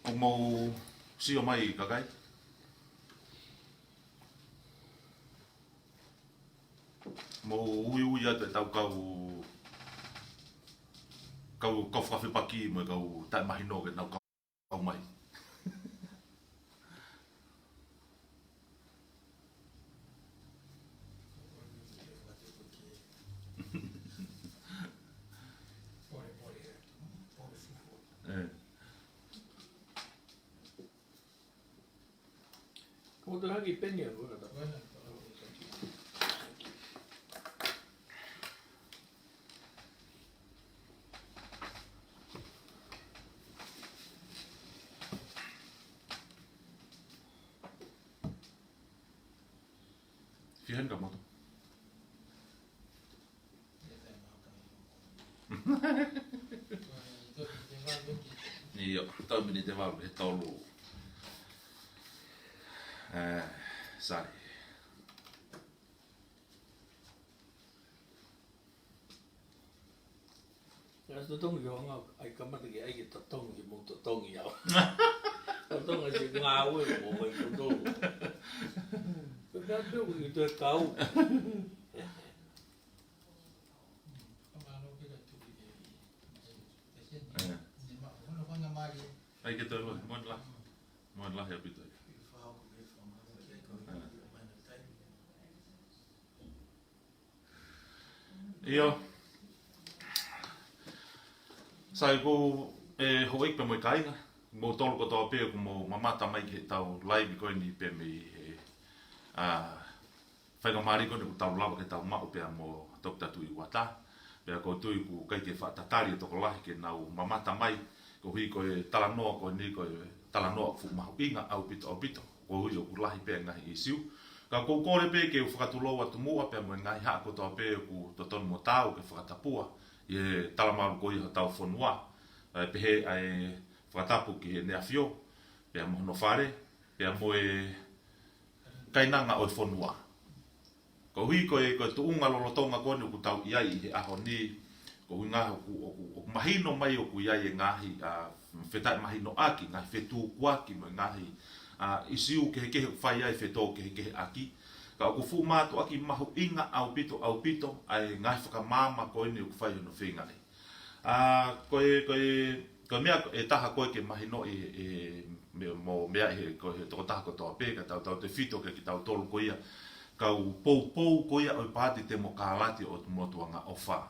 O mau si o mai kakai. Mau ui atu e tau kau whawhi paki mo kau tai mahino ke nau kau mai. Kau tu lagi penny aku kata. Fihan ka mo to. Iyo, tau mini te walu he tolu. Sari. Yang totong yo nga ai kamata ki ai ki totong ki mo totong yo. Totong ai si ngau e mo ai totong. Kada do ki to kau. Ai ke tolu, mon lah ya pito. Iyo. Sai ko hoik pe mo kainga. Mo tolu ko to pe ko mo mamata mai ke tau live ko ni pe me whainga mari ko ni ko tau lawa ke tau mau pe mo Dr. Tui Wata. Pe ko tui ku kai ke whatatari to ko lahi ke nau mamata mai ko hui ko talanoa ko ni ko talanoa fu mahu inga au pito ko hui o ku lahi pe ngahi isiu. Ka ko kore pe ke whakatuloa tumua pe mo ngahi ha ko to pe ku toton mo tau ke whakatapua ye talamaru ko iha tau whanua pe he ai whakatapu ki he nea fio pe mo no whare pe mo kainanga o whanua. Ko hui ko tu unga lolotonga ko ni ku tau iai he aho ni ko hui ngaho ku mahino mai o ku iai ngahi whetai mahino aki ngahi whetu kuaki mo ngahi isiu ke whai ai wheto ke aki. Ka ku fu mātu aki mahu inga au pito ai ngahi whakamama ko ni ku whai hono whengai. Ko mea e taha koe ke mahino mo mea he ko he toko taha ko toa pēka tau te whito ke ki tau tolu ko ia kau pou ko ia o pāti te mo kālati o tumotuanga o wha.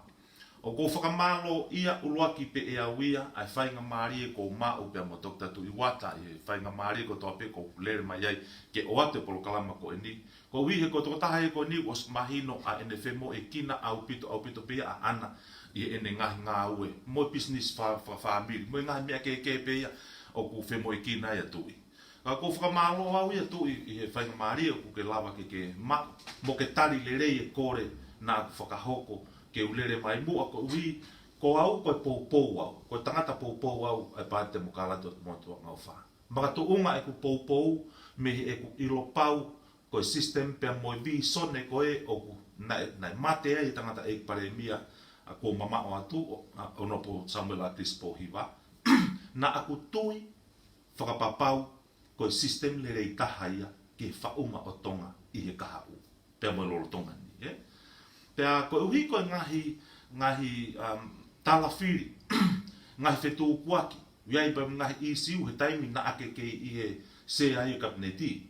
O ko whakamalo ia uluaki pe e awia ai whainga maari e ko mau pe mo Dr. Tui Wata e whainga maari ko toa pe ko lere mai ai ke o ate polo kalama ko e ni. Ko hui he ko toko taha e ko ni os mahino a ene whemo e kina au pito pe a ana i ene ngahi ngā ue. Mo business whamiri, mo ngahi mea ke pe ia o ku whemo e kina ia tui. Ka ko whakamalo au ia tui i he whainga maari o ku ke lawa ke mau. Mo ke tari le rei e kore nā ku whakahoko ke ulere mai mua ko ui ko au ko pou au ko tangata pou au e pāte mo kālato mo tua ngau wha. Maka tu unga e ku pou me e ku ilo pau ko system pe mo vi sone ko e o ku nai mate e tangata e pare mia a ko mama o atu o no po Samuel Atis po hiva na aku tui whakapapau ko system le rei tahaia ke whaunga o tonga i he kahau pe mo lolo tonga ni Pea ko uhi ko ngahi talawhiri, ngahi whetu kuaki, wiai pa ngahi isiu he taimi na ake ke i he se ai kabineti.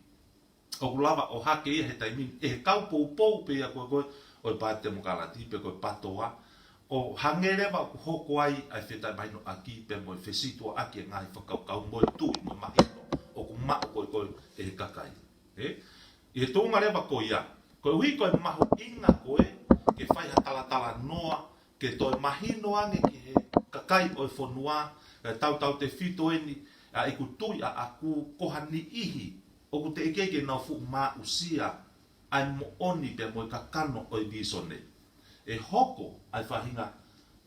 O kulawa o hake ia he taimi e he kau pou pe a koe o i pāte mo kalati pe koe patoa. O hangerewa ku hoko ai ai whetai maino aki pe mo i whesitua aki e ngahi whakau mo i tui mo mahino. O ku mao koe e he kakai. I he tōnga rewa ko ia. Ko uhi koe mahu inga koe ke whaiha tala noa, ke toi mahino ange ki he kakai o i whanua, tau te whito eni, a iku tui a aku kohani ihi, o ku te ekeke nau fu mā usia, ai mo oni pe mo i kakano o i visone. E hoko ai whahinga,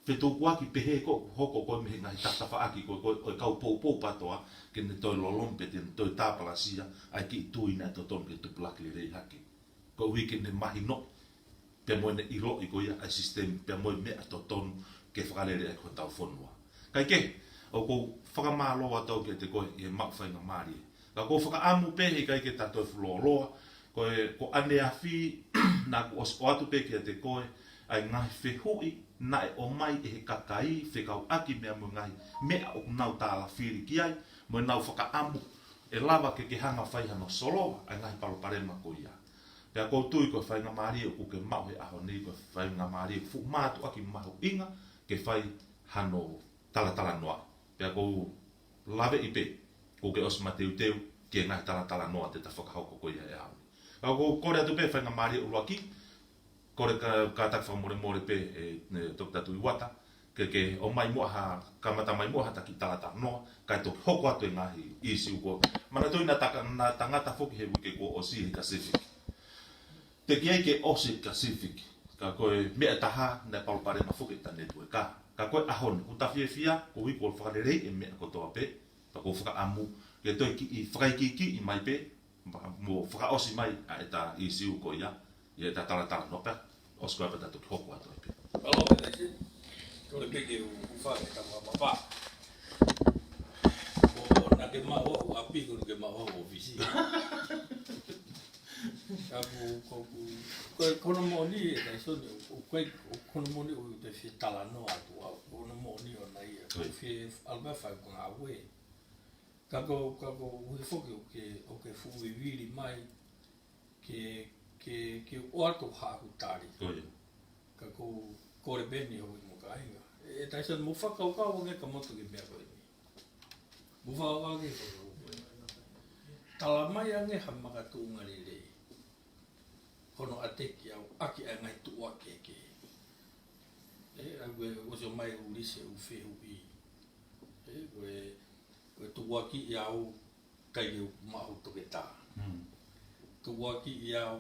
whetu kuaki pehe ko hoko koe mehe ngahi tatafa aki koe o i kau pou patoa, ke ne toi lolompe te toi tāpalasia, ai ki tui nai toton ke tupulaki le rei hake. Ko wiki ne mahino, pe mo ne ilo i koia ai sistem pe mo mea to ton ke whakalere ai ko tau whanua. Kai ke, o ko whakamalo atau ke te koe i mau whainga maari. Ka ko whakaamu pehe kai ke tātou whuloloa, ko ane a whi, nā ku o atu pe ke te koe, ai ngahi whehui, na e o mai e he kakai, whekau aki mea mo ngahi, mea o nau tāla whiri ki ai, mo nau whakaamu, e lava ke hanga whaihano solo, ai ngahi palo parema ko ia. Pea ko tui ko whainga maari o ku ke mau he aho ni ko whainga maari, fu mātu aki mahu inga, ke whai hano talatala noa. Pea ko lave i pe, ko ke osma teu, ke ngahi talatala noa te ta whakahoko ko ia e aho. Ko kore atu pe whainga maari o luaki, kore ka tak whamore pe e tok tatu i wata, ke o mai moha, kamata mai moha taki talata noa, kai to hoko atu e ngahi isi uko. Mana tui na tangata whoki he wike ko Osi Pacific. Te ki ke Osi Pacific, ka koe mea taha na palpare ma whoki ta netu e ka. Ka koe ahon, utawhia fia, ko wiko o whakarerei e mea kotoa pe, pa ko whaka amu, ke toi ki i whakaikiki i mai pe, mo whakaosi mai a e ta isi uko ia, i e ta talatala noa pe, osko apa tatu hoko atu e pe. Alo, peta si. Kore peke u whare ka mapapa. O na ke maho, a piko ke maho o visi. Kono moni e tai soni, kono moni o te whi tala noa atu au, kono moni o na ia, kono whi alba whai ko ngā ue. Kako hui whoki o ke fuwi wiri mai, ke o ato haku tari. Kako kore beni hoi mo ka inga. E tai soni, mo whakaukau nge ka motu ki mea koe ni. Mo whakaukau ke koe. Tala mai ange ha makatu ngari rei. Kono ateki au aki a ngai tua keke. Koe oso mai ulise u whehu i. Koe tua ki i au kai u mahu toke tā. Tua ki i au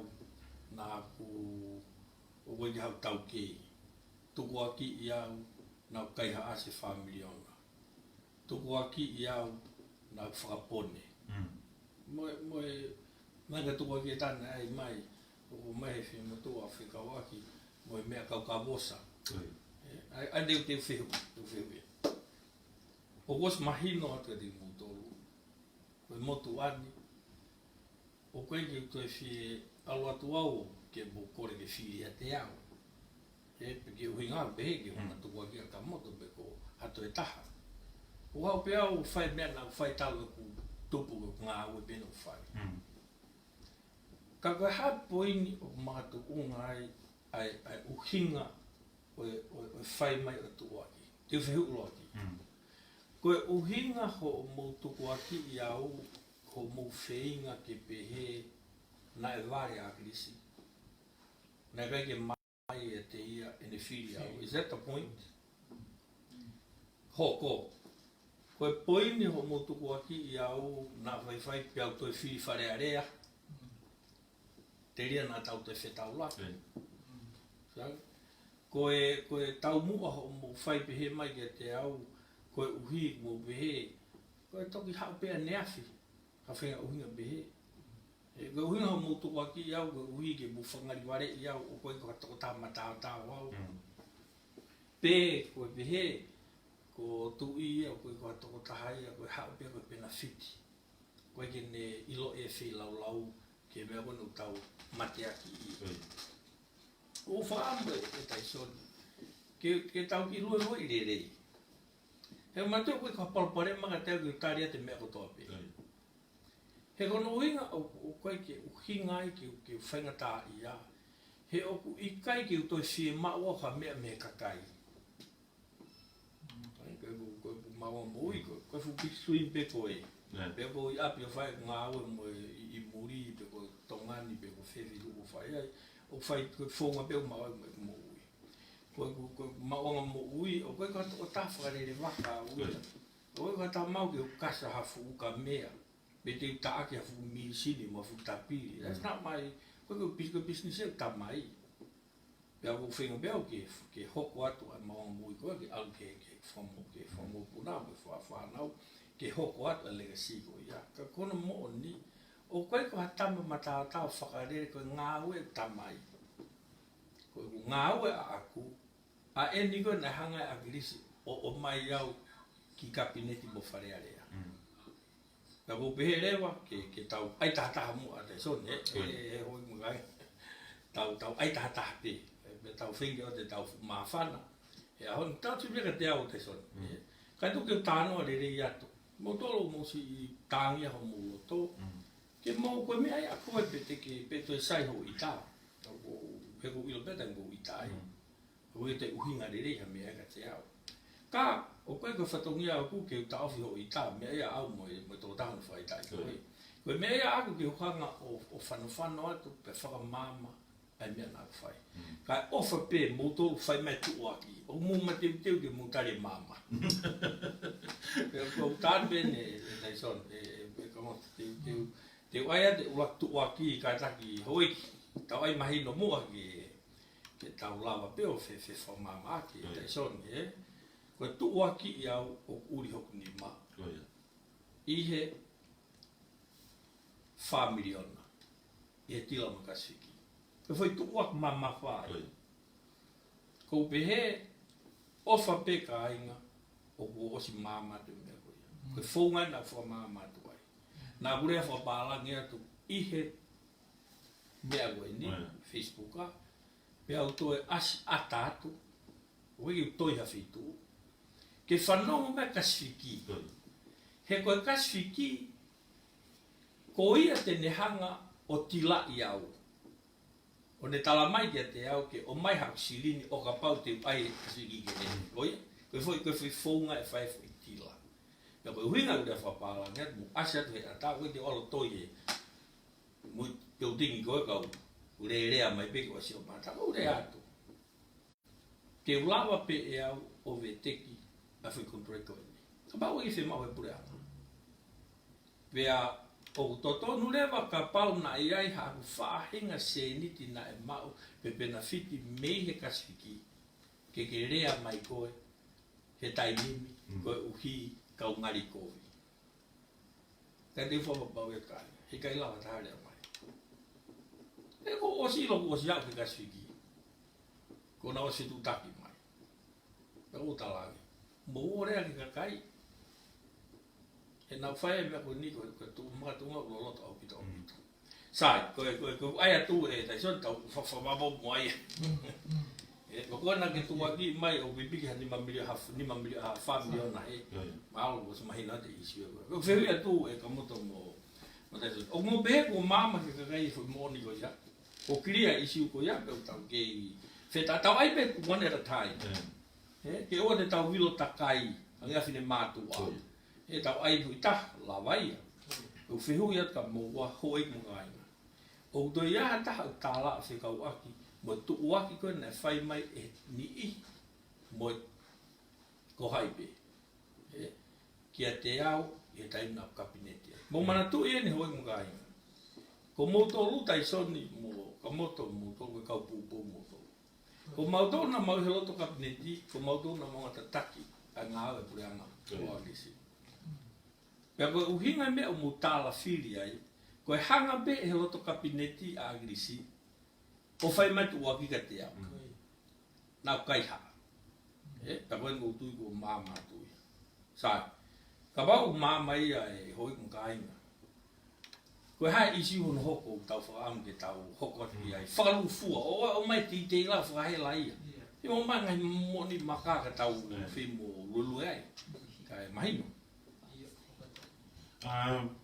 nā ku o wai hau tau ki. Tua ki i au nā kai ha ase whamiliona. Tua ki i au nā whakapone. Moe nanga tua ki e tāna ai mai. O mai whi motua whikawaki, mo mea kau ka wosa. Ai deu te whehu, O was mahino atu e te mutolu. Koe motu ani. O koe ki koe whi alo atu au, ke mo kore ke whiri a te au. Peke uhinga behe ke hona tukua ki a ka moto pe ko hato e taha. O hau pe au whai mea na whai talo ku tupu ko ngā ue beno whai. Ka koe hapoini o mātu unga ai uhinga o whai mai o tuaki. Te whehu loaki. Koe uhinga ho o mou tukuaki i au ho mou wheinga ke pehe na e ware a krisi. Na kai ke mai e te ia e ne whiri au. Is that the point? Hoko. Koe poini ho mou tukuaki i au na whai piau toi whiri whare area. Te ria nā tau te whetau laki. Koe tau mua ho mo whai pehe mai ke te au, koe uhi mo pehe, koe toki hao pēa neafi, ka whenga uhinga pehe. Koe uhinga ho mo tuku aki i au, koe uhi ke mo whangari ware i au, o koe ka toko tā matao tāo au. Pē koe pehe, ko tu i au, koe ka toko tahai au, koe hao pēa koe pēna whiti. Koe ke ne ilo e whi lau lau, ke mea kono tau mate aki i. O whaamwe e tai soni. Ke tau ki lua lua i re rei. He matua koe ka palpare maka teo ki tāria te mea kotoa pe. He kono uinga o koe ke uhinga ai ke whainga tā i a. He oku i kai ke utoi whie maua ha mea me kakai. Koe maua mui koe fuki sui pe koe. Pe ko i api o whai ngā aue mo i muri, pe ko tongani, pe ko whewi luku whai ai. O whai koe whonga pe o maua mo ui. Koe maua mo ui, o koe ka toko tāwhakarere waka ui. O koe ka tā mau ke o kasa hafu uka mea. Pe te ta ake hafu mi sini mo hafu tapiri. That's not my, koe koe business e ta mai. Pe ako whenga beo ke hoko atu ai maua mo ui koe ke alu ke whamu puna mo whanau. Ke hoko atu a lega siko ia. Ka kono mo ni. O koe ko hatama matātau whakarere koe ngā ue tamai. Koe ngā ue a aku. A eni koe na hanga a girisi. O mai au ki kapineti mo whare area. Na ko pehe lewa, ke tau ai tahataha mua te son, hoi mga tau ai tahataha pe, tau whingi o te tau mawhana, hon tau tu meka te au te son. Kai tu ke tānoa re rei atu, mo tolo mo si tāngia ho mo loto, ke mo koe mea ia koe pe te ke pe toi sai ho i tā, he ko ilo peta ngo i tā, ho e te uhinga re rei ha mea ka te au. Ka, o koe koe whatongia o ku ke uta awhi ho i tā, mea ia au mo tō tāna whai tā i koe. Koe mea ia aku ke hukanga o whanawhano atu pe whakamama ai mea nā whai. Kai ofa pe mo tō whai mai tu aki, o mō ma te uteu ke mō tare mama. Ko tāna bene e tai son, te waia te ulak tu aki kai taki hoi, tau ai mahino mua ke tau lawa peo fe whamama aki e tai son, Koe tuua ki i au o uri hoku ni ma. I he whamiriona. I he tila makasiki. Koe whai tuua ki mama whai. Ko pehe ofa pe ka ainga o kua osi mamatu mea koe. Koe whaunga na wha mamatu ai. Nā kurea wha pālangi atu i he mea koe ni, Facebooka. Pea au toe asi ata atu. Wegi toi hawhitu. Ke whanongo mea kaswiki. He koe kaswiki, ko ia te nehanga o tila i au. O ne tala mai kia te au ke o mai hau silini o ka pau te ai kaswiki ke ne. Koe whai whaunga e whai whai tila. Ia koe huinga urea whapala, ngea mu asia tu he ata, koe te olo toi e. Mui te utingi koe kau, rea mai peko a sio mata, koe rea atu. Ke ulawa pe e au o veteki, a fui kontreko ni. Ka pau i whi mau e pure ana. Vea, o totonu lewa ka pau na i ai haku whaahinga se niti na e mau pe pena fiti mei he kaswiki ke rea mai koe he tainimi koe uhi kau ngari kovi. Ka te whama pau e kai, he kai lawa tahare a mai. E ko osi loku osi au ke kaswiki. Ko na osi tu taki mai. Ka utalangi. Mo ore ki ka kai. E nau whae mea koe ni koe mga tunga ulo loto au pita au pita. Sai, koe ai atu e tai son tau whawabo mo ai. Ko koe na ke tua ki mai o pipiki ha ni mamilio ha whamilio na he. Maalo ko mahina te isi e koe. Ko whewi atu e ka moto mo tai son. O mo behe ko mama ke kakai fo moni ko ya. Ko kiria isi ko ya pe tau kei. Wheta tau ai pe one at a time. Ke oa te tau wilo takai, angia whine mātua. E tau ai hui ta, la waia. O whihui at ka mo wa hoi mga aina. O toi ia taha u tāla a whikau aki, mo tu uaki koe na whai mai e ni i, mo ko haipe. Kia te au, e taimna u kapineti. Mo mana tu e ni hoi mga aina. Ko moto luta i soni, ka moto koe kau pūpū moto. Ko mautau na mau he loto kapineti, ko mautau na mau tataki, a ngā awe pure ana, o agisi. Pea koe uhinga mea o mutala whiri ai, koe hanga be he loto kapineti a agrisi, o whai mai tu waki ka te au. Nau kai haa. Pea koe ngau tui ko māma tui. Sai, ka wau māma ia e hoi mga ainga. Koe hae isi hono hoko tau whaamu ke tau hoko ati ai. Whakalu fua, o mai ti te ila whakahe la ia. I mo mai ngai moni makaka tau whimo lulu ai. Kai mahino.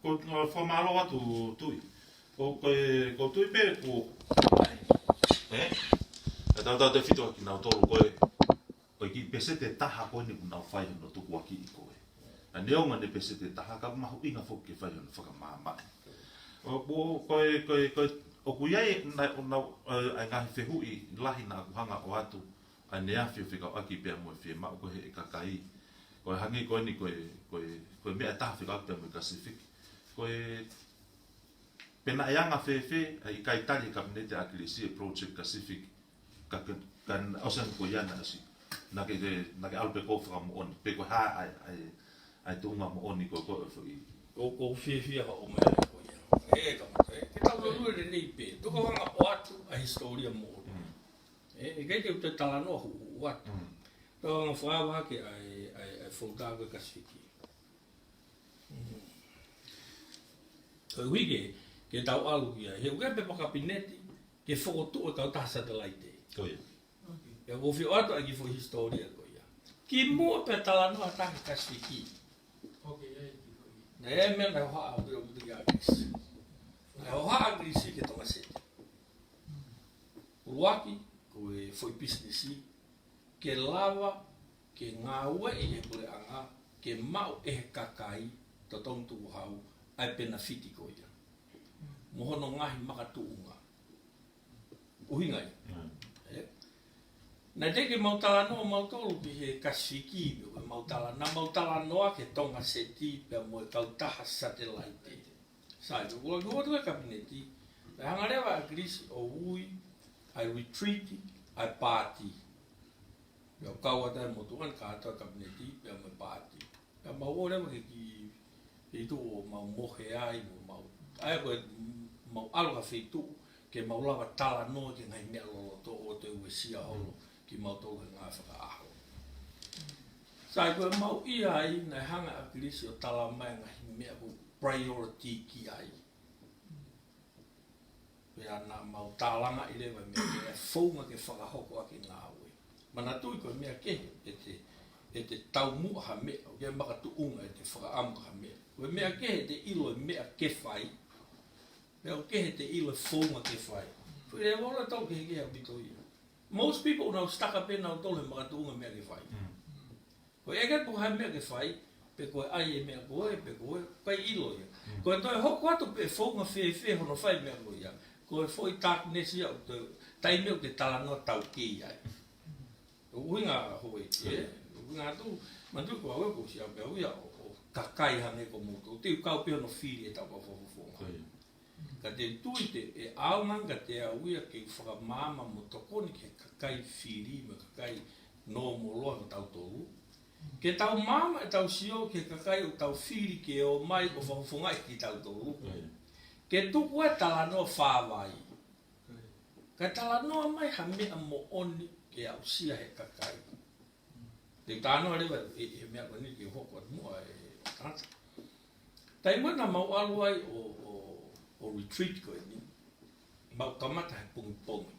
Ko whamalo atu tui. Ko tui pe ko... Tau te whito aki nau tolu koe. Koe ki pese te taha koe ni unau whai no tuku aki i koe. Na neonga ne pese te taha ka mahu inga whoki ke whai no whakamāmai. O kuiai ai ngahi whehui lahi na akuhanga o atu ai nea whiwhikau aki pia moe whie mau koe he e kakai. Koe hangi koe ni koe mea taha whikau aki pia moe kasifiki. Koe pena e anga whewhe ai kai tali kabinete akilisi e project Pacific kan ausan koe iana asi. Nake alpe kofa mo oni, pe koe haa ai tunga mo oni koe koe whi. Ko whiwhia ha o mea koe. E kamata, ke tau lua re nei pe, tuka wanga o atu a historia mo. E kei te uta tala noa hu atu. Tau wanga whaawa ke ai folga koe kasiki. Koe wige, ke tau alu kia, he uke pe pakapineti, ke whokotu e kau taha satellite. Koia. Ia wofi o ato agi fo historia ko ia. Ki mua pe talanoa taha kasiki. Na e mea na hoa au piro mutu ki agris. Na hoa agrisi ke tonga sete. Uruaki, koe foi businessi, ke lava, ke ngā ue e pule anga, ke mau e kakai, to tontu hau, ai pena fiti ko ia. Mohono ngahi makatuunga. Uhingai. Na teke mautalanoa mautolu ki he kasiki, mautalanoa ke tonga seti pe mo kau taha satellite. Sai, ko tu kabineti. Na hangarewa agrisi o ui, ai retreat, ai party. Yo kau ata motuan ka ata kabineti pe mo party. Ya mau ora ki itu mau mohe ai mau ai ko mau alga feitu ke mau lava talanoa ke ngai mea lo to o te uesia holo. Ki mau tau ngā whakaaho. Sai koe mau ia ai, nei hanga a kirisi o tala mai ngahi mea ku priority ki ai. Pea nā mau tālanga i lewa mea ke whaunga ke whakahoko ake ngā ue. Mana tui koe mea kehe e te tau mua ha mea, o kia makatuunga e te whakaamuka ha mea. Koe mea kehe te ilo e mea ke whai, mea o kehe te ilo e whaunga ke whai. Koe e wola tau kehe keha bito ia. Most people now stuck up in our tole makatuunga mea ke whai. Ko ega po hai mea ke whai, pe koe ai e mea koe, pe koe kai ilo ia. Koe toi hoko atu pe whaunga whee hono whai mea koe ia. Koe whoi tak nesi au te taimeo te talanoa tau ki ai. Uinga hoi, uinga atu, mantu ko awe ko si au pe uia o kakai hane ko mutu. Te ukau pe hono whiri e tau ka whawhawhonga. Ka te tui te e aumanga te auia ke whakamama mo tokoni ke kakai whiri me kakai no mo loa mo tau tolu. Ke tau mama e tau sio ke kakai o tau whiri ke o mai o whawhonga ki tau tolu. Ke tuku e talanoa whāwai. Ka talanoa mai ha mea mo oni ke au sia he kakai. Te tānoa rewa e mea koni ke hoko at mua e tata. Tai mana mau alu ai o retreat ko ni. Mau kamata he pungi.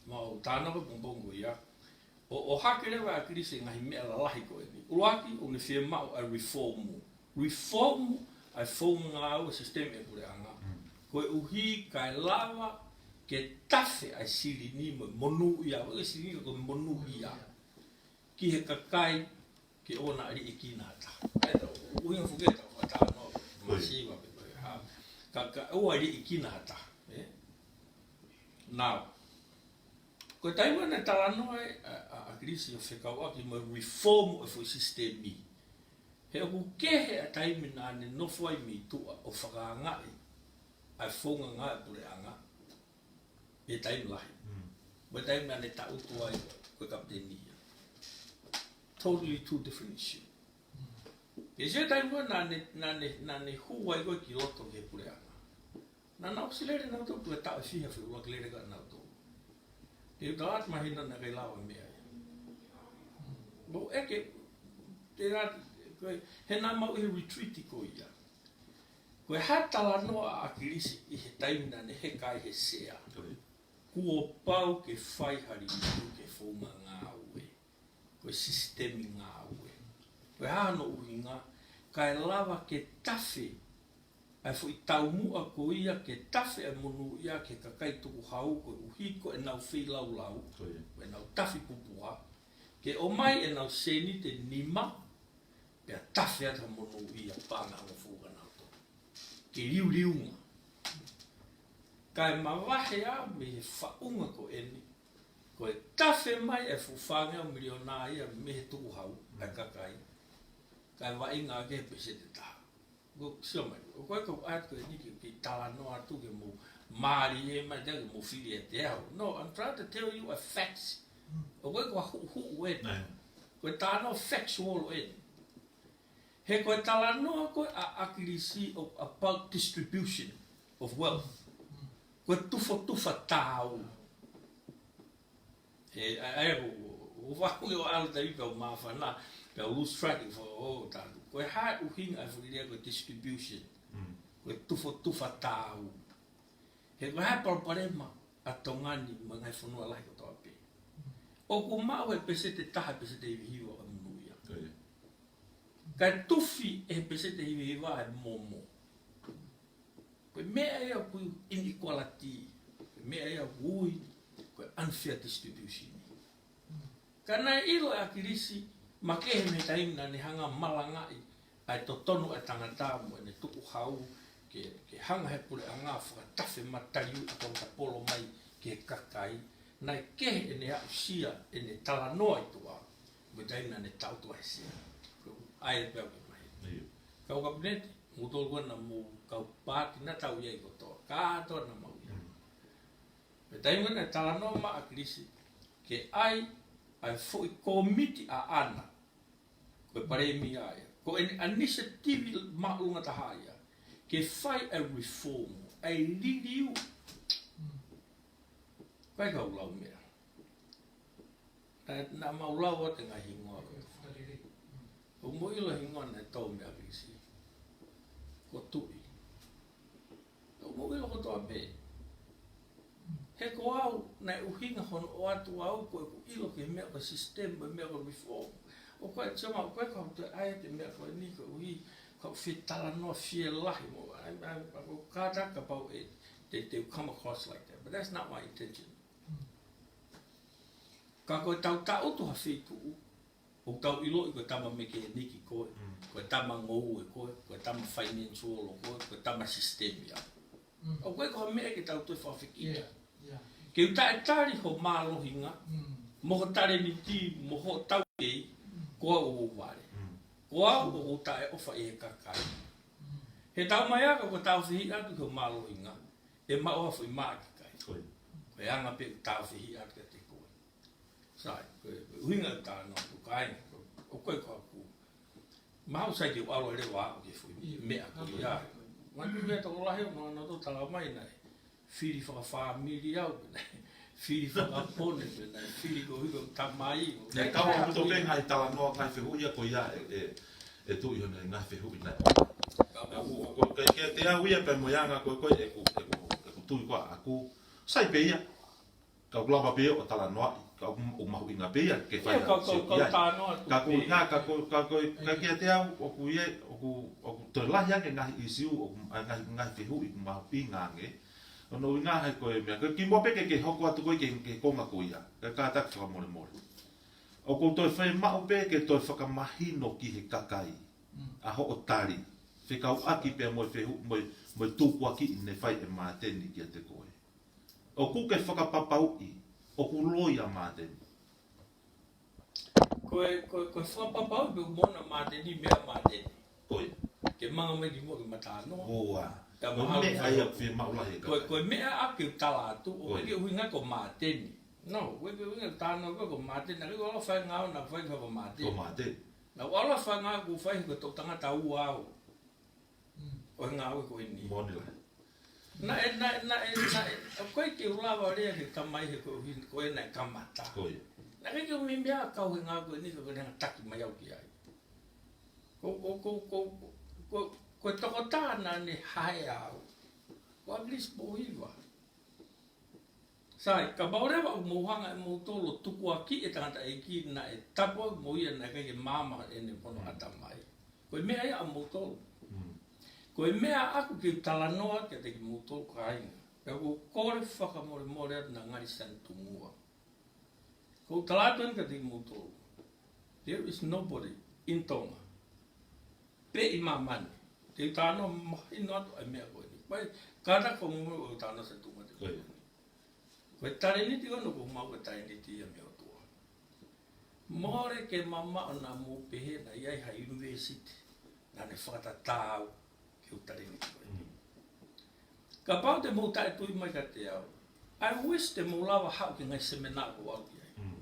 Mau tānoa pungi ia. O hake rewa a kirisi ngahi mea la lahi ko ni. Uruaki o ni whia mau a reformu. Reformu ai whaunga ngā au sistema e pure anga. Koe uhi kai lava ke tafe ai siri ni mo monu ia. Waka siri ni ko monu ia. Ki he kakai ke ona ari e kinata. Eta uhinga fugeta o tānoa. Masiwa pe koe ha. Kaka o ari i kinata. Now, ko taima na talanoa a krisi o whekau aki mo reform o fo sistemi. He oku kehe a taimi na ne nofo ai mi tua o whakaangai ai whonga ngai pure anga e taimi lahi. Mo taimi na ne tautu ai koe kaptenia. Totally two different issue. E se taimi na ne huai koe ki loto ke pure anga. Na nau silere nau tau pua tau e whiha whiu wak lere ka nau tau. Te utaat mahina na kei lawa mea. Mo eke, te rati, koe, he nā mau he retreati ko ia. Koe hatala noa a kirisi i he taimina ne he kai he sea. Kua pau ke whaihari ke whauma ngā ue. Koe sistemi ngā ue. Koe hano uhinga, kai lawa ke tafe ai foi tau mua ko ia ke tafe e monu ia ke kakai tuku hau ko uhiko e nau whi lau lau e nau tafi pupua ke o mai e nau seni te nima pe a tafe ata monu ia pāna o fuga nau to ke riu riunga kai mawahe a me he whaunga ko eni ko e tafe mai e fufanga o miliona ia me he tuku hau e kakai kai wainga ke pese te taha go soma o koe ko at ko ni ki tala no atu ke mo mari e ma de mo fili e te au no I'm trying to tell you a facts o koe ko hu e ko ta no factual e he ko tala no ko a kirisi about distribution of wealth ko tufa tau e ai o va o al dai ko ma fa na Pea loose tracking for o tātu. Koe hae uhinga ai whukirea koe distribution. Koe tufa tāu. He koe hae paraparema a tongani ma ngai whanua lahi ko toa pe. O ku mau e pese te taha pese te hiwihiwa a munuia. Kai tufi e pese te hiwihiwa e momo. Koe mea ea kui inequality. Koe mea ea kui koe unfair distribution. Kana ilo e akirisi ma kehe me taimna ne hanga malangai ai to tonu e tangata mo ne tuku hau ke hanga he pule anga whakatafe matariu a tauta polo mai ke kakai nai kehe e ne au sia e ne tala noa i tua me taimna ne tautua he sia ai e peo ke mai kau kabinete mu tolu wana mu kau pāti na tau iei kotoa kātoa na mau ia me taimna ne tala noa ma akirisi ke ai fui komiti a ana ko pare mi ai ko initiative maunga tahaya ke fai a reform a review kai ka ulau mea na maulau o te ngahi ngoa o mo ilo hingoa na tau mea visi ko tui o mo ilo ko toa pe he ko au na uhinga hono o atu au ko ilo ke mea ko sistem ko mea ko reform o koe tsama koe ka te ai te mea ko ni ko ui ko fitala no fie lahi mo ko kata ka pau e they come across like that but that's not my intention ka ko tau tu ha fitu o tau ilo ko tama me ke niki ko tama ngou e ko tama financial ko tama system ya o koe ko mea ke tau tu fa fiki ke uta e tari ho malo hinga mo ho tare ni ti mo ho tau kei ko o wale ko o ta e ofa e kakai he tau mai aka ko tau fihi atu ko malo hinga e ma o foi ma kai ko anga pe tau fihi atu te ko sai ko hinga ta no ko kai o ko ku ma o sai ki o alo le wa ke foi me a ko ya ma ni me to la he no to tala mai nai fili fa familia fili fa pone na fili go higo tamai ne ka o to ben hai tala no kai fe hu ya ko ya e tu yo na fe hu na ko ke te a uia pe mo yanga ko e ku tu ko aku sai pe ya ka glava pe o tala no ka o ma hu pe ya ke fa ka ka ke te a o ku ye o ku to la ya ke ngai isiu o ngai fe hu ma pinga nge no nga hai ko me ka ki mo pe ke hoko atu ko ke konga ko ia ka ta ka mo mo o ko to fa ma o pe ke to fa ka mahino ki he kakai a ho o tari fe ka aki pe mo fe mo tu ko ki ne fai e ma te ni ki te ko o ku ke fa ka papau i o ku loia ma te ko fa papau be mo na ma te ni me ma te ko ke manga me di mo ke mata no boa ko me ai a fe ma la he ko me a ke tala tu o ke winga ko ma te ni no we winga ta no ko ma te na ko fa nga na fa ko ma te na wala fa nga ku fa ko to tanga ta u au o nga ko ni na ko ke ula va le ke kamai ko ko na kamata ko na ke mi bia ka o nga ko ni ko na taki ma yau ki ai ko toko tāna ne hae au. Ko aglis po iwa. Sai, ka baurewa o mohanga e motolo tuku aki e tangata e ki na e tapo mo ia na kake mama e ne pono atamai. Ko e mea ia a motolo. Ko e mea aku ki talanoa ke te ki motolo ka hainga. Ka ko kore whakamore more atu na ngari san tumua. Ko talatuan ka te ki motolo. There is nobody in Tonga. Pe i mamani. Te tāno mahi no atu ai mea koe ni. Pai, kāna ko mumu o tāno se tuma te koe. Koe tare ni ti ono ko mau koe tare ni ti ia mea tua. More ke mama o nā mō pehe na iai ha university. Nā ne whakata tāu ke o tare ni ti koe. Ka pau te mō tae tui mai ka te au. I wish te mō lawa hau ke ngai semena ko au ki ai.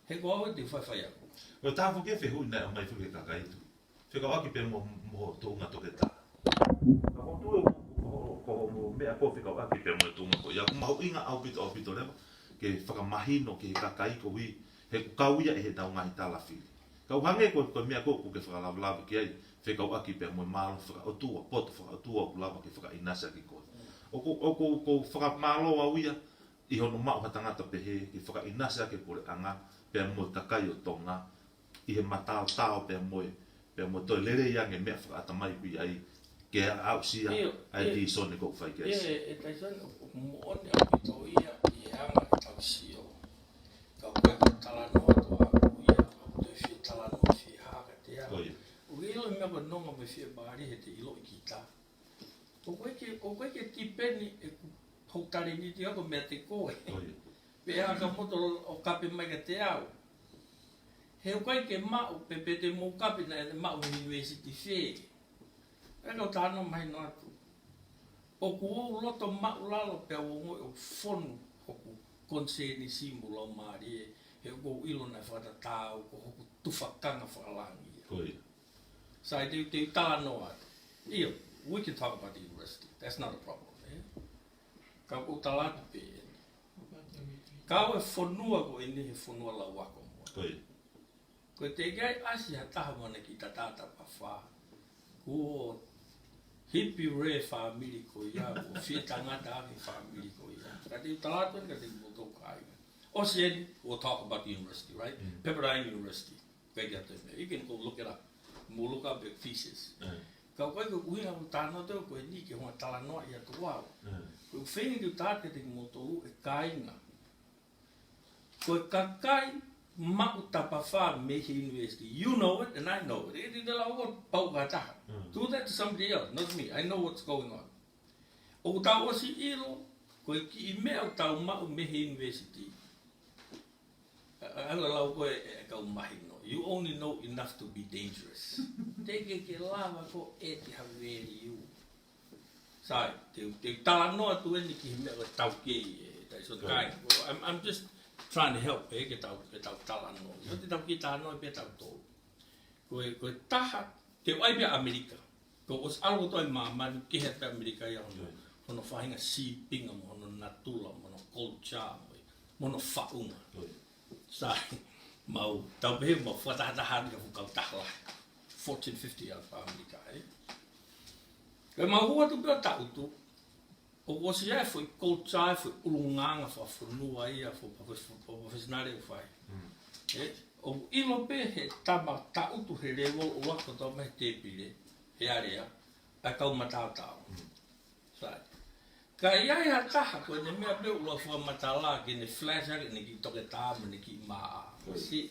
He ko au te whaiwhai aku. Ko tāwhu ke whehui nei o mai whuke kakaitu. Whika waki pe mo tōnga toke tā. Ka mo tue ko mea ko whika waki pe mo tōnga ko. Ia ku mahu inga au pito rewa. Ke whakamahino ke kakai ko hui. He ku kauia e he tau ngahi tāla whiri. Kau hange ko mea ko ke whakalawalawa ki ai, whekau aki pia moe malo whakaotua, poto whakaotua ku lawa ki whakainasa ki ko. Ko whakamalo a uia, I hono mau hatangata pehe, ki whakainasa ke kore anga, pia moe kakai o tonga, I he matao tao pia moe toi lere iange mea whakatamai kui ai, ke au sia, ai ki sone kou whai ke aisi. E tai son, mo one au ki tau ia, I anga tau sio. Kau koe ko talanoa toa uia, au te whia talanoa whia haka te au. O ilo mea pa nonga me whia bari he te ilo I ki ta. O koe ke tipeni e houtari ni te ako mea te koe. Pe haka moto o kape mai ka te au. He o koe ke mau, pe te mou kape na e mau university whee. E kau tāna mai no atu. O ku o loto mau lalo pe o ngoi o whonu hoku konseni simu lau maari e. He o kou ilo na whata tāu ko hoku tufakanga whakalangi. Sai te tala no atu. Iyo, we can talk about the university. That's not a problem. Kau ko talatu pe e. Kau e whonua ko e he whonua lau wako mua. Ko te gai asi ha taha mana ki ta tata pa wha. Ko hippie re family ko ia, o whia tangata ahi family ko ia. Ka te talatu ka te moto kai. O se we'll talk about the university, right? Pepperdine University. You can go look it up. Mo look up the thesis. Kau koe ko uhinga ko tāna teo ko e ni ke honga tala noa ia tu wau. Ko whengi tu tāke te moto e kāinga. Ko e kakai mau tapa wha Meiji University. You know it and I know it. E te lau o pau ka taha. Do that to somebody else, not me. I know what's going on. O tau osi ilo, ko e ki I mea o tau mau Meiji University. Anga lau koe e kau mahi no. You only know enough to be dangerous. Teke ke lava ko e te haweri you. Sai, te tala noa tu eni ki mea ko tau kei e tai so kai. I'm just trying to help e ke tau tala noa. Yo te tau ki tala noa pe tau tō. Koe taha, te wai pia Amerika. Ko os algo toi mamani ki he pe Amerika ia hono whahinga si pinga mo hono natula mo hono culture mo hono whaunga. Sai, mau tau pehe mo whatahataha ka whukau tahla. Fortune 50 out of Amerika, Kai mau hua tu pia tautu. O wasi ai foi culture, foi ulunganga, foi whanua ia, foi professionale o whai. O ilo pe he tama tautu he rewo o wako tau me te pire, he area, a kau matatau. Sai. Ka iai ha taha ko ne mea pe ula fua matala ke ne flash ake ne ki toke tāma ne ki maa. Si,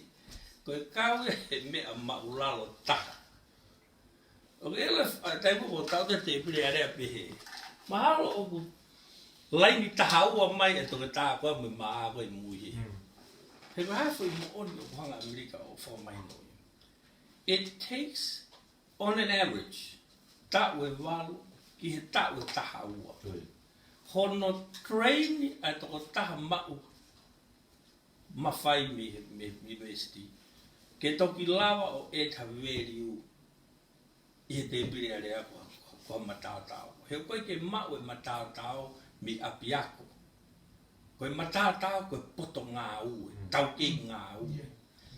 ko e kau e mea maulalo taha. O ke ele taipu o tau te pire area pe he. Mahalo o ku laini taha ua mai e toke taha koa me maa koe mui he. He ko hafo I mo oni o kuhanga Amerika o wha mai no. It takes, on an average, tawe walu ki he tawe taha ua. Hono train a toko taha mau mawhai me university. Ke toki lawa o e taweri u I he te pire a rea kua matātao. He koe ke mau e matātao mi api ako. Koe matātao koe poto ngā ue, tau ke ngā ue.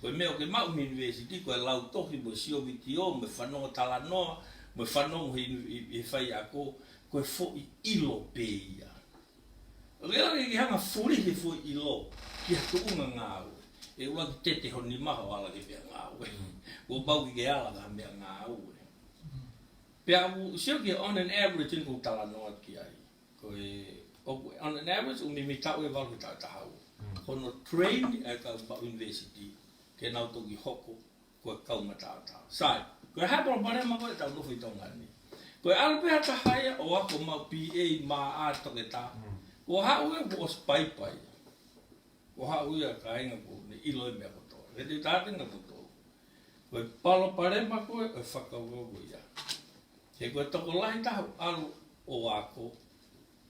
Koe meo ke mau mi university koe lau tohi mo sio viti o, me whanonga tala noa, me whanonga I whai ako, koe fo I ilo pe ia. Rela ki hanga furi he fo ilo, ki hatu unga ngā ue. E ua ki tete honi maha wala ki mea ngā ue. Ua bau ki ke ala ka mea ngā ue. Pea u sio ki on an average in ko tala noa ki ai. Koe on an average umi mi tau e walu tau tahau. Kono train e ka ba university, ke nau toki hoko, koe kau matātau. Sai, koe haparo parema koe tau nufu I tonga ni. Koe alpea tahaya o ako mau PA maa a toke ta. Ko hau e ko spai pai. Ko hau ia ka inga ko ne ilo e mea kotoa. Re te tātinga kotoa. Koe palo parema koe e whakawogo ia. He koe toko lahi tahu alu o ako.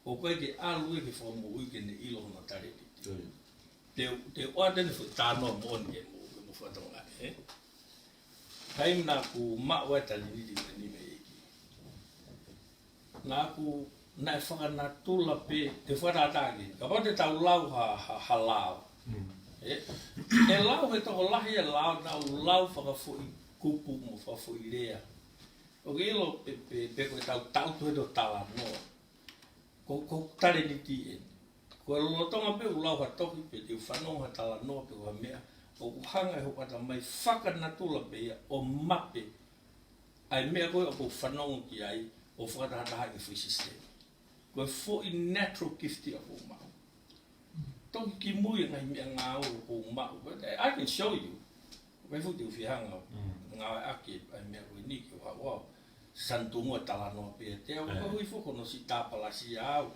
O koe ke alu e ke whamu ui ke ne ilo hona tareti. Te oatene fu tānoa mo oni e mo whatonga. Kaim nā ku maua tali niti ni me eki. Nā ku nai whakanatula pe te whatatake. Ka pau te tau lau ha lao. E lau he toko lahi e lau na u lau whakafo I kupu mo whakafo I rea. O ke ilo pe koe tau tu he do tala noa. Ko tare ni ti e. Ko lotonga pe u lau ha toki pe te whanonga tala noa pe ua mea. O hanga e hokata mai whakanatula pe ia o mape. Ai mea koe o ko whanonga ki ai o whakatahataha I free system. Koe fo I natural gifti a ko mau. Toki ki mui ngai mea ngā o ko mau. I can show you. Koe fu te uwhi hanga ngā ake ai mea koe niki o hawao. Santunga tala noa pe te au. Koe hui foko no si tāpalasi au.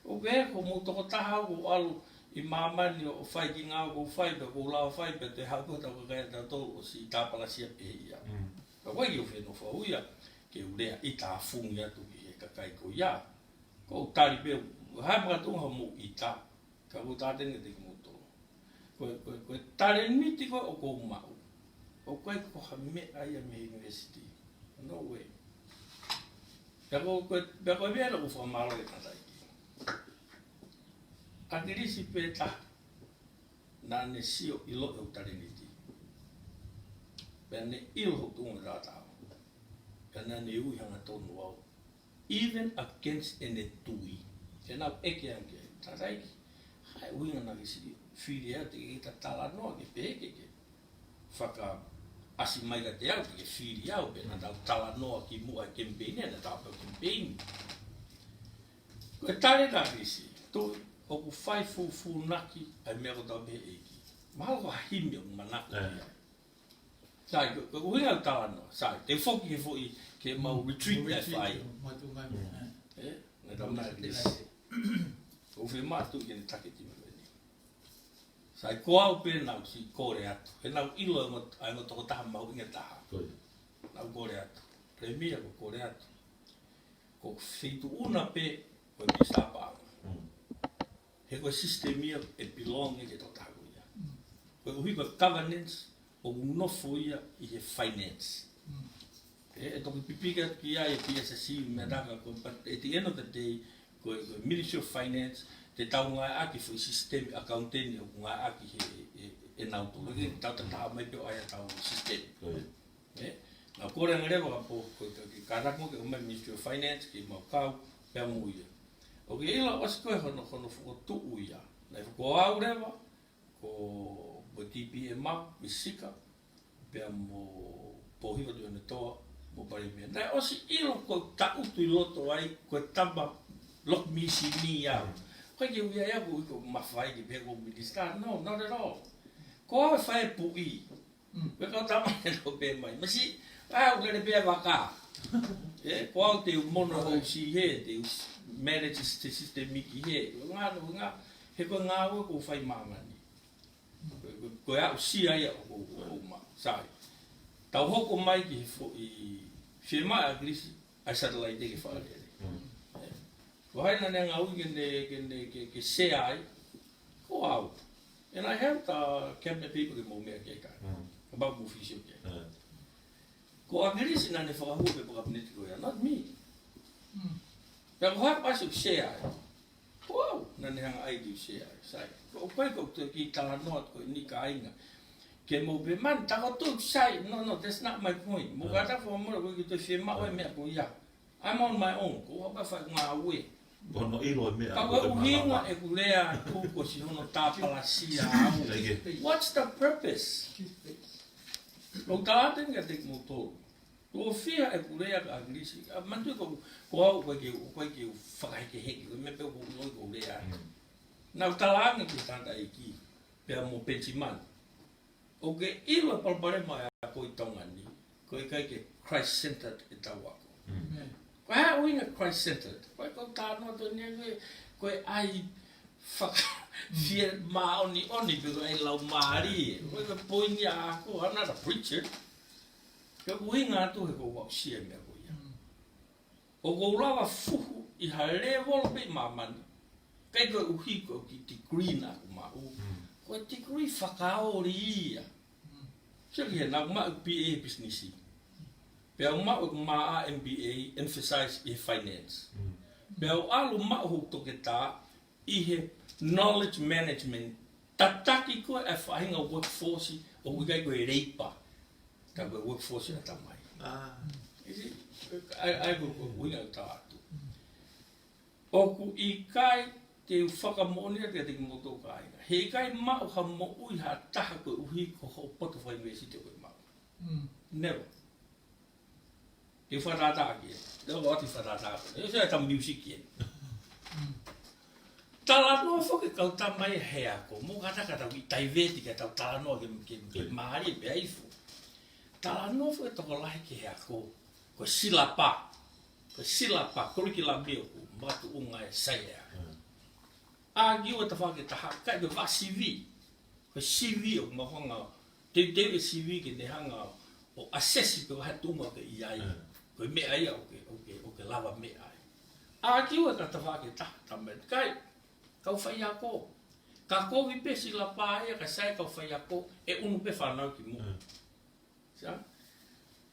O ke ko mo toko taha o alu I mamani o whai ki ngā o whai pe ko lau whai pe te hau kota ko kaya tātou o si tāpalasia pe ia. Ka wai ki o whenua whauia ke urea I tā fungi atu ki he kakai ko ia. Ko tari pe hai mga tunga mo I tā. Ka ko tātene te ki mo tō. Koe tare miti koe o ko mau. O koe ko ha me aia me university. No way. Pea koe vera ko whamaro e tatai. Atirisi pe ta na ne sio ilo e utareniti. Pea ne ilo ho tunga rātao. Pea na ne ui hanga tonu au. Even against ene tui. Ke nau eke anke. Taraiki. Hai uinga na kisi whiri au te ke tala noa ke peke ke. Whaka asi mai ka te au te ke whiri au. Pea na tau tala noa ki mua kempeini. Na tau pau kempeini. Koe tare na kisi. Toi. O ku whai fufu naki ai mea kota me eki. Mahalo ko hahimi o manako ia. Sai, ko uhinga o tala noa. Sai, te whoki he fwoi ke mau retreat e whai. Ne tau mai lesi. Ko whi mātu i ne take tima veni. Sai, ko au pē nau si kore atu. He nau ilo ai ngo toko taha mau inga taha. Nau kore atu. Re mia ko kore atu. Ko whitu una pē ko ki sāpanga. He koe sistemia e belong e ke tō tāku ia. Koe uhi koe governance o unofo ia I he finance. E toki pipika ki ia e PSSC mea taka koe, but at the end of the day, koe Ministry of Finance, te tau ngai aki fo system accounting o ngai aki he nautu. E tau tataha mai peo aia tau system. Nā kore angarewa ka po, koe karako ke o mai Ministry of Finance, ki mau kau, pea mui ia. O ke ila wasi koe hono whakatuu ia. Nei whako au rewa, ko TPMA, Misika, pia mo pohiwa tu ane toa, mo pari mea. Nei osi ilo koe tautu I loto ai, koe tamba lok misi ni au. Koe ki uia ia koe ko mawhai ki peko minister, no, not at all. Ko awe whae pui. Koe kau tamane no pe mai. Masi, au lere pia waka. Ko au te mono ho si he, te manage te system miki he. Ngā, he koe ngā ue ko whai mamani. Koe au si aia o ma, sai. Tau hoko mai ki he fo I whima a grisi, ai satellite te ke whaare. Ko haina ne ngā ui ke se ai, ko au. And I have the cabinet people ke mō mea ke kai. About mō fisio ke. Ko a grisi nane whakahua pe pakapineti ko ia, not me. Pea ko hai pasi se ai. Ko au, nane hanga ai ki se ai, sai. Ko koe ko ki tala noat ko ni ka ainga. Ke mo be man takotu sai, no, that's not my point. Mo kata for mo ko ki to whima o mea ko ia. I'm on my own. Ko ba fa ngā ue. Ono ilo mea. Ka ko uhinga e ku lea ku ko si hono tāpalasia au. What's the purpose? Lo tāten ka te mo tō. Ko fia e ku lea ka agrisi. Mantu ko au koe ke whakaheke heke. Ko me pe ko loi ko lea. Nau talanga ki tanda e ki. Pea mo pensiman. O ke ilo palpare mai a koe tongani. Koe kai ke Christ-centered e tau ako. Koe hea uinga Christ-centered. Koe ko tānoa to nia koe ai fia maoni oni pe koe ai lau maari. Koe koe poini a ako, I'm not a preacher. Koe uinga atu he ko wau sia mea koe ia. O ko ulawa fuhu I hale wolo pe mamani. Kai koe uhi koe ki degree na ko mau. Koe degree whakaori ia. Kia ki he nau mau BA businessi. Pea mau maa MBA emphasize I finance. Pea alu mau ho toke tā I he knowledge management tataki koe e whahinga workforce o wikai koe reipa. Ka koe workforce na tamai. Isi, ai koe winga o tā atu. Oku I kai te whakamonia te tiki moto kāinga. He kai mau ha mo ui ha taha koe uhi ko ho poto whai mesi te koe mau. Never. Te whatata ki e. Te wati whatata ki e. E se ta music e. Tala noa whoke kau tamai hea ko. Mō kata tau I taiveti ka tau tala noa ke maari pe aifu. Tala noa whoke toko lahi ke hea ko. Ko silapa. Ko silapa. Kurikila meo ko. Matu unga e sai ea. Agi o ta whake taha. Kai ko wa CV. Ko CV o mahonga. Te tewe CV ke ne hanga o assessi pe wahe tunga ke iai. Ko me ai o ke lava me ai. Agi o ta whake taha tamai. Kai. Kau whai ako. Ka kowi pe sila pae, ka sai kau whai ako, e unu pe whanau ki mo. Sia?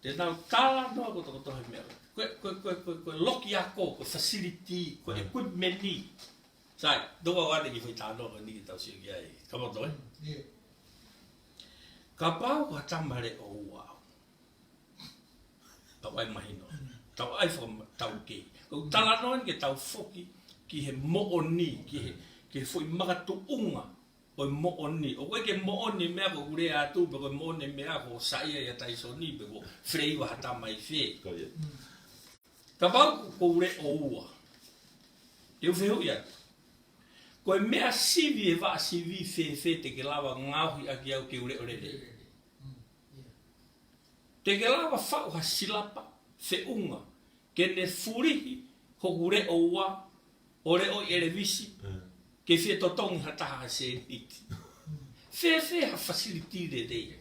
Te nau tala noa ko toko tohe mea. Koe loki ako, koe facility, koe equipment ni. Sai, doa wane ki whai tānoa ni ki tau siu ki ai. Kama toi? Ka pāu ka tamare o uau. Tau ai mahino. Tau ai wha tau ke. Kau tala noa ni ke tau whoki, ki he mooni, ki he foi makatu unga o mooni. O koe ke mooni mea ko ure atu, pe koe mooni mea ko saia ia taisoni, pe ko freiwa hata mai fe. Ka pau ko ure o ua. E u whehu ia. Koe mea sivi e waa sivi fe te ke lawa ngauhi aki au ke ure ore re. Te ke lawa whau ha silapa, fe unga, ke ne furihi ho ure o ua, ore o ere visi, ke fie totongi hataha se iti. Fe ha facility de dei.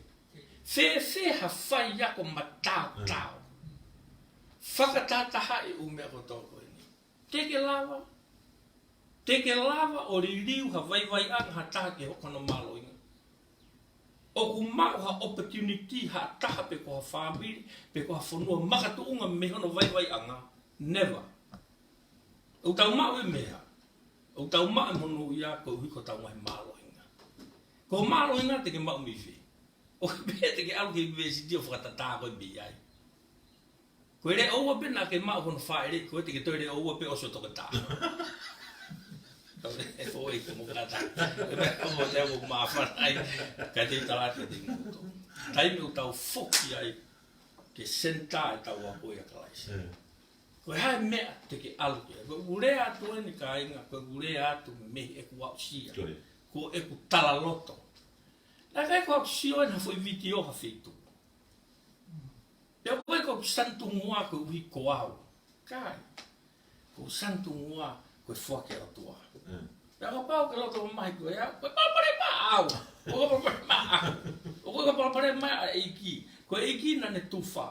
Fe ha whai ako matau tau. Whakatataha e umea ko toko ni. Teke lava o ririu ha vai anga hataha ke hokono malo inga. O ku mau ha opportunity ha taha pe ko ha whamiri, pe ko ha whanua makatu unga mehono vai anga. Never. O tau mau e mea. O tau mau e monu ia ko hui ko tau mai malo inga. Ko malo inga te ke mau mi whi. O ke te ke alu ke university o whakatata koe mi ai. Ko ere oua pe na ke mau hono whaere, ko te ke toire oua pe oso toka tā. E fōi ko mo kata. E me komo te mo mawhanai. Ka te talate te moto. Taimi o tau whoki ai ke senta e tau a koe a kalaisi. Koe hae mea te ke aluke. Koe ure atu eni ka inga, koe ure atu mehi e ku ausia. Ko e ku tala loto. Nā kai ku ausia ena foi viti oha whitu. Pea koe ko santu ngua koe uhi ko au. Kai. Ko santu ngua koe whake o tua. Pea ka pau ke loto mahi koe au. Koe palapare maa au. Koe palapare maa au. Koe palapare maa eiki. Koe eiki na ne tuwha.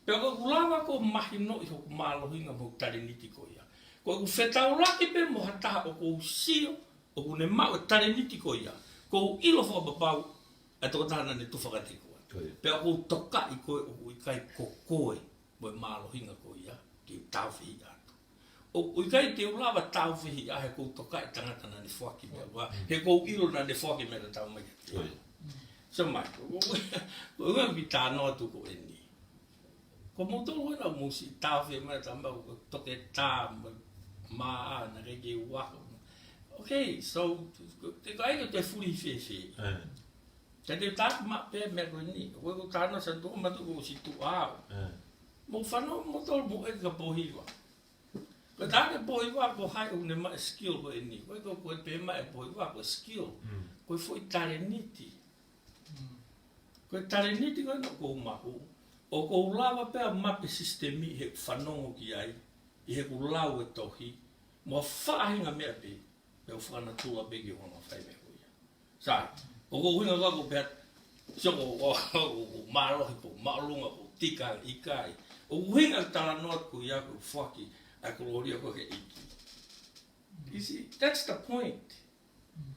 Pea koe kulawa ko mahi no i hoku mālohinga mo tareniti ko ia. Koe ku whetau laki pe mo hataha o kou sio, o ku ne mau e tareniti ko ia. Kou ilo whakapapau, e toko tahana ne tufakati koe. Pea kou toka i koe o ku ikai ko koe mo e mālohinga ko ia, ki u tauwhihi atu. O ikai te ulawa tauwhihi a he kou toka i tangata na ne whaki mea. He kou ilo na ne whaki mea tau mai. So mai, koe ua ki tānoa tu ko eni. Ko mo tolo ina musi tawhi mai tamba ko toke tā maa na rege wako. Okay, so te kai ko te furi fe. Te te tak ma pe me ko ni. Ko ko tano sa to ma to ko si tu a. Mo fano mo tolo mo e ka pohiwa. Ko ta ke pohiwa ko hai un ma skill ko ni. Ko pe ma e pohiwa ko skill. Ko foi taleniti. Ko taleniti ko no ko ma ko. O kou lawa pea mape sistemi he whanongo ki ai, i he ku lau e tohi, mua whaahinga mea pe, peo whana tua begi hono whai me kuia. Sai, o kou hinga wako pea, soko o mālohi po, maalunga po, tika ikai, o hinga tala noat ku ia ku whaki, a ku loria ko he iki. You see, that's the point.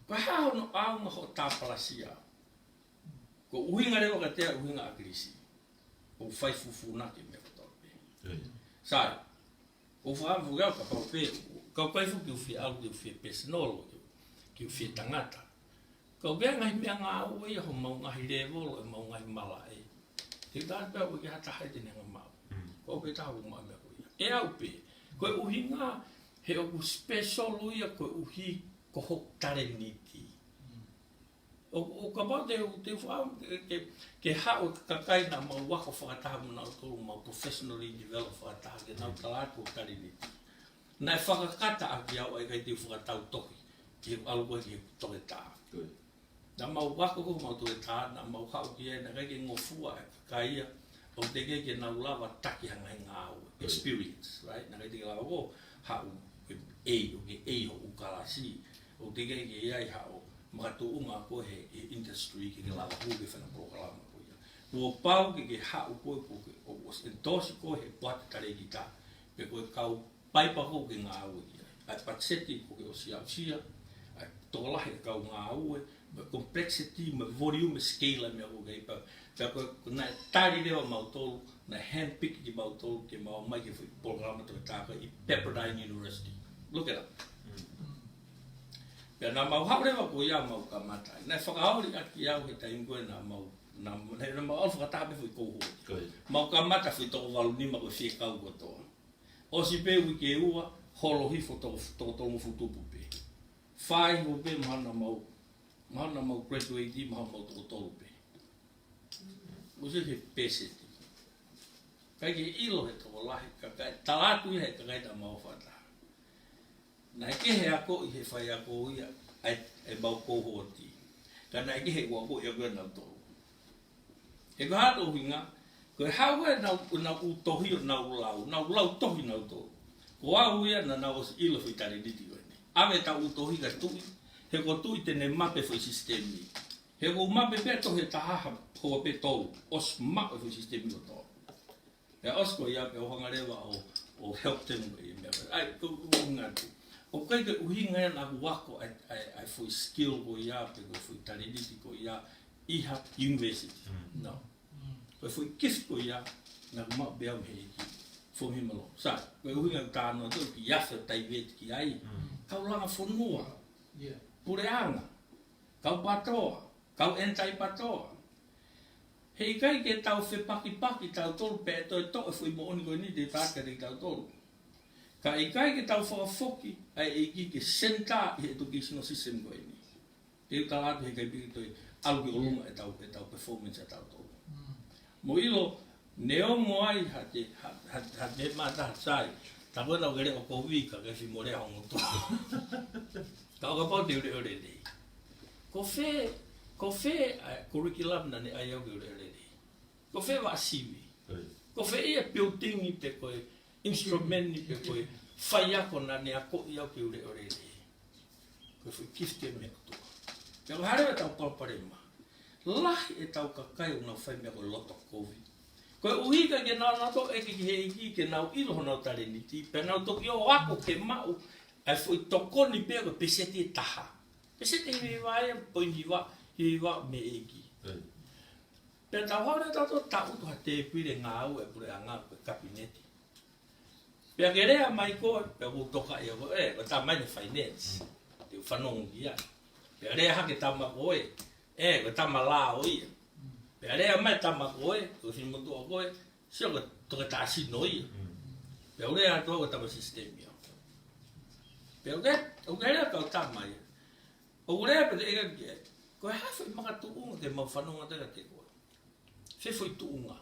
Ko hao no aunga ho tāpalasia. Ko uhinga rewa ka tea uhinga agrisi. O fai fufu na ke me ko pe. Sai. O fa vu ga ka pe. Ka pai fu ki u fi algo ki u fi personal, ki u fi tangata. Ko be ngai me nga o ia ho mau ngai level e mau ngai mala e. Te ta pe o ki hata hai te nga mau. Ko pe ta ho mau me ko ia. E au pe. Ko uhinga he o special ia ko uhi ko ho taleniti. O ka ba te fa ke ha o ka kai na mau wa ko fa ta mo na to mau professionally develop fa ta ke na ta ko taleniti. Na whakakata aki au ai kai te whakatau toki ki alua ki toke tā. Na mau wako ko mau toke tā, na mau hau ki e na kai ke ngofua e kaia o te kei ke nau lava taki hanga i ngā au, experience, right? Na kai te lawa o hau ke ei o ke ei ho ukalasi, o te kei ke iai hau makatu unga ko he industry ki ke lawa hu ke whana prokalama ko ia. Ua pau ke hau ko o endosi ko he puata tare ki tā, pe koe kau paipa ko ke ngā au ia. Ai patseti ko ke o sia, ai tolahe kau ngā au e, ma complexity, ma volume, scale mea ko ke ipa. Pea koe nai tari rewa mau tolu, nai handpick ki mau tolu ke mau mai ke programa toke tāka i Pepperdine University. Look it up. Pea nā mau hau rewa ko ia mau ka matai. Nai whakahauri aki au he taingoe nā mau nā mau alfa katape fui kouho. Mau ka mata fui toko walu nima ko fie kau ko toa. O si pe wiki e ua, holo hifo toko tongo futupu pe. Whai ho pe mahana mau graduate mahana mau toko tolu pe. Usi he peseti. Kai ke ilo he toko lahi, talatu i he kai ta mau whata. Nai ke he ako i he whai ako ia, e mau kouho ti. Ka nai ke he wako i a gwena tolu. E ko hato hinga, ko hau e na utohi o na ulau tohi na utohi. Ko au ia na os ilo fui tari diti wene. Ave ta utohi ka tui, he ko tui tene mape fui sistemi. He ko mape peto he tahaha hoa pe tolu, os mape fui sistemi o tolu. E os ko ia pe ohanga rewa o help them i mea. Ai, ko ngatu. O kai ke uhinga e na wako ai fui skill ko ia, pe ko fui tari diti ko ia, Iha University. No. Koe fui gift ko ia, na kumau beau he ki whongi malo. Sa, koe uhinga tāna tō ki yafa taiwet ki ai. Kau langa whonua, pureanga, kau patoa, kau entai patoa. Hei kai ke tau whepaki tau tolu pe toi to e fui mo oni koe ni te tākari tau tolu. Ka i kai ke tau whakafoki, ai e ki ke senta i educational system koe ni. Te utalatu he kai piki toi, alu ki olunga e tau performance e tau tolu. Mo ilo, neo mo ai hate mata hatsai, ta wena o gere o kovika ke fi more hongo to. Ka o ka pau te ure ure dei. Ko fe curriculum na ne ai au ure ure dei. Ko fe wa sivi. Ko fe ia building i pe koe, instrument i pe koe, whaiako na ne ako i au ki ure ure dei. Ko fe kifte me kutua. Pea harewa tau palparema. Lahi e tau kakai o nau whai mea koe loto COVID. Koe uhiga ke nau nato eke ki he iki ke nau ilo nau tareniti, pe nau toki o ako ke mau, ai fui tokoni pea koe peseti e taha. Peseti he wae, poin hiwa me eki. Pe tau haure tato tau tuha te pire ngā au e pure a ngā koe kabineti. Pea ke rea mai koe, pea ku toka e koe, koe ta mai ne finance, te whanongu ki ai. Pea rea hake tama koe, ko tama la o ia. Pe area mai tama koe, ko si motu o koe, sio ko toke tāsi no ia. Pe area atua ko tama sistemi o. Pe area kau tama ia. O area pe te ega kia, ko hawhi maka tuunga ke mau whanonga tega te koe. Whewhoi tuunga.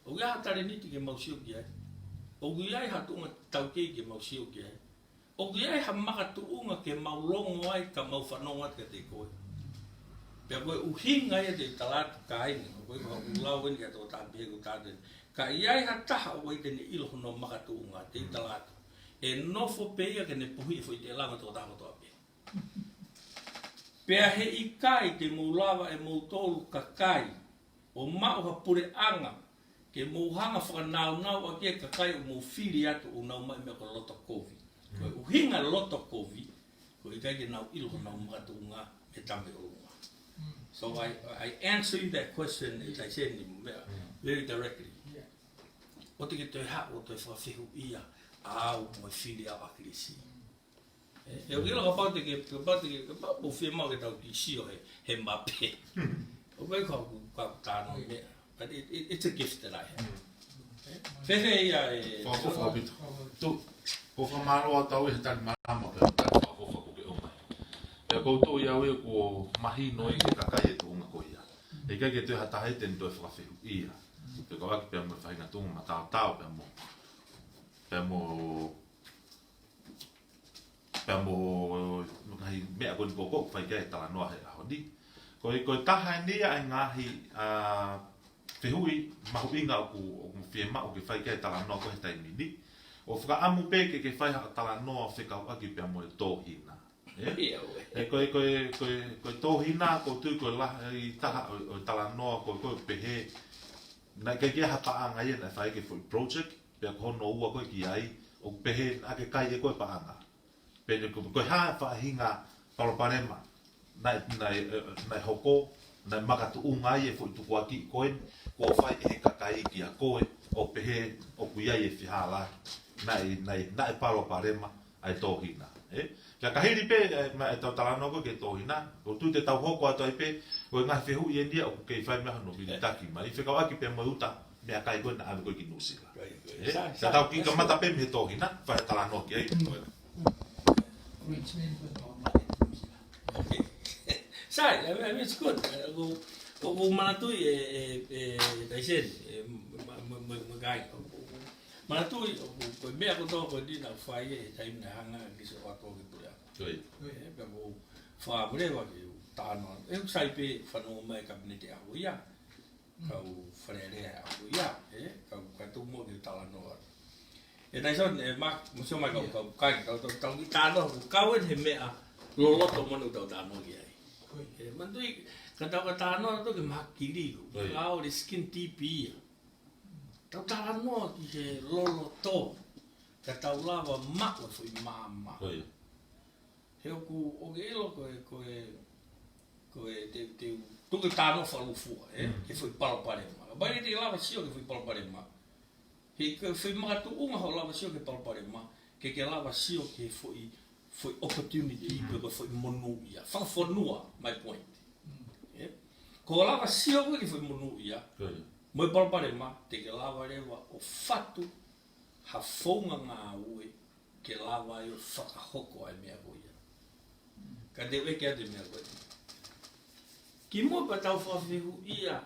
O ia hatare niti ke mau sio kia. O ia ha tuunga taukei ke mau sio kia. O ia ha maka tuunga ke mau longo ai ka mau whanonga tega te koe. Pea koe uhinga ia te talatu kāinga, koe kua ulau wini kia tō tāpihe ko tātene. Ka iai ha taha o wai tene ilo hono makatu unga te talatu. E nofo peia ke ne puhi e fwoi te langa tō tāko tō apihe. Pea he i kai te mūlawa e mūtolu ka kai, o mauha pure anga, ke mūhanga whakanau a kia ka kai o mūwhiri atu o nau mai mea ko loto kovi. Koe uhinga loto kovi, koe i kai ke nau ilo hono makatu unga me tame o unga. So I answer you that question, as I said, very directly. O te ke te ha o te whawhihu ia, au mo whiri au akirisi. Eu quero que pode que o filme mau que tau ki sio he mape. O vai ko tá no me. But it's a gift that I have. Fefe ia Fofa bito. Tu fofa malo atau e tan mama pe fofa ko ke o mai. E ko to ia we ko mahi no e kakai tu nga ko ia. E ka ke tu hata he ten to fa fe ia. Pe ko ak pe mo fa nga tu ma ta ta pe mo. Pe mo ngai me ko ko fa ke ta no he ho di. Ko ta ha ni ai ngahi a te hui mahuinga o fie mao ke whai kei tala noa kohe tai mini. O whaka amu peke ke whai haka tala noa whikau aki pia mo e tōhina. E koe tōhina, ko tui koe laha i taha o tala noa koe pehe. Nai kei kia hapaanga ia nai whai ke whai project, pia ko hono ua koe ki ai, o pehe ake kai e koe paanga. Pene koe haa whahinga paloparema, nai hoko, nai makatu ungai e whai tuku aki koe, ko fai e kakai ki a koe o pehe o kuia e whihala nai paro parema ai tōhina. Kia kahiri pe e tau talanoko ke tōhina, o tu te tau hoko ato ai pe, o e ngahi whehu i endia o kei whai meha no vini taki, ma i whekau aki pe mo uta mea kai koe na ame koe ki nusila. Sa tau ki kamata pe me tōhina, whai talanoki ai. Sai, I mean, it's good. O manatui taisen magai manatui o mea ko to ko dina fai e taim na hanga ki se wa ko ki pula pe mo fa mure wa ki tano e sai pe fa no mai kabinete a uia ka u frere a uia ka tu mo ki tala no e nai son e mak mo so mai ka ka ki tano ka we he mea lo lo to mo no tano ki ai manatui Kata no to ke makiri ko. Au le skin TP. Tau tano ki he lolo to. Kata lava ma o foi mama. He ku o ke elo ko te tu ke tano falu fu ke foi palpare ma. Ba ni te lava sio ke foi palpare ma. He ke foi ma tu uma ho lava sio ke palpare ma. Ke lava sio ke foi opportunity ko foi monuia. Fa fonua my point. Ko lava sio ko ki foi monu ia. Mo palpare ma te ke lava rewa o fatu ha fonga nga ue ke lava yo whakahoko ai mea koia. Ka te weke ate mea koia. Ki mo pa tau whawhihu ia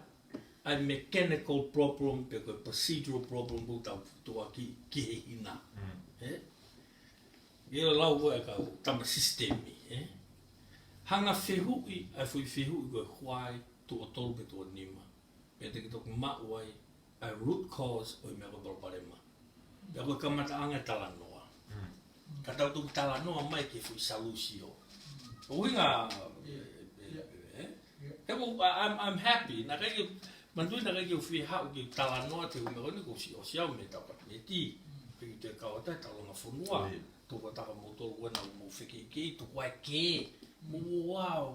ai mechanical problem pe koe procedural problem bu tau tua ki he hina. Ia lau koe ka tama sistemi. Hanga whihui ai fui whihui koe huai tu o tolu pe tu o nima. Pea te ki toku mauai a root cause o i mea koe palparema. Pea koe kamata anga talanoa. Ka tau tuku talanoa mai ke fui salusio. O winga... I'm happy. Nā kai ki... Mandui nā kai ki o whi hau ki talanoa te umea kone ko si o siau me tau pat me ti. Pea ki te kawatai talanga whunua. Tuka taka mo tolu wana mo whiki ki. Tuku ai ke. Wow.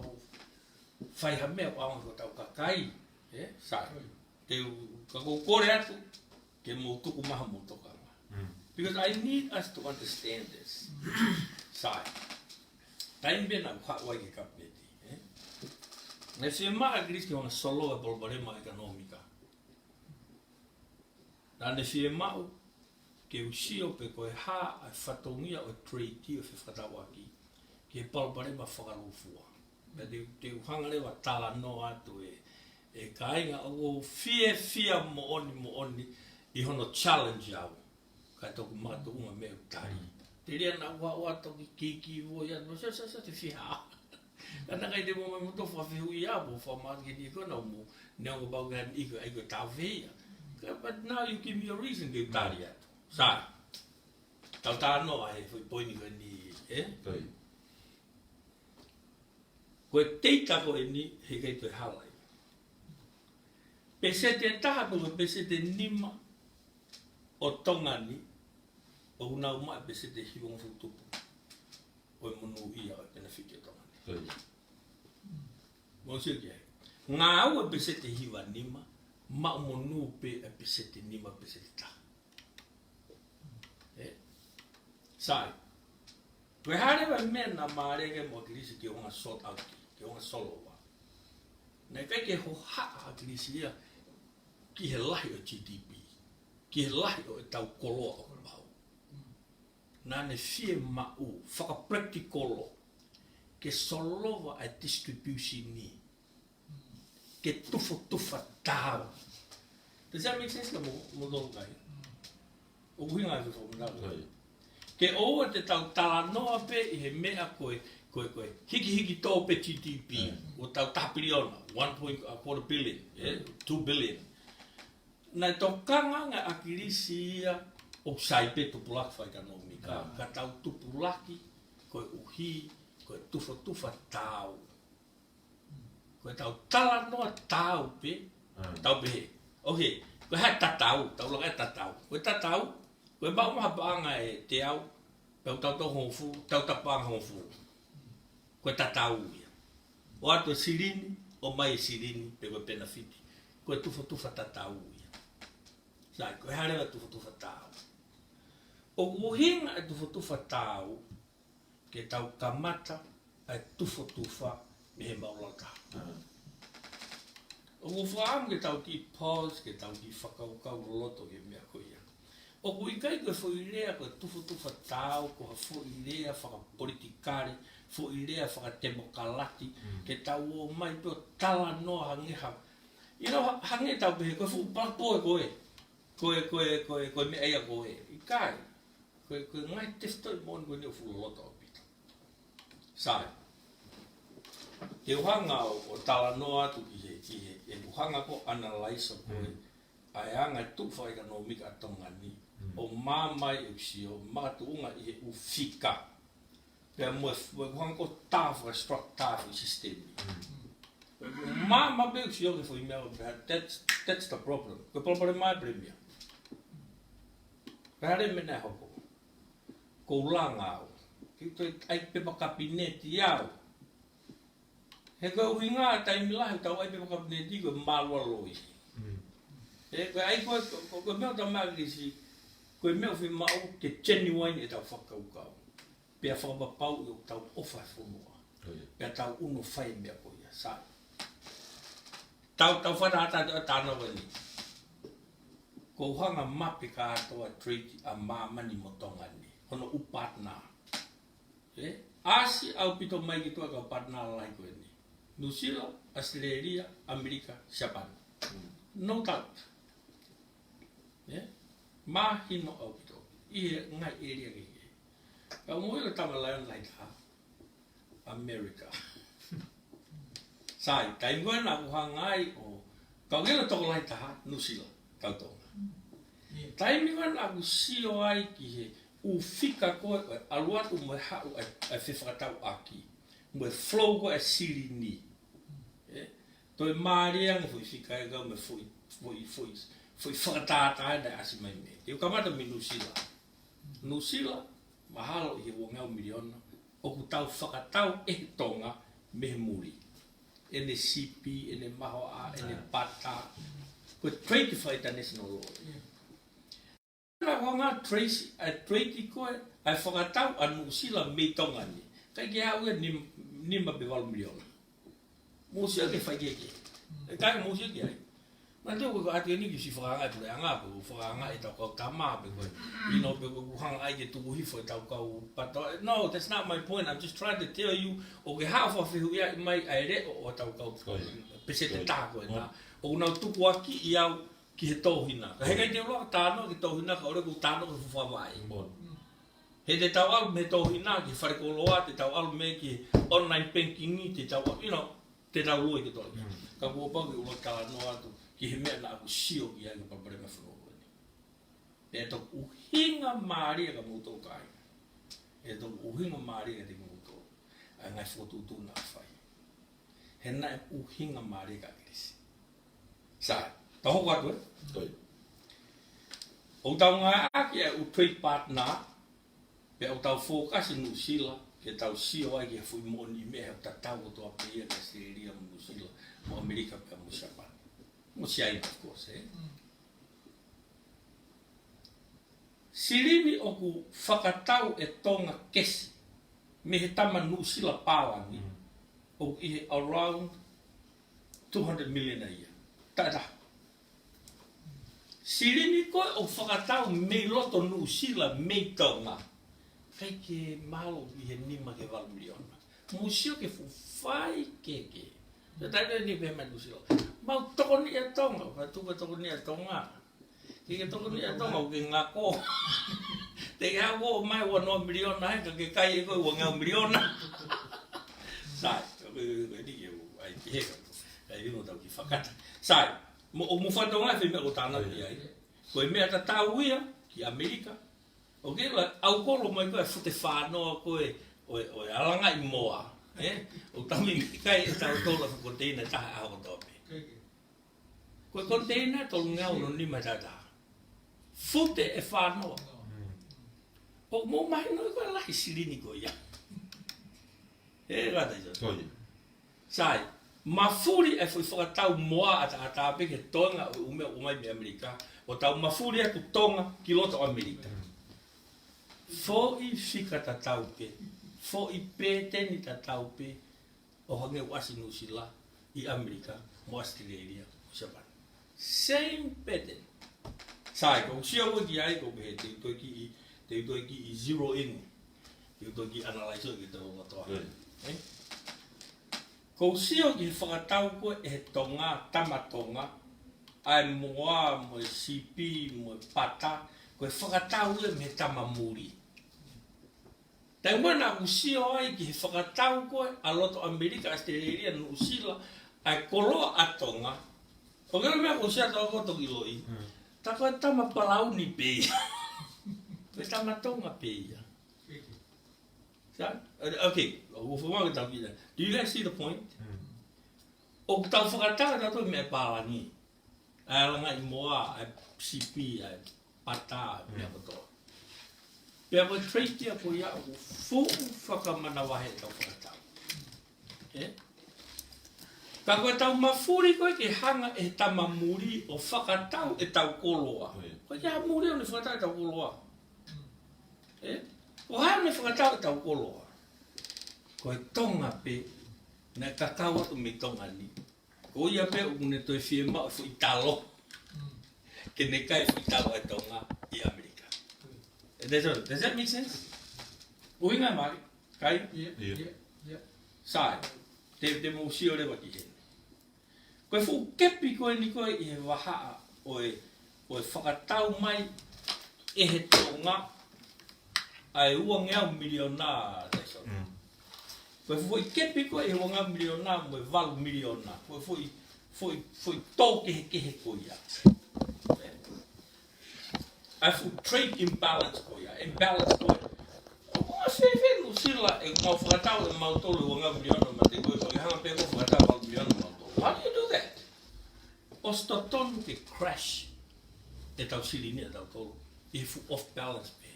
Whai ha mea o aonga ko tau kakai. Sai. Te kako kore atu, ke mo tuku maha mo tokanga. Because I need us to understand this. Sai. Taim bena whawai ke kapeti. Ngai whia maa gris ki wanga solo e polparema ekonomika. Nane whia mau, ke usio pe koe ha ai whatongia o treaty o whiwhatawaki. Ke polparema whakarufua. Te uhanga lewa tala no atu e kainga o fia mo oni I hono challenge au. Kai toku matu unga me utari. Te rea na ua toki kiki ua ia no sa te fia. Kana kai te mo mo to fa fiu ia bo fa ma ke di ko no mo ne o ba ga I go ta vea. But now you give me a reason to utari atu. Sa. Tau ta no ai foi poini ko ni Koe teita ko ni he kei koe halai. Pese te taha koe pese te nima o tongani o unau mai pese te hiwong futupu. O munu ia o pena whike tongani. Monsio ki ai. Ngā au pese te hiwa nima, ma munu pe pese te nima pese te taha. Sai. Koe hare wa mena maarege mo akilisi ki onga sort out ki onga solo wa. Nei kai ke ho haa akilisi ia ki he lahi o GDP. Ki he lahi o e tau koloa o mau. Nā ne fie mau, whaka practicolo, ke solova a distribution ni. Ke tufa tau. Does that make sense ka mo dolo kai? O kuhinga ai whaka mga. Ke oua te tau tala noa pe I he mea koe hiki tō pe GDP o tau tapiriona 1.25 billion, 2 billion. Nai tō kanga ngā akirisi ia o saipe tupulaki whaikanomica. Ka tau tupulaki, koe uhi, koe tufa tau. Koe tau tala noa tau pe, tau pe he. Ok, koe hai tatau, tau langa e tatau. Koe tatau, koe bau maha paanga e te au, pau tau tau honfu, tau tapanga honfu. Koe tatau ia. O ato sirini, o mai sirini, pe koe penafiti. Koe tufa tatau ia. Sai, koe harewa tufa tau. O uhinga e tufa tau, ke tau kamata e tufa me he maulata. O uwhaam ke tau ki pause, ke tau ki whakaukau loto ke mea koe ia. O ku ikai koe whoirea koe tufa tau, ko ha whoirea whakapolitikare, whoirea whakatemokalati, ke tau o mai peo tala noa hangeha. You know, hange tau pehe, koe whupapoe koe. Koe me eia koe. Ikai, koe ngai testo I mon koe neo whuloloto o pita. Sai. Te uhanga o tala noa tu ki he, e uhanga ko analyse koe, ai anga tufa ika no mika atonga ni, o mamai e usio, makatuunga I he ufika. Pea mwe uhanga ko tāwha, struck tāwha system ni. Mama be usio ke fwoi mea, that's the problem. Koe problema mai premier. Kare mena hoko. Ko langa au. Kito ai pepa kabineti au. He koe uhinga taimi lahi tau ai pepa kabineti koe malua loi. He koe ai koe mea ta magisi, koe mea ufi mau ke genuine e tau whakaukau. Pea whakapapau I o tau ofa whunua. Pea tau uno whai mea koe ia, sai. Tau whanata tāna wani. Ko hanga mapi ka atoa treaty a mamani motonga ni. Hono upatna. Asi au pito mai ki toa ka upatna lai koe ni. New Zealand, Australia, Amerika, Japan. No doubt. Mahino au pito. Ihe ngai area ki. Ka moila tama lion lai ta. America. Sai, kai ngoe na uhangai o. Kau ngela toko lai ta, New Zealand. Kau tonga. Taimiwan aku sio ai ki he ufika koe aluatu mwe hau ai whiwhakatau aki. Mwe flow koe siri ni. Toi maria nga fui fika e gau me fui whakatātai na asi mai me. Iu kamata mi Nusila. Nusila, mahalo I he wangau miliona, oku tau whakatau tonga me he muri. Ene sipi, ene maho a, ene pata. Koe trade fight national law. Na wanga trace a trade koe ai whakatau a Nusila me tonga ni. Kai ke hau e nimba be walu miliona. Musia ke whai keke. E kai musia ke ai. Ma teo koe ati ni ki si whakanga e pule anga pe whakanga e tau kau tama pe koe. Ino pe koe kuhanga ai ke tuku hifo e tau kau pato. No, that's not my point. I'm just trying to tell you o ke hao whawhihu ia I mai ai re o tau kau pese te tā koe nā. O nau tuku aki I au ki he tōhina. Ka he kai te uloa tāno ki tōhina ka ore ku tāno ki whawai. He te tau alu me tōhina ki wharekoloa, te tau alu me ki online banking ni, te tau alu, you know, te tau loi ki tōhina. Ka kua pau ki uloa tāla no atu ki he mea na aku sio ki ai ka paparema whanua ni. E tō uhinga maaria ka mūtou kai. E tō uhinga maaria te mūtou. Ai ngai whotūtū nā whai. He nai uhinga maaria ka kirisi. Sai. Taho kwa tue? Toi. O tau ngā aki e u trade partner, pe o tau fōkasi New Zealand, ke tau sio ai ki e fui moni mea o tatau o toa pia ka Australia mo New Zealand, mo Amerika pe mo Japan. Mo China, of course, Sirini o ku whakatau e tonga kesi, me he tama nusila pāwangi, o i he around 200 million a year. Tata. Sirini koe o whakatau me loto nusila me taunga. Kai ke malo i he nima ke 1 miliona. Musio ke fuwhai keke. Tata ni pe me nusila. Mau toko ni a tonga, patuka toko ni a tonga. Ke toko ni a tonga o ke ngako. Te hea wo mai wa 1 miliona hai ka ke kai e koe wa ngau miliona. Sai, koe ni ke ai ke heka. Kai ringo tau ki whakata. Sai, o mu whatonga e whime o tāna ki ai. Koe mea ta tau ia ki Amerika. O ke la, au kolo mai koe fute whanoa koe o alanga i moa. O tami kai e tau tola ka konteina taha aho tope. Koe konteina tolu ngau no ni mai tata. Fute e whanoa. O mo mai no koe lahi sirini koe ia. Rata i so. Sai, mafuri e foi whakatau moa ata peke tonga o umai me Amerika. O tau mafuri atu tonga ki loto Amerika. Fo i whika ta tau pe. Fo i pēteni ta tau pe. O hange wasi nusila i Amerika mo Australia o Japan. Same pattern. Sai, ko sia o ki ai ko be te to ki i zero in. Te to ki analyze o ki te o toa. Ko sia ki whakatau ko e tonga tamatonga. Ai moa mo sipi mo pata ko whakatau e me tamamuri. Tai mana usio ai ki whakatau ko a loto Amerika Australia no usila ai koloa atonga. O kera mea ko sia tau koto ki loi. Ta koe tama palau ni pe. Koe tamatonga pe ia. Okay, o whumanga tau ki. Do you guys see the point? O tau whakatau tau me pāwangi. Ai alanga i moa, ai sipi, ai pata, mea kotoa. Pea koe treitia ko ia o fu whakamana wahe tau whakatau. Ka koe tau mafuri koe ke hanga e tamamuri o whakatau e tau koloa. Koe ia muri o ne whakatau e tau koloa. O hae ne whakatau e tau koloa. Koe tonga pe, na kakau atu me tonga ni. Ko ia pe o ne toi whiema o fu italo. Ke ne kai fu italo e tonga i Amerika. Does that make sense? Uinga mai, kai? Yeah. Sai, te mo sio le waki he. Koe fu kepi koe ni koe i he wahaa o e whakatau mai e he tonga ai ua ngeau miliona teso. Koe fu i kepi koe i ua ngau miliona mo e 2 miliona. Koe fu i tō ke he koe ia. Ai fu trade imbalance koe ia, imbalance koe. O se no sila e mau whakatau e mau tolu ua ngau miliona ma te koe koe hanga pe ko whakatau mau miliona mau tolu. How do you do that? O sto tonu ke crash e tau sirini e tau tolu. I fu off balance pe.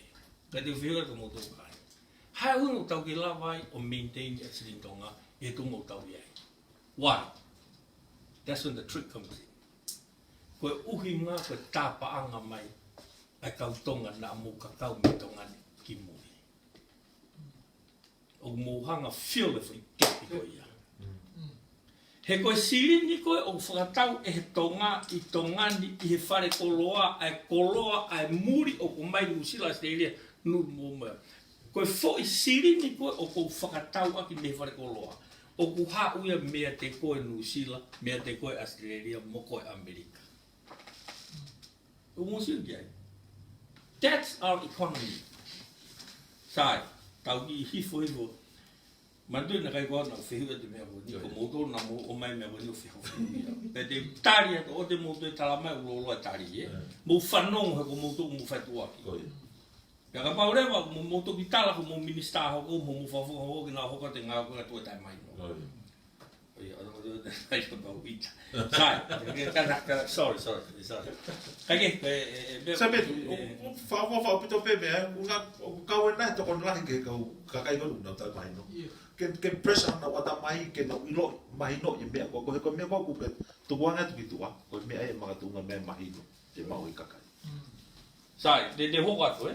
Ka te whihura ka mau tolu kai. Hai unu tau ki lawai o maintain e sirintonga e tu mau tau iai. Why? That's when the trick comes in. Koe uhi ngā koe tāpaanga mai ai kau tonga na mo kakau me tonga ni ki muri. O mohanga feel e whai kepi koe ia. He koe sirini koe o whakatau e he tonga i tongani i he whare koloa ai muri o kumai ni usila Australia nu mo mea. Koe fo i sirini koe o kou whakatau aki me whare koloa. O ku hauia mea te koe New Zealand, mea te koe Australia, mo koe Amerika. O mo siu ki ai. That's our economy. Sai, tau ki hifo. Mandu na kai koa na whihua te mea ni ko moto na mo o mai mea ni o whihua. Pe te tari ato o te moto e talamai ulo e tari. Mo whanong he ko moto mo whaitua ki. Pea ka paurewa, mo moto ki tala ko mo minista hoko, mo whawhunga hoko ki nga hoka te ngā koe tua tai mai. Oi, ai ka pau ita. Sai, sorry. Kage, Sabe, whawhawha pito pepe, o kau e nahi toko nahi ke kau kakai konu na tai mai no. Ke pressure na wata mai, ke na ilo mahi no i mea, ko he ko mea ko kupe, tukuanga tuki tua, ko mea e mga tunga mea mahi no, te mau i kakai. Sai, de hoka tu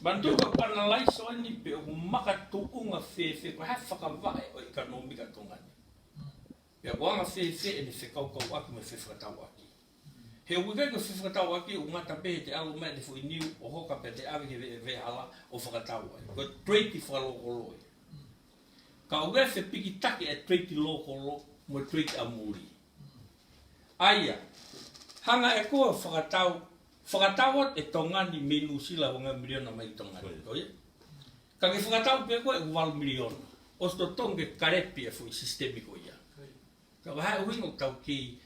Bantu ka analyze so ni pe o maka tuunga fe ko ha whakawai o economica tongani. Pea wanga fe e ni whekau kau aki me whewhakatau aki. He uikai ko whewhakatau aki o ngata pe te alo mai te fui niu o hoka pe te awi ke ve hala o whakatau ai. Ko treiti whalokolo. Ka uwe whe piki take e treiti lokolo mo treiti amuri. Aia, hanga e koa whakatau e tongani menu sila wanga miliona mai tongani. Ka ke whakatau pe koa e 1 miliona. Osto tonge karepi e fui sistemiko ia. Ka wahai uhingo tau ki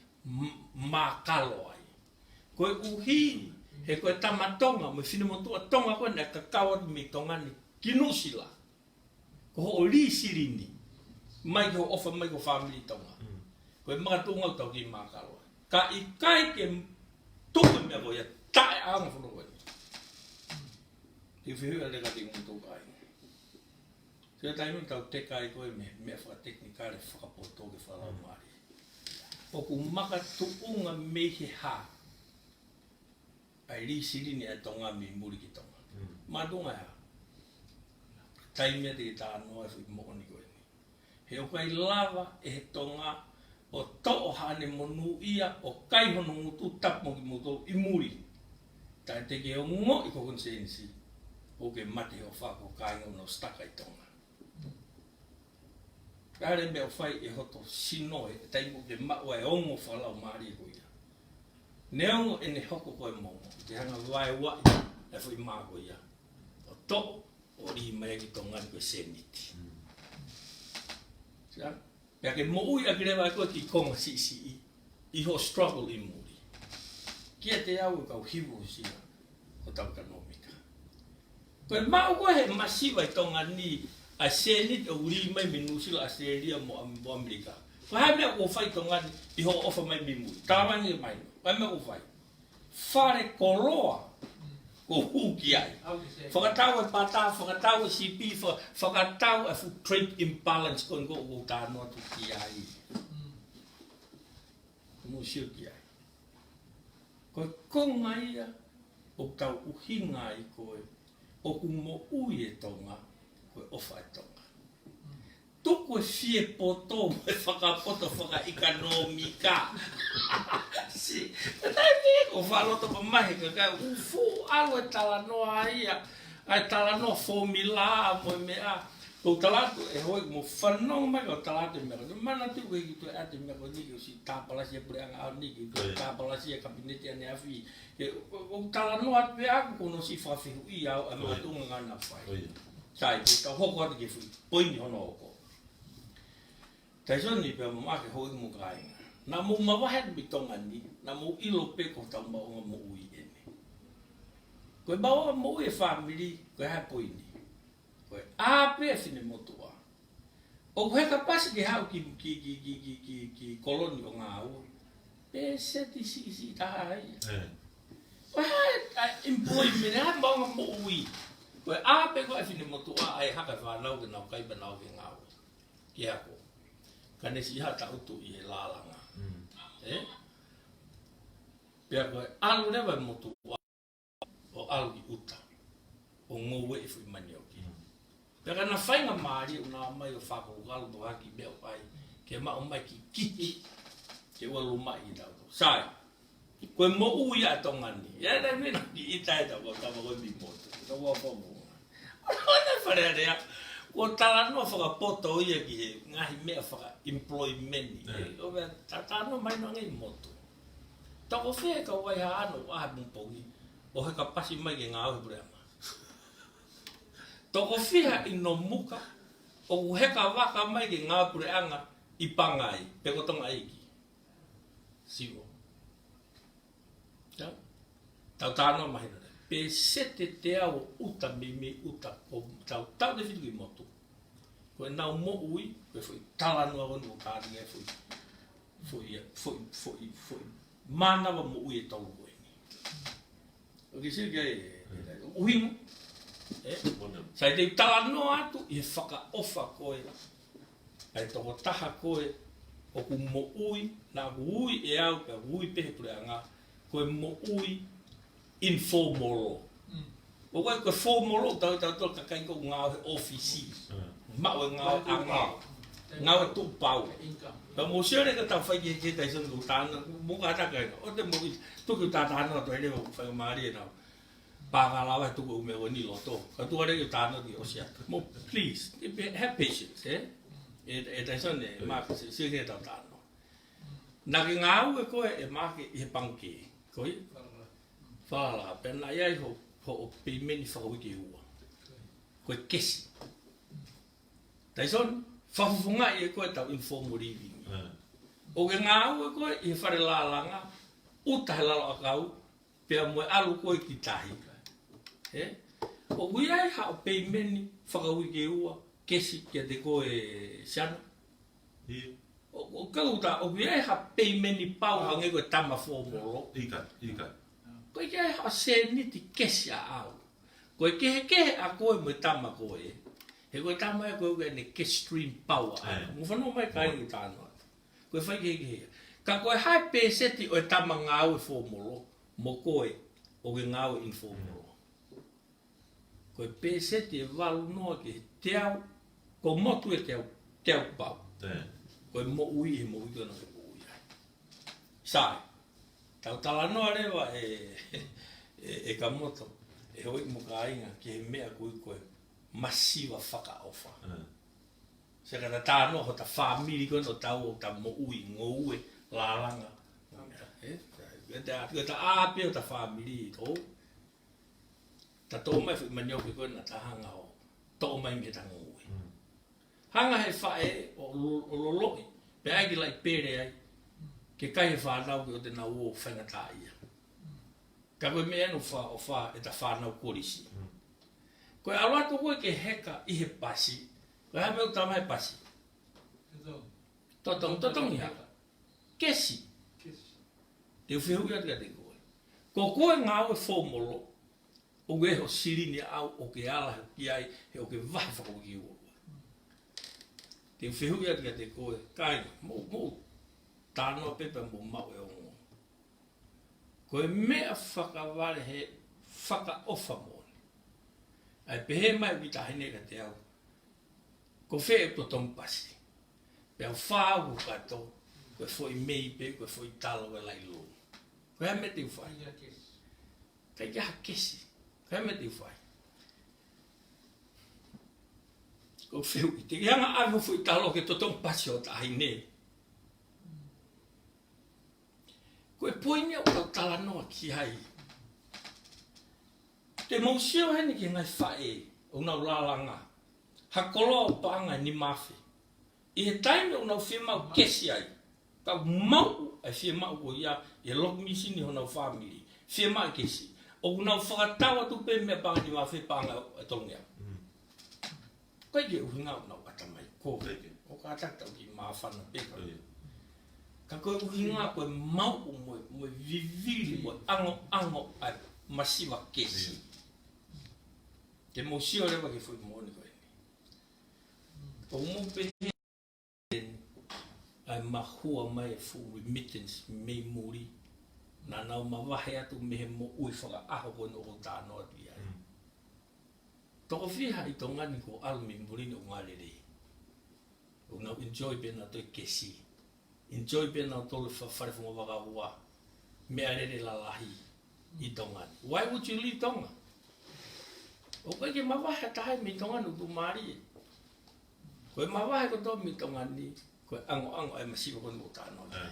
mākalo ai. Koe uhi, he koe tamatonga, mo whinemotua tonga koe ne kakao me tongani kinusila. Ko ho o li sirini, mai ko ofa mai ko family tonga. Koe makatunga tau ki mākalo ai. Ka i kai ke tume mea koe ia tae aanga whono koe. Te whihua le kati nguntu kai. Te tainu tau te kai koe mea whakateknikare whakapoto ke whalau maari. O ku maka tuunga mehe ha. Ai li sirini e tonga mi muri ki tonga. Madunga ha. Taimea te ta noa e whi mokoni koe ni. He o kai lava e he tonga o to'o hane monu ia o kai hono ngutu tapo ki muto i muri. Tai te ke o ngo i kokon sensi. O ke mate o whako kai no staka i tonga. Kare mea whai e hoto sinoe, e taimu ke maua e ongo whalau maari ko ia. Neongo e ne hoko koe mongo, te hanga wae wai, e whai maa ko ia. O to, o ri mai ki tongani koe seniti. Sia? Pea ke mo ui a kirewa koe ki konga si i ho struggle i muri. Kia te au e kau hivu sia, o tau kanomika. Koe mau koe he masiwa i tongani, a senit o uri mai minusila a seria mo Amerika. Wahai mea o whai tongani i ho ofa mai mimu. Tāwangi mai. Wahai mea o whai. Whare koloa ko huki ai. Whakatau e pata, whakatau e CP, whakatau e food trade imbalance ko ngo o tānoa tu ki ai. Musio ki ai. Koe konga ia o tau uhinga i koe o kumo ui e tonga koe ofa e tonga. Tuku e fie poto me whakapoto whakaikanomika. Si, tai me ko whaloto pa mahi ka kai ufu alu e talanoa ia. Ai talanoa formula mo mea. Ko talatu e hoi mo whanong mai ko talatu mea. Mana tu koe ki tu e ate mea ko niki o si tāpalasi e pure anga au niki. Tāpalasi e kabineti ane awhi. O talanoa pe aku kono si whawhihu i au a mga tunga ngana whai. Sai, ka hoko ate ke fui, poini hono hoko. Tai soni pia mamake hoi mo kainga. Na mo mawahet mi tonga ni, na mo ilo pe ko tau maonga mo ui ene. Koe maonga mo ui e family, koe hai poini. Koe ape e fine motua. O koe ka pasi ke hau ki koloni o ngā ua. Pe seti si taha ia. Koe hai employment, hai maonga mo ui. Koe ape koe fine motua ai haka whanau ke nau kai banau ke ngau. Ki hako. Ka nesi hata utu i he lalanga. Pea koe alu rewa motua o alu i uta. O ngowe e fui mani o ki. Pea ka na whainga maari o nā mai o whako galu to haki beo ai. Ke mao mai ki kiki. Ke walu mai i tau. Sai. Koe mo ui a tongani. Ia da mina ki itai tau ko tama koe mi motu. Tau wapomo. Ona wharearea, ko talanoa whakapoto ia ki he ngahi mea whaka-employment. O mea, tatano mai no ngai motu. Tako whea ka wai haano o aha mumpongi, o he ka pasi mai ke ngā auhi pureama. Tako whea i no muka, o he ka waka mai ke ngā pureanga i pangai, pekotonga eiki. Siwo. Tau tānoa mahi nore. Pe sete te au uta mimi uta o tau te whitu ki motu. Koe nau mo ui, koe fui talanua wanu o kāri e fui manawa mo ui e tolu koe ni. O ki siri kia uhingu. Sai te talanua atu i he whaka ofa koe. Ai toko taha koe o ku mo ui, nā ku ui e au ka ui pehe pure anga, koe mo ui informal. O koe koe fōmolo tau ka kai ko ngāo he ofisi. Mau e ngāo a ngāo. Ngāo e tū pau. Pa mo siore ka tau whai ke tai son ku tāna. Mo ka taka ina. O te mo i tuku tātāna to ele whai maari e nao. Pāngā lawa e tuku ume o ni loto. Ka tuare ki tāna ki o sia. Mo please, have patience, eh? E tai son e maka siore ke tau tāna. Nā ki ngāo e koe e maka i he pangke. Koe? Whala, pēnā iai ho o pēmeni whakawiki ua. Koe kesi. Tai son, whawhunga i e koe tau informal living. O ke ngā ua koe i he whare lālanga, uta he lalo akau, pēa moe alu koe ki tahi. O kui ai ha o pēmeni whakawiki ua, kesi kia te koe siana. O kauta, o kui ai ha pēmeni pau hange koe tama whomoro. Ika. Koe kia ha se niti kesi a au. Koe kehe a koe mo tama koe. He koe tama e koe ua ne kesi stream power. Mo whanau mai kai ni tāna. Koe whai kehe. Ka koe hai pēseti o e tama ngāu e fōmolo. Mo koe o ke ngāu e infōmolo. Koe pēseti e walu noa ke teau. Ko motu e teau pau. Koe mo ui e mo ui kona ke mo ui ai. Sai. Tau talanoa rewa e ka moto, e hoi mo ka inga ki he mea kui koe masiwa whakaofa. Se ka ta tānoa ho ta whāmiri koe no tau o ta mo ui ngō ue lālanga. Ka ta āpe o ta whāmiri i tō. Ta tō mai whi manioki koe na ta hanga o tō mai me ta ngō ue. Hanga he whae o loloi, pe aiki lai pere ai. Ke kai he whānau ki o te nau o whaingatā ia. Ka koe mea no wha o wha e ta whānau korisi. Koe awato koe ke heka i he pasi. Koe hame o tama he pasi. Totong ia. Kesi. Te uwhihu ia tika te koe. Ko koe ngāo e whōmolo. O koe ho sirini au o ke ala he ki ai he o ke wahi whakawiki ua. Te uwhihu ia tika te koe. Kaina, mo tānoa pepe mo mau e ongo. Koe mea whakaware he whakaofa mōne. Ai pehe mai wita hene ka te au. Ko whee e potong pasi. Pea whāu kato, koe fwoi mei pe, koe fwoi talo e lai lō. Koe hame te uwhai. Kai kia ha kesi. Koe hame te uwhai. Ko wheu i te kianga ahu fwoi talo ke totong pasi o ta haine. Koe poini o tau talanoa ki hai. Te mausio hene ki ngai whae o nau lalanga. Hakoloa o paanga ni mawhi. I he taime o nau whiemau kesi ai. Kau mau ai whiemau ko ia e lok misini ho nau whamiri. Whiemau kesi. O nau whakatawa tu pe mea paanga ni mawhi paanga e tongea. Koe ke uhinga o nau atamai. Ko o ka atatau ki mawhana peka. Ka koe uhinga koe mau mo viviri mo ango ai masiwa kesi. Te mosio rewa ke fui moone koe. O mo pehe ai mahua mai e fu remittance mei muri. Na nau mawahe atu mehe mo ui whaka aho koe no o tānoa ti ai. Toko whiha i tō ngani ko alumi muri no ngā rere. O nau enjoy pena toi kesi. Enjoy pena o tolu whawharewhunga waka ua. Mea rere la lahi i tongani. Why would you leave Tonga? O koe ke mawahe tahai mi tongani utu maari e. Koe mawahe ko tō mi tongani, koe ango ai masiwa koni o tānoa.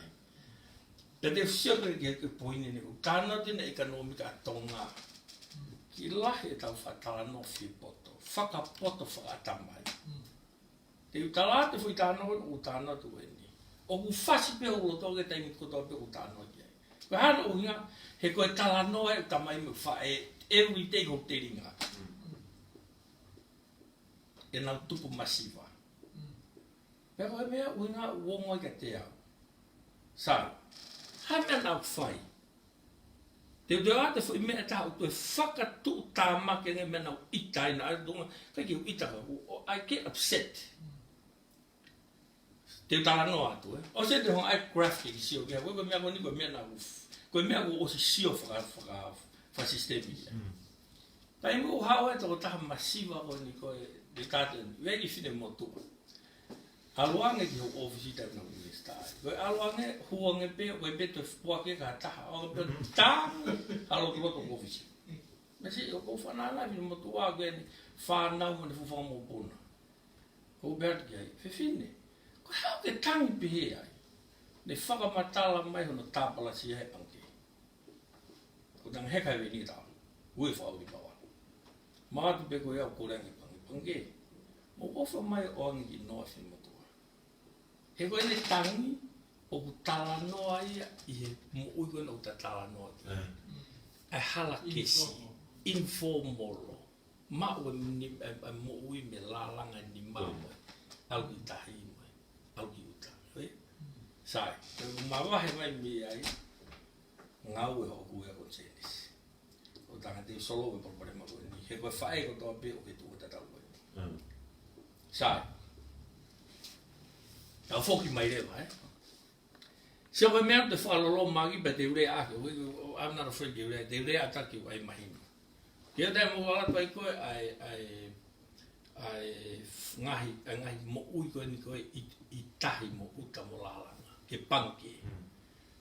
Te te whisia koe ke poine ne, o tānoa tine ekonomika a Tonga. Ki lahi e tau whatala no whi poto. Whakapoto whakatamai. Te utala te whui tānoa o tānoa tu e. O ku whasi pe o loto ke taimi koto pe o tānoa ki ai. Koe hana o hinga, he koe tala noa e tamai me whae every day ko te ringa. E nau tupu masiwa. Pea koe mea o hinga uongo i ka te au. Sa, hana nau whai. Te utea ate fo i mea taha o tue whakatu tāmake nge mea nau ita ina. Kai ki u itaka, I get upset. Te tala no atu o se te hon ai graphic si o ke ko mea ko ni ko mea na ko mea ko o se si o fa sistemi Pai mo hao e toko taha masiva ko ni koe de tātou wegi whine motua. Aluange ki ho ofisi tau na universitai. Koe aluange huange pe, koe beto fuake ka taha. O pe tāng alo ki roto ofisi. Mesi o kou whanana whine motua koe ni whanau mo ne fufanga mo puna. Kou beat ki ai, whine. Koe hao ke tangi pihe ai. Ne whakamatala mai hono tāpala si hei panke. Ko tanga hekai we ni tāu. Ui whao ni pawa. Mātu pe koe au korengi pange. Mo ofa mai o angi ki noa whine motua. He koe ne tangi o ku tala noa ia i he mo ui koe na uta tala noa ki. Ai hala kesi. Informolo. Ma ue mo ui me lalanga ni mamo. Au ki tahi mo. Au ki uta. Sai. Ma wahe mai mi ai. Ngau e ho kuia ko tsenis. O tanga te solo e papare ma koe ni. He koe whae ko toa pe o ke tu ta tau koe. Sai. Au foki mai rewa, Se koe mea te whalolo magi pe te ure ake. I'm not afraid te ure. Te ure ataki o ai mahina. Kia te mo wala pai koe ai ngahi mo ui koe ni koe i tahi mo uta mo lalanga. Ke panke.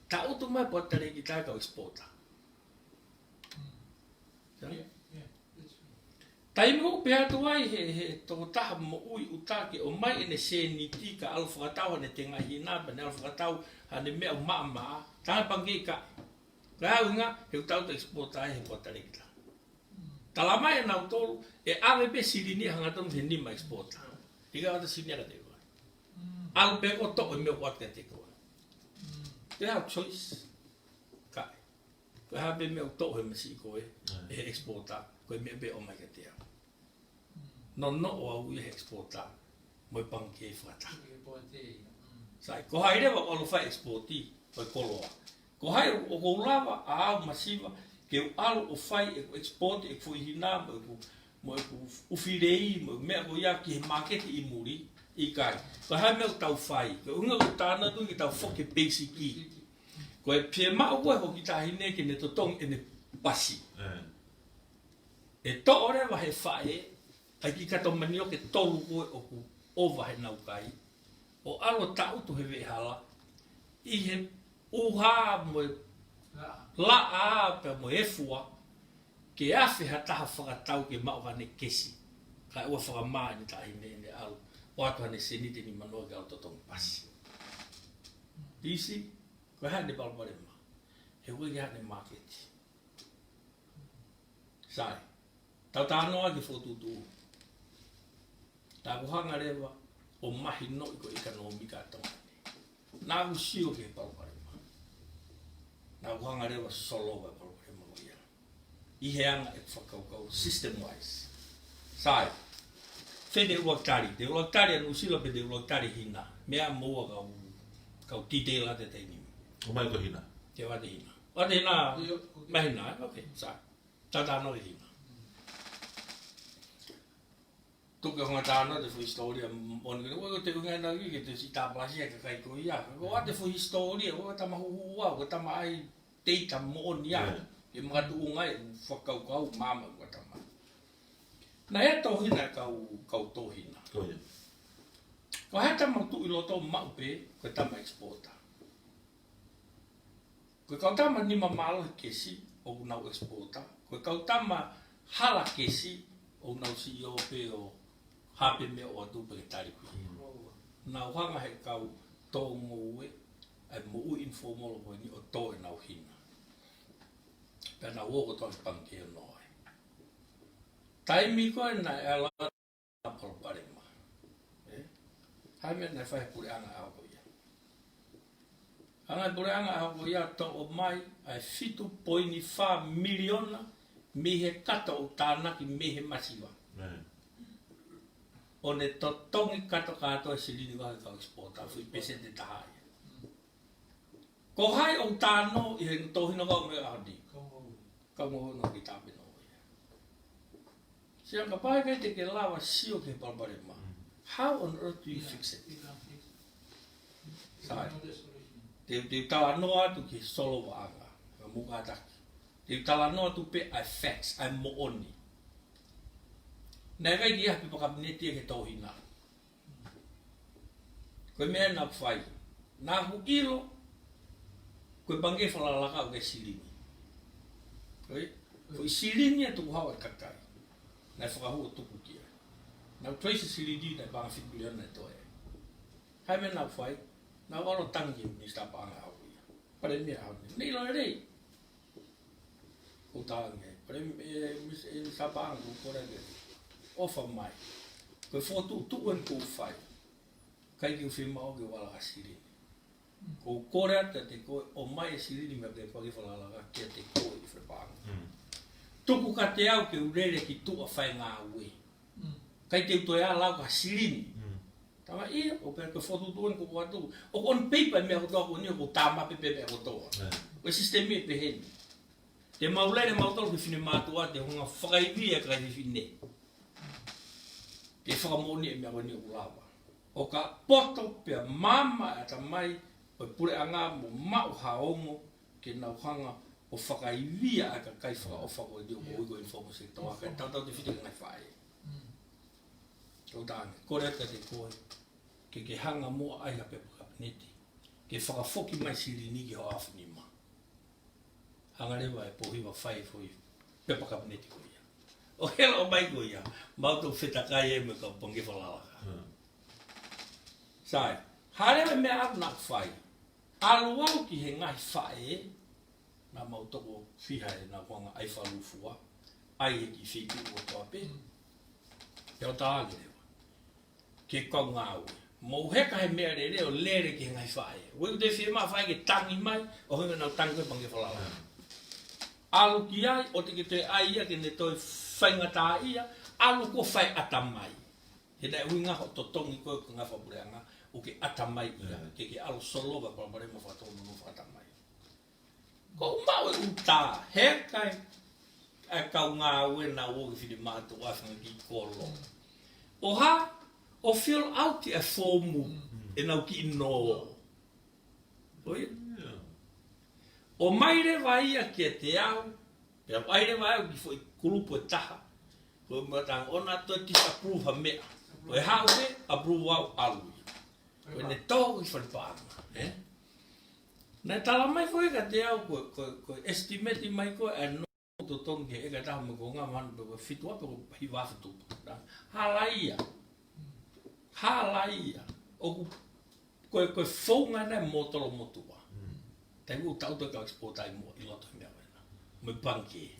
Ta utu mai potare ki tai kau exporta. Tai mo pea tu ai he toko taha mo ui utake o mai ene se ni tika alfa katau ne tenga hina ben alfa katau hane mea mama ta panke ka. Ka unga he tau te exporta he potare ki ta. Tala mai na utolu e ave pe silini hanga ton he ni ma exporta. Ika ata sinia ka te wa. Al pe o to me wat ka te ko. They have choice. Kai. Ko ha be me o to he masi ko e exporta ko me be o mai ka te. No o au e exporta. Mo panke fata. Sai ko hai rewa o fa exporti ko koloa. Ko hai o ko lava a masiva ke o alo o fai e export e fu hina mo o firei mo me o ya ki market i muri i kai. Ko hai me o tau fai. Ko unga o tāna tu ki tau foke basic i. Ko e pie mao koe ho ki tahine ki ne totong e ne pasi. E to ore wa he whae, ai ki kato manio ke tolu koe o ku ova he nau kai. O alo tau tu he vehala, i he uha mo la a pe mo e fua, ke awhi ha taha whakatau ke mao wane kesi. Kai ua whakamaa ni tahine ne alo, o atu hane senite ni manoa ke au totong pasi. Isi? Ko hane balbare ma. He wiki hane market. Sai. Tau tānoa ki whotutu. Tā kuhanga rewa o mahi no i ko ikanomika tongane. Nā usio ke balbare ma. Nā kuhanga rewa solo wa balbare ma o ia. I he anga e whakaukau system wise. Sai. Whene uaktari. Te uaktari anu usila pe te uaktari hina. Mea mua kau titela te teini. O mai ko hina. Te wate hina. Wate hina, mahina, ok, sa. Tātāno e hina. Tuka honga tāna te fu historia, moni kene, wako te unga na ki, ke te si tāplasia ka kai ko ia. Ko wate fu historia, wako tama huua, wako tama ai teita moni ia. Ke mga tu unga e whakaukau mama wako tama. Na ea tohina kau tohina. Ko ia. Ko hea tama tu iloto maupe, ko tama exporta. Ko kau tama ni mamalo kesi o nau exporta. Ko kau tama hala kesi o nau CEO pe o hape me o atu pe tariku. Nau hanga he kau tō ngoue ai mo u informal o ni o tō e nau hina. Pena o ko tō panke o noi. Taimi ko na ala na polpare ma. Hai me na fai pure anga au ko ia. Anga pure anga au ko ia to o mai ai 7.5 miliona mi he kata o tāna ki mi he masiwa. O ne to tongi kata kato e silini wa ka exporta fu i pese te tahai. Ko hai o tāno i he tohino ka me adi. Ka mo no ki tape no ia. Sia ka pai kai te ke lawa sio ke palpare ma. How on earth do you fix it? Sai. Te tala noa tu ki solo wa anga. Ka muka taki. Te tala noa tu pe ai facts, ai mo oni. Nā kai ki hapi pakabineti ke tauhina. Koe mea nā whai. Nā hu ilo, koe bange whalalaka o ke silini. Koe silini e tuku hawa kakai. Nā whakahua tuku kia. Nā tuaisa silini nā banga whikuliana e toe. Hai mea nā whai, nā walo tangi ni sta banga hau ia. Pare mea hau ni. Nei loa rei. Ko tānge. Pare mea sta banga ko kore ke. Ofa mai. Koe whotu tuuen kou whai. Kai ki uwhi mao ke wala ka silini. Ko kore ata te koe o mai e silini mea te pagi whalalaka kia te koe i whrepanga. Tuku ka te au ke urere ki tua whai ngā ue. Kai te utoe a lau ka silini. Tama ia, o pēr koe whotu tuuen ko kua tuku. O kon peipa mea ko toa ko nio ko tāma pepe mea ko toa. Koe sistemi e peheni. Te maulere mautolo ki whine mātua te hunga whakaivia kai te whine. Ke whakamoni e mea koe nio kulawa. O ka poto pia mama ata mai o pure anga mo mau haongo ke nauhanga o whakaivia a ka kai whaka o dio ko uigo informo se toa ka tau te white ngai whae. Kau tāne, kore ata te koe ke hanga mua ai hape pakapineti ke whakafoki mai sirini ki ho awhini ma. Hanga rewa e pohiwa whae foi pe pakapineti ko ia. O hela o mai ko ia, mauto whetakai e me ka pongi whalalaka. Sai, harewa mea au nak whai. Aluau ki he ngai whae, nā mautoko whihae nā wanga ai whalufua, ai e ki whitu o toa pe. Te o tāne rewa. Ke kau ngā ue. Mou heka he mea re reo lere ki he ngai whae. Weu te whie maa whae ke tangi mai, o hinga nau tangi koe pange whalala. Alu ki ai, o te ke te ai ia ke ne toi whainga tā ia, alu ko whai ata mai. He dai hui ngaho to tongi koe ko ngā whapureanga, o ke atamai ia, ke alu solova kwa pare mo whatonu no whatamai. Ko umau e uta, he kai, e kau ngā ue nā wogi whiri mātu wafanga ki kolo. O ha, o fill out e formu, e nau ki no. Oi? O maire vai a ki te au, e maire vai au ki foi kulupu e taha. Ko matang ona to disapprove ha mea. Ko e hau me, approve au alui. Ko ne tau i whanipāma. Nai tala mai koe ka te au, ko estimate mai koe e no to tongi e ka taha me ko ngā manu pe ko fitu ape ko hi wawhitu. Halaia. Halaia. O koe whaunga nei motoro motua. Tai u tau to ka exportai mo i loto mea wena. Me banki.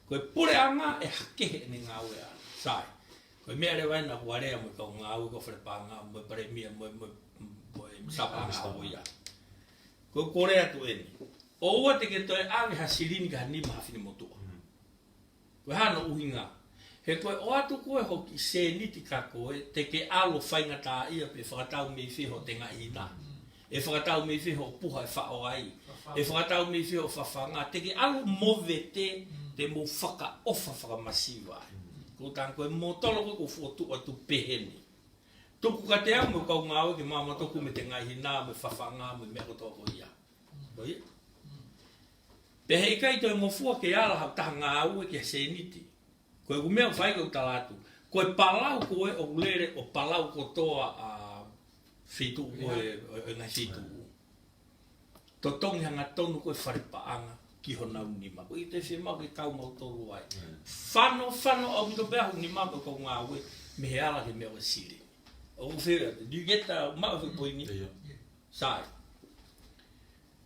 Koe pure anga e hakehe ni ngā ue ana. Sai. Koe mea re waina huarea mo kau ngā ue ko whrepanga, mo pare mia, mo sapa ngā ue ia. Koe kore atu eni. O ua te ke toi awe ha sirini ka hanima hawhini motua. Koe hana uhinga. He koe o atu koe hoki se niti ka koe, te ke alo whainga tā ia pe whakatau mei whiho te ngā hina. E whakatau mei whiho puha e whao ai. E whakatau mei whiho whawhanga. Te ke alo move te mo whaka ofa whakamasiwa. Ko tāng koe mō tolo koe ko whotu atu peheni. Tuku ka te au mo kau ngā oe ke māma toku me te ngai hina, me whawhanga, me mea kotoa ko ia. Doi? Pehe kai toi ngofua ke ala hau taha ngā oe ke se niti. Koe ku mea whai kau talatu. Koe palau koe o ulere o palau kotoa a whitu koe o ngai whitu. Totongi hanga tonu koe wharipaanga ki hona unima. Koe i te whemau ke kau mau toru ai. Whano au mito beha unima ko kau ngā oe me he ala ke mea o siri. O whira, do you get the mau poini? Sai.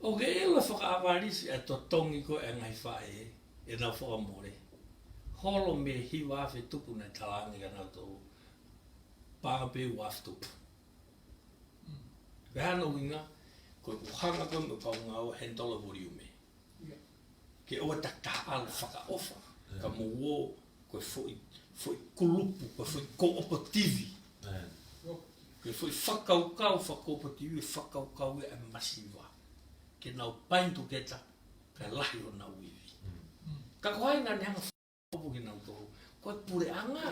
O ke ewa whakaawarisi e totongi ko e ngai whae e nau whakamore. Holo me hiwa awhi tupu nei talangi ka nau tō pāpe uaf tupu. Ke hana uinga, koe kuhanga koe me pau ngā o hentola wori ume. Ke oa taktaha alu whakaofa, ka mo koe foi kulupu, koe foi koopativi. Ke foi whakaukau, whakaopativi, whakaukau e masiwa. Ke nau paintu keta, ka lahi o nau iwi. Ka kohai ngā neanga whakaopu ki nau tōru, koe pure anga.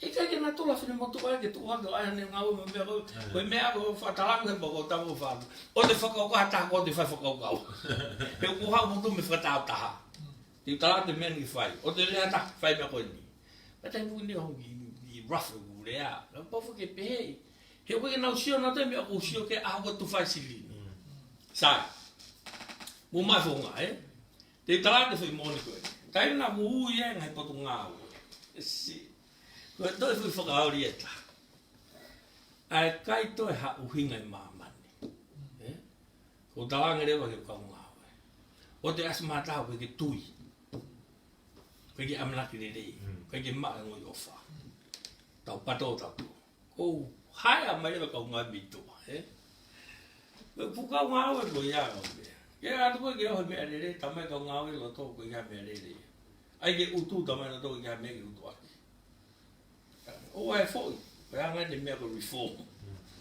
E kai ke nā tola whine motu ai, ke tuha ke aia ne ngā ue me mea koe, koe mea koe whatalangu he bako tamu whānu. O te whakaukau hata ko te whai whakaukau. He ukuhau motu me whakatau taha. Ti tala te mea ni whai, o te rea taha whai mea koe ni. Pata ngu ni ho i rough ngu le a. La po ke pe. He ko na usio na te me o usio ke a ko tu fai sili. Sai. Mo ma fo nga Te tala te foi moni ko. Tai na mu ye ngai po tu nga. Si. Ko to foi fo ka ori eta. Ai kai to ha uhinga ma mani. Ko tala ngere wa ke ka nga. O te asma ta ko ke tui. Ko ke amla ki le. Ko ke ma ngo yo fa. Tau pato tau. Ko hai a mai ka nga bitu. Ko ka nga wa ko ya. Ke atu ko ke ho me ale tamai ka nga lo to ko ya me ale. Ai ke utu tamai lo to ya me ke utu aki. O ai foi. Ko ya nga de me ko reform.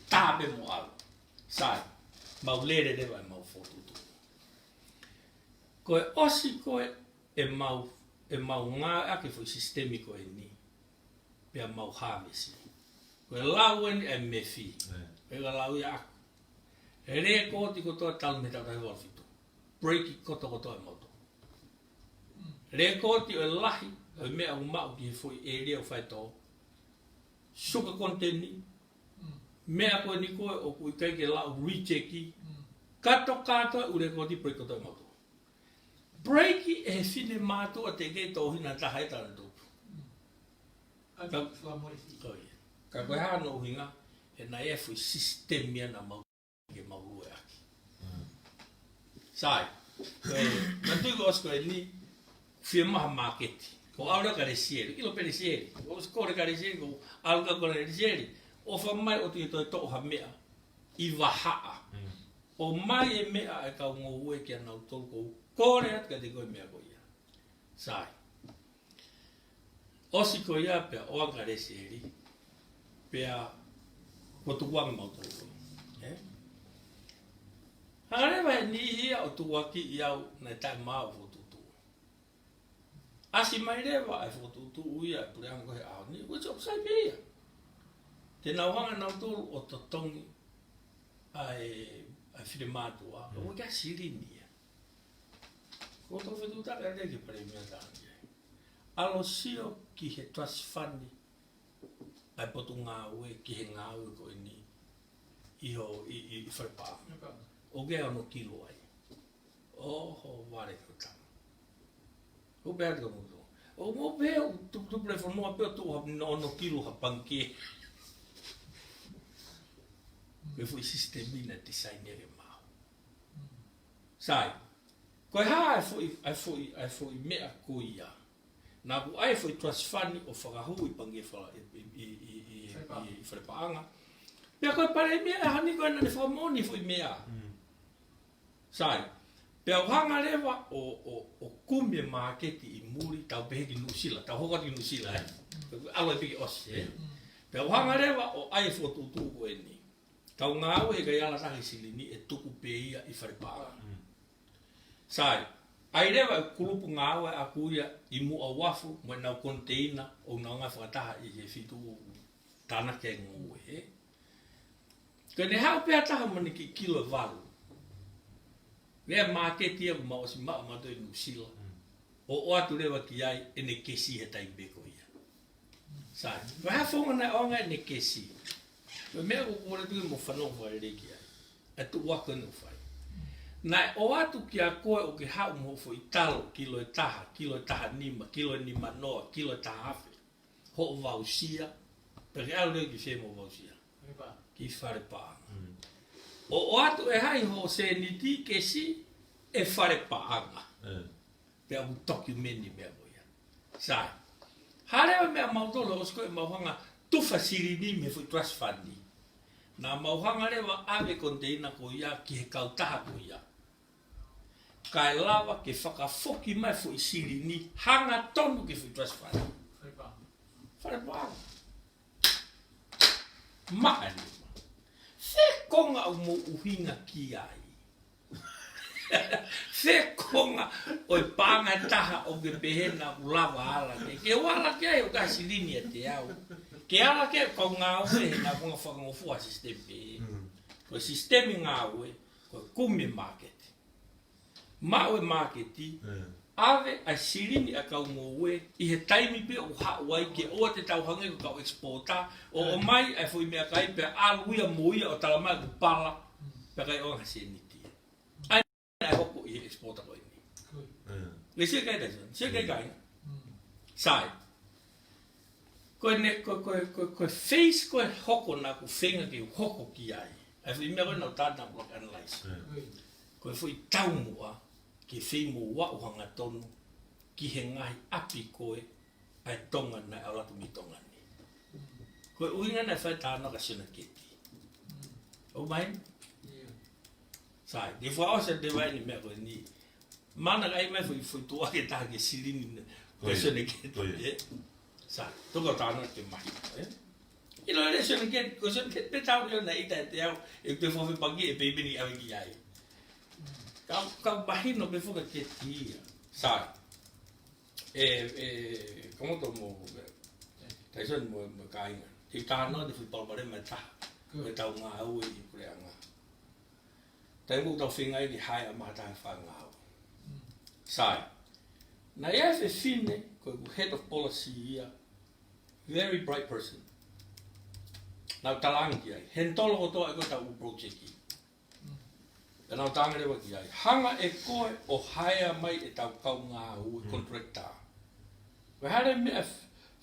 Ta be mo al. Sai. Mau lere de vai mau foto tu. Ko osi ko e mau nga aki foi sistemiko e ni. Pe mau havesi. Ko lauen e mefi. E lau ya. Re ko ti ko to tal me ta vai fitu. Break koto e moto. Re koti o lahi, o mea o mau ki foi e leo fai tō. Suka konteni, mea koe ni koe o kui kai ke lau recheki, kato kato ure koti break koto e moto. Breaki e fine mātua te kei tō hina tahai tara tōpu. Ka koe hano hinga, e na e fui sistemia na mau ke mau lue aki. Sai, ma tui ko osko e ni fia maha marketi. Ko aura ka resieri, ilo pe resieri. Ko skore ka resieri, ko aura ka resieri. O fa mai o tui toi toha mea, i wahaa. O mai e mea e kau ngō ue kia nau tolu ko kore at ka te koe mea ko ia. Sai. Osi ko ia pea oa ka resieri, pea ko tukuang mau tolu. Harewa ni hia o tuaki i au na tai maa o fotutu. Asi mai rewa e fotutu uia e pureanga kohe au ni, which of sai pia. Te nauhanga nau tolu o totongi ai whire mātua, o kia sirinia. Ko tō whetutaka e reki pare mea tāngi. Alo sio ki he trasfani ai potu ngā ue, ki he ngā ue ko ni iho i wharepaa. O gea no kilo ai. Oho, ware ko tama. O bea ka muto. O mo bea, tu prefo noa bea tu no kilo ha panke. Koe foi sistemina design ere mau. Sai. Koe ha ai foi mea kuia. Nā ku ai foi trasfani o whakahu i pange i wharepaanga. Pea koe pare mea, hani koe nane whamoni foi mea. Sai, pea hanga rewa o kume marketi i muri tau pehe ki Nusila, tau hoka ki Nusila alo e piki osi Pea hanga rewa o ai fotutu ko e ni. Tau ngāu he kai ala tahi sili ni e tuku peia i wharepaa. Sai, ai rewa e kulupu ngāu e akuia i mua wafu mo nau konteina o nau ngai whakataha i he fitu tāna ke ngū e. Ka ne hau pea taha mani ki kilo valu. Lea marketi e ma osi maa mato i Nusila. O atu rewa ki ai e ne kesi he tai beko ia. Sai, ko ha whonga na onga e ne kesi. Ko mea ko kore tui mo whanau whai reki ai. E tu waka no whai. Nai o atu ki a koe o ke hau mo fo i talo, kilo e taha nima, kilo e nima noa, kilo e taha hawe. Ho o vausia, peke au reo ki whe mo vausia. Ki wharepaa. O atu e hai ho se niti kesi e wharepaanga. Pea u toki meni mea moia. Sai. Harewa mea mautolo osko e mauhanga tufa sirini me fui trasfani. Nā mauhanga rewa ave konteina ko ia ki he kautaha ko ia. Kai lava ke whakafoki mai fui sirini hanga tonu ke fui trasfani. Wharepaanga. Maani. Se konga o mo uhinga ki ai. Se konga o i panga taha o ke pehena u lava ala ke. Ke wala ke ai o ka silinia te au. Ke ala ke ko ngā ue he nga kunga whakangofua sistemi. Ko sistemi ngā ue, ko kumi market. Ma ue marketi, ave ai sirini a kau ngoe I he taimi pe o hawai ke o te tauhanga ko kau exporta o mai ai foi mea kai pe aluia moia o talamai ku pala pe kai o haseniti ai hoko I exporta ko ini le sia kai dajon sia kai sai ko face ko hoko na ku fenga ki hoko ki ai foi mea ko na tata block analyze ko foi taumua ki whi mo wa o hanga tonu, ki he ngahi api koe, ai tonga na auratu mi tonga ni. Koe uinga na whai tāna ka sina keti. O mai? Sai, di wha osa de wai ni mea koe ni. Mana kai mai fui tua ke taha ke sirini ka sina keti. Sai, toka tāna ke mahi. Ilo ele sina keti, ko sina keti pe tau leo na ita e te au, e te whawhi pagi e peibini awe ki ai. Kau bahino be foka ke tia. Sai. Como to mo taison mo kainga. Ti tana de futebol bare mata. Ko tau nga au I kule anga. Tai mo tau finga I hai a mata fa nga. Sai. Na ia fe fine ko head of policy ia. Very bright person. Na talangi ai. Hentolo ko to ai ko tau project. E nau tanga rewa ki ai. Hanga e koe o haia mai e tau kau ngā ue contractor. Koe hare mea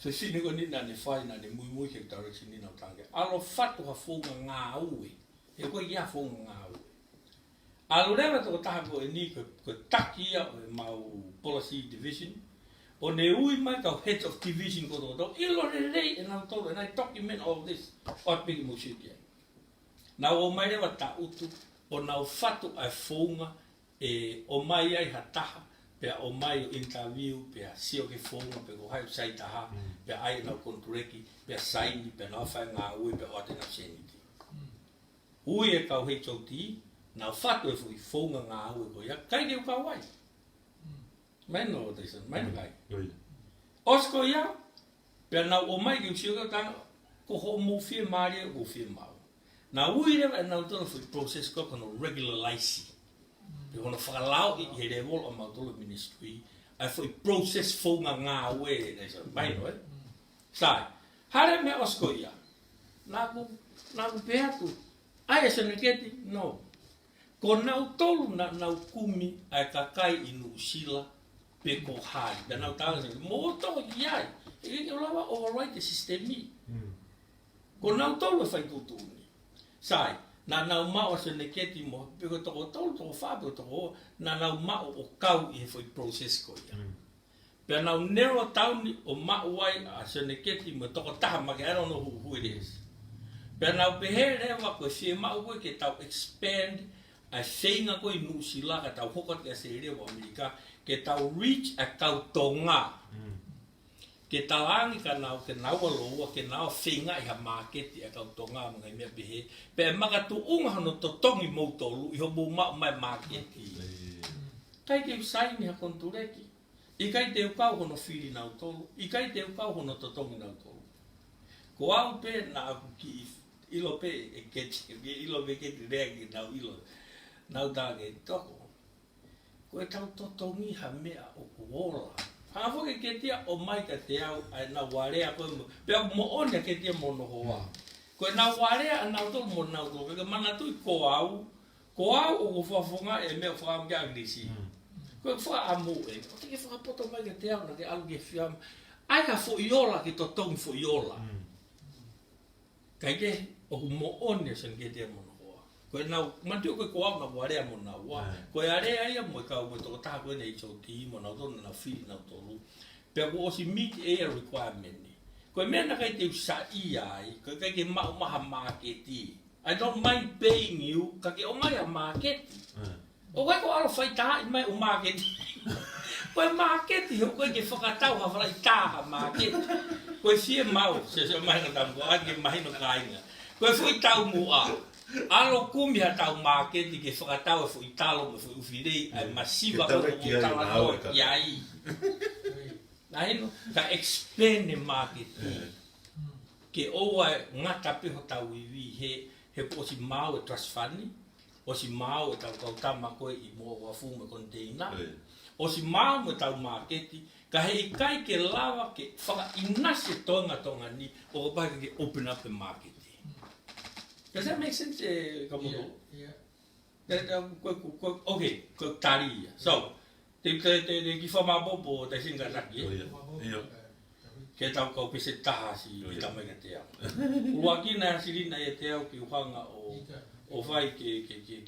whiwhine ko nina ne whai na ne mui ke direction ni nau tanga. Alo whatu ha whonga ngā ue. E koe ia whonga ngā ue. Alo rewa toko taha ko e ni ko taki ia o e mau policy division. O ne ui mai kau head of division ko toko. Ilo re rei e nau tolo. And I document all this. O piki mo shiki ai. Nau o mai rewa ta utu. O nau whatu ai whonga e o mai ai hataha pea o mai o interview pea sio ke whonga pea ko hai sai taha pea ai nau kontureki pea saini pea nau whai ngā ui pea o te nau seniti. Ui e kau hei chauti nau whatu e fui whonga ngā ui ko ia kai reu kau wai. Maino o teison, maino kai. Osko ia pea nau o mai ki usio ka tanga ko ho mo fie maria ko fie mau. Na ui rewa e nau tono fui process ko kono regularize. Pe kono whakalau I he level o mautolo ministry. Ai fui process whonga ngā ue. Maino e. Sai. Hare me osko ia. Nā ku peatu. Ai e sene keti? No. Ko nau tolu na nau kumi ai kakai I Nusila pe ko hari. Pe nau tāna sene. Mo toko ki ai. E ke olawa override the system ni. Ko nau tolu e whai tutuni. Sai, na nau mao se ne keti mo, peko toko tolu toko whape toko, na nau mao o kau I foi process ko ia. Pea nau nero tauni o mao wai a se ne keti mo toko taha make, I don't know who it is. Pea nau pehe rewa koe fie mao koe ke tau expand, a whenga koe Nusila ka tau hokot ka se rewa Amerika, ke tau reach a kau tonga. Ke talangi ka nau ke nau aloa, ke nau whenga I ha marketi a kau tonga mga mea pehe. Pe maka tu unga hano to tongi mautolu, I hobo mau mai marketi. Kai ke usai ni ha kontureki. I kai te ukau hono whiri nau tolu, I kai te ukau hono to tongi nau tolu. Ko au pe na aku ki ilo pe e keti, ilo pe keti rea ki nau ilo. Nau tāke toko. Ko e tau to tongi ha mea o kuola. Hafo ke ketia o mai ka te au ai na warea koe mo. Pea mo onia ketia mo noho wa. Koe na warea a nau tolu mo nau tolu. Ka mana tui ko au. Ko au o ko whafonga e mea whaamke agresi. Koe wha amu e. O te ke whakapoto mai ka te au na ke alu ke whiam. Ai ka fo iola ki to tongi fo iola. Kai ke o ku mo onia sen ketia mo noho wa. Koe nau, mantiu koe ko au na warea mo nau wa. Koe area ia mo ka mo to taha koe nei choti mo nau tonu na whiri nau tolu. Pea ko osi meet area requirement ni. Koe mea na kai te usa ia ai, koe kai ke mau maha marketi. I don't mind paying you, ka ke o mai a marketi. O koe ko alo whai taha I mai o marketi. Koe marketi, ho koe ke whakatau ha whalai taha marketi. Koe fie mau, se mai na tamu, ko ake mahi no kainga. Koe fui tau mua. Alo kumi ha tau marketi ke whakatau e fui talo me fui uwhirei ai masiva ko o tala noe ki ai. Na hino, ka expand the market. Ke oa ngata peho tau iwi he po si mau e trust fund ni, o si mau e tau tama koe I mo wafu me container, o si mau tau marketi, ka hei kai ke lawa ke whaka inase tonga ni, o ka ke open up the market. Does that make sense, Kamoto? Yeah. Okay, ko tari. So, te ki whamabobo te singa raki. Ke tau kau pese taha si i tamai ka te au. Uakina sirina e te au ki uhanga o vai ke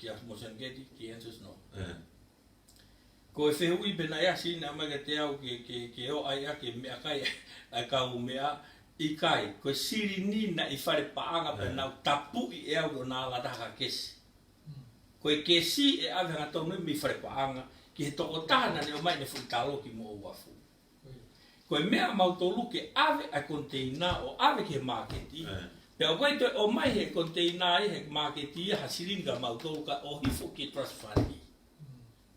a Mosangeti, ki answers no. Ko e whehui pena ea sina mai ka te au ke o ai ake mea kai a kau mea i kai. Ko siri nina i whare paanga pena tapu i e au o nā lataka kesi. Ko e kesi e awe hanga tonu mi whare paanga ki he toko tahana ne o mai ne whutalo ki mo uafu. Ko e mea mautolu ke ave a konteina o ave ke marketi. Pea koe toi o mai he konteina i he marketi ha siringa mautolu ka o hifo ki trust fundi.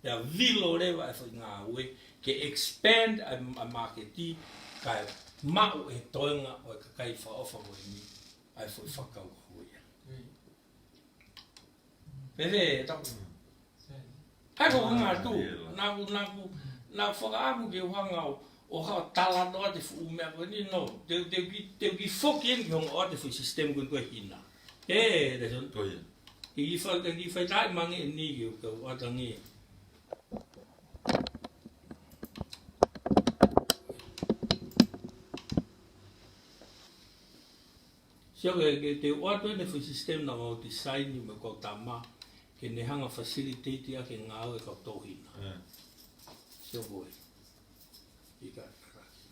Pea vilo rewa e whi ngā ue ke expand a marketi ka mau e toenga o e kakai whaofa o e ni ai whi whakau huia. Pewe e tapu. Ai ko ngā tu, nā whakaamu ke uhanga o hao tala noa te fu mea koe ni no. Te ki whoki en ki honga o te fu sistem koe hina. E, te son. Ki whai tai mangi e ni ki o ka watangi. Sio ke te watu e te fu sistem na o design ni me kau tama ke ne hanga facilitate a ke ngāo e kau tohina. Sio koe. Ika karaki.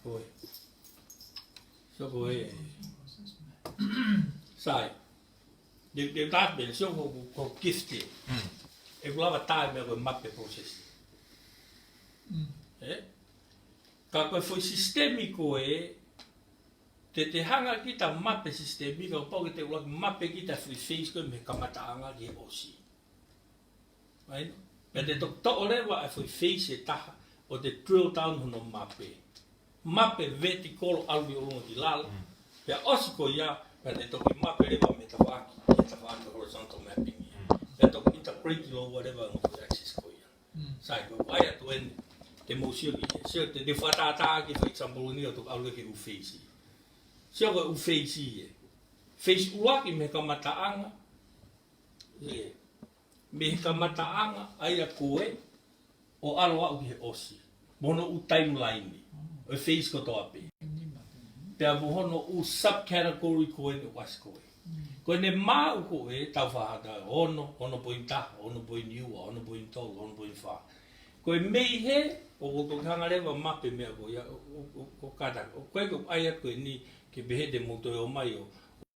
Koe. Sio koe. Sai. De tāpene, sio ko gifte. E kulawa tāi mea koe mappe process. Ka koe foi sistemiko te hanga ki ta mappe sistemiko, pau ke te ulaki mappe ki ta fui face koe me kamataanga ki osi. Right? Pea te to orewa e fui face e taha o te drill down hono mappe. Mappe vertical alwi olunga ki lala. Pea osi ko ia, pea te toki mappe rewa me tawaki, e tawaki horizontal mapping. Pea toki integrate o whatever no ko access ko ia. Sai ko ai atu ene. Te mosio ki, sio te whatata ki for example ni o tuk aulua ke ufeisi. Sio ko ufeisi e. Face uaki me ka mataanga. Me ka mataanga ai a koe o aloa u ki he osi. Mono u timeline ni. O face ko toa pe. Pea mohono u subcategory koe ni was koe. Koe ne maa u koe tau whahata ono pointaha, ono point iua, ono point tolu, ono point wha. Koe mei he, o ko hanga rewa mape mea ko ia o kata. O koe ko aia koe ni ke behe te moto e o mai o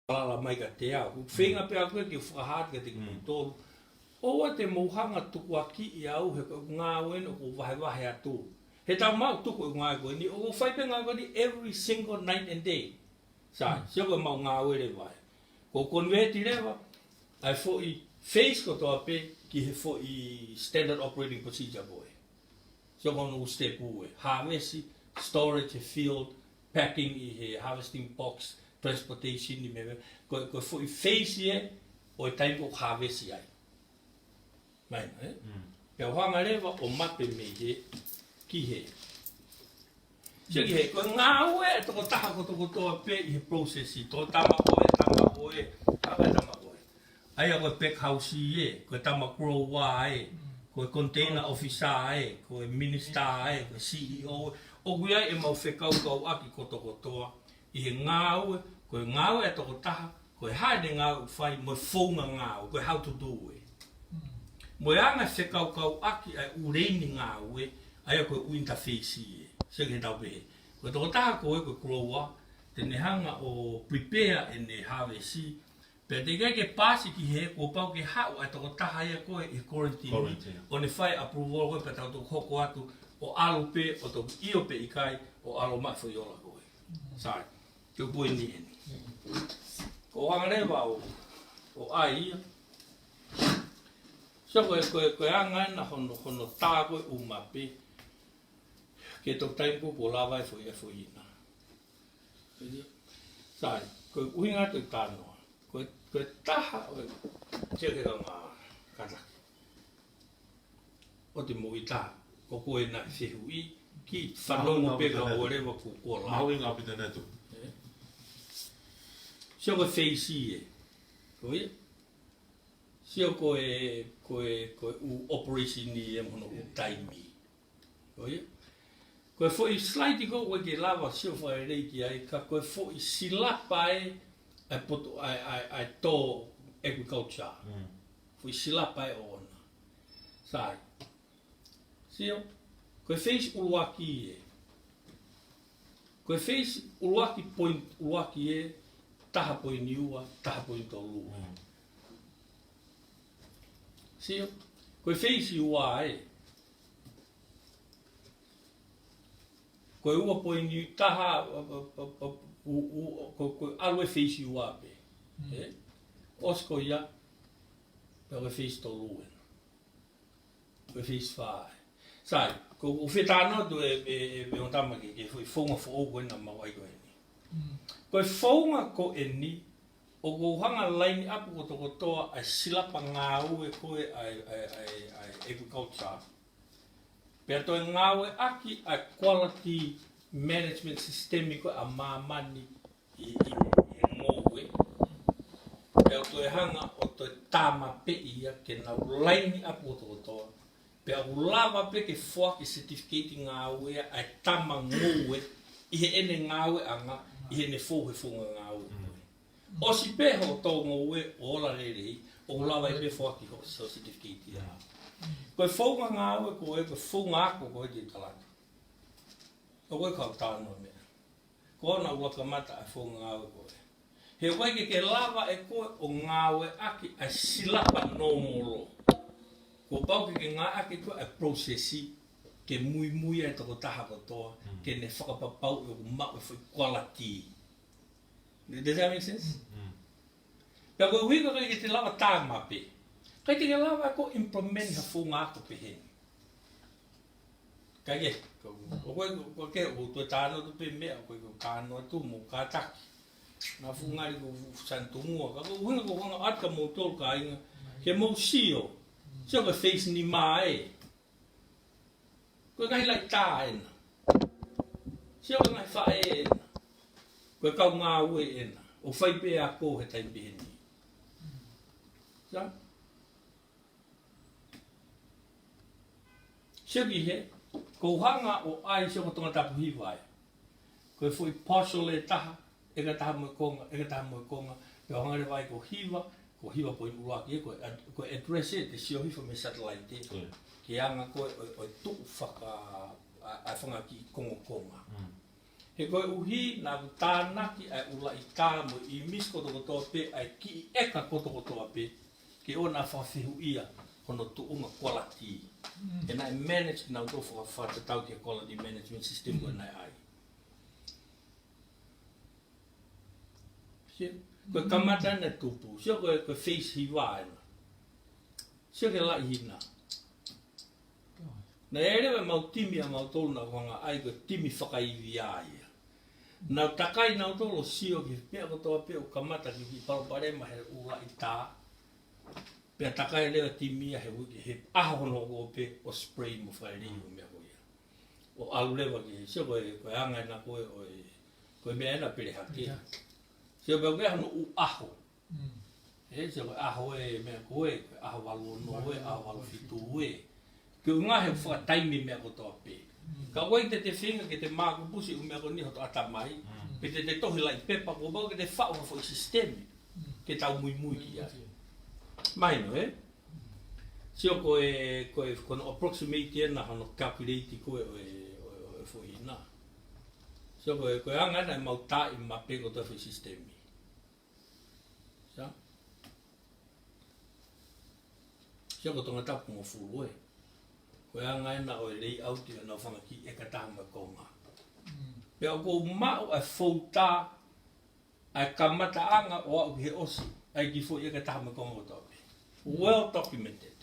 alala mai ka te au. Whenga pea koe ke whakahāt ka te motolu. Oa te mohanga tuku a ki i au he koe ngā weno ko wahe atu. He tau mau tuku i ngā koe ni, o ko whaipe ngā koe ni every single night and day. Sai, sio koe mau ngā were vai. Ko konveti rewa, ai fo i face ko toa pe ki he fo i standard operating procedure boy. So kono step uwe. Harvest, storage, field, packing i he harvesting box, transportation i mewe. Ko fo i face ye, o i time ko harvest i ai. Maina, eh? Pea whanga rewa o mape me he, ki he. So ki he, ko ngā ue, toko taha ko toko toa pe i he process i. Toko tama oe, tama oe. Aia koe pack house i e, koe tama grow wa e. Koe container officer e, koe minister e, koe CEO e. O kui ai e mau whekau kau aki kotoa. I he ngāue, koe ngāue e toko taha, koe haere ngāue whai, moe whaunga ngāue, koe how to do e. Moe anga whekau kau aki ai ureini ngāue, aia koe interface e. Seke tau pehe. Koe toko taha koe grower, te nehanga o prepare e ne harvest. Pea te kai ke pasi ki he, ko pau ke hau ai toko taha ia koe i quarantine. O ne whai approval koe pa tau toko hoko atu o alo pe, o toko io pe i kai, o alo mafo i ola koe. Sai, te upoi ni eni. Ko hangarewa o ai ia. So koe angaina hono tā koe umape, ke tō taimpo ko lawai fo ia fo ina. Sai, koe uhinga te tānoa. Koe taha, tia ke ka ngā, kata. O te mo i tā, ko koe na whihu I, ki whanongo peka o rewa ko kua la. Maui ngā pita netu. Sio koe wheisi e, koe? Sio koe u operation ni e mono u taimi, koe? Koe fo I slide ko koe ke lava sio whae reiki ai, ka koe fo I silapa e ai poto ai tō agriculture. Fo I silapa e o ona. Sai. Sio, koe face uluaki e. Koe face uluaki point uluaki e, taha poi niua, taha poi tolua. Sio, koe face ua e. Koe ua poi niu, taha, koe alue face ua pe. Osko ia, pe koe face tolua. Koe face whae. Sai, ko o whetana tu e on tama ke whaunga whaogo na mawai ko eni. Koe whaunga ko eni, o ko hanga laini apu ko toko toa ai silapa ngā ue koe ai agriculture. Pea toi ngā ue aki ai quality management systemi koe a mamani I ngō ue. Pea toi hanga o toi tāma pe ia ke nau laini apu ko toko toa. Pea ulava pe ke whaki certificate ngā ue ai tama ngō ue I he ene ngā ue anga I he ne fōhe whunga ngā ue. O si pe ho tō ngō ue o ola rerei o ulava I pe whaki ho so certificate ia. Koe whunga ngā ue koe whunga ako koe te talaka. O koe kau tāno mea. Ko ona uaka mata ai whunga ngā ue koe. He waike ke lava e koe o ngā ue aki ai silapa no moro. Ko pau ke ngā ake koe ai processi ke mui ai toko taha kotoa, ke ne whakapapau e o mau e whai quality. Does that make sense? Pea koe huika koe ke te lawa tāma pe. Kai te ke lawa ko implement ha whunga ako pe heni. Kai ke, o koe ke o tue tāno tu pe mea, koe ko kāno atu mo kātaki. Nā whungari ko santumua, ka koe huinga ko whanga atka mo tolu ka inga, ke mo sio. Sio koe face ni mā e. Koe ngai lai tā ena. Sio koe ngai whae ena. Koe kau ngā ue ena. O whai pe a kō he taimpe heni. Sa? Sio ki he. Ko hanga o ai sio ko tonga tapu hiwai. Koe fui posho le taha. Eka taha moe konga. Eka taha moe konga. Koe hangare vai ko hiwa. Ko hiwa po inuaki e koe address e te sio hiwa me satellite e. Ke anga koe o tuku whaka ai whanga ki kongo konga. He koe uhi nā tānaki ai ula I tā mo I mis koto kotoa pe ai ki I eka koto kotoa pe ke o nā whawhihu ia hono tuunga quality. E nai manage nā uto whakawhatatau ki a quality management system koe nai ai. Koe kamata na tupu, sio koe face hiwa ena. Sio ke lai hina. Na erewe mau timi a mau tolu na wanga ai koe timi whakaiwi a ia. Nau takai nau tolo sio ki pia kotoa pia o kamata ki paraparema he ula I tā. Pia takai lewa timi a he aha hono o pe o spray mo whaere o mea koe. O alu lewa ki sio koe anga na koe mea ena pere hake. Sio koe koe hano u aho. Sio koe aho e mea koe aho walu no e aho walu fitu e. Ke unga he whakataimi mea kotoa pe. Ka wai te whinga ke te māku pusi u mea ko ni hoto atamai. Pe te tohi lai pepa ko bau ke te whao ha fwoi sistemi. Ke tau mui ki ai. Maino Sio koe kono approximate ena hano calculate koe o fwoi ina. Sio koe anga mau tai ma pe kotoa fwoi sistemi. Sio ko tonga tapu mo fulu e. Koe anga ena o lei auti na whanga ki e katanga konga. Pea ko mau ai fauta ai kamata anga o au he osi ai ki fo e katanga konga o tope. Well documented.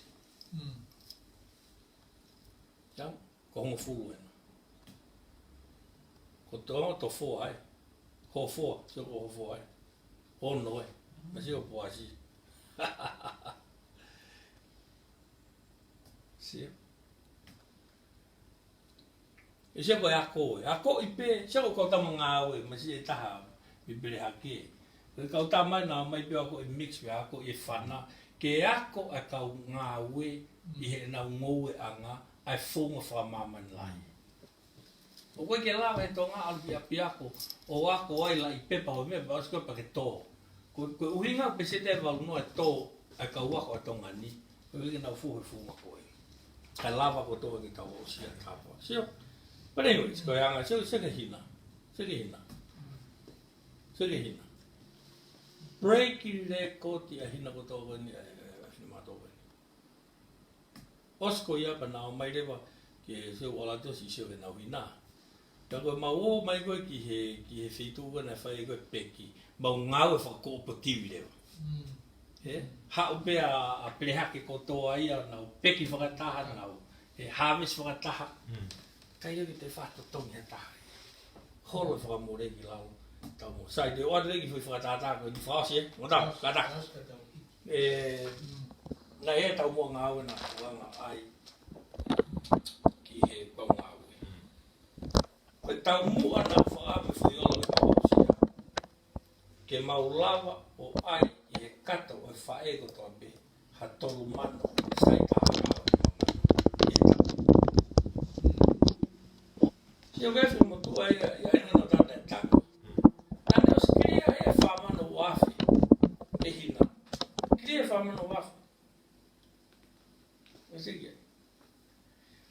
Ko hongo fulu ena. Ko tonga to fo ai. Ho fo, sio ko ho fo ai. Ho no e. Ma sio po asi. Sia. E se ko ako ipe, se ko ta mga we, masi ta mi bele hake. Ko ta mai na mai pe ako mix pe ako e fana, ke ako a ka nga we I he na ngoe anga ai fonga fa mama lai. O koe ke lawa e tonga alpi api ako, o ako ai la I pepa o mea, ba sko pa ke tō. Koe uhinga pe se te walu no e tō, ai ka uako a tonga ni, koe wiki na ufuhe funga koe. Kai lava ko tō ki tau o sia kāpua. Sio? But anyways, koe anga, seke hina. Breaki le koti a hina ko tō wani, a hina mā tō wani. Osko ia pa nao mai rewa, ke se wala to si seo ke nau hina. Ta koe mau mai koe ki he whitu wana whai koe peki, mau ngau e whakakoopotiwi rewa. Hau pe a perehake kotoa ia nau peki whakataha nau, he hamis whakataha. Kai reki te whatotongi he taha. Holo e whakamore ki lau. Tau mo. Sai te oare reki whakataha koe ni whaosi e, ngotau, kata. Na e tau mua ngau e na wanga ai ki he kau ngau e. Koe tau mua na whaame whiolo e whaosia. Ke maulawa o ai I he kata o e whae ko toa be. Ha tolu mano, sai taha ngau e mano. Sio vefu mo tua ia ina no tata e tako. Tane o skria e whamano wafi. E hina. Kria e whamano wafi. Esikia.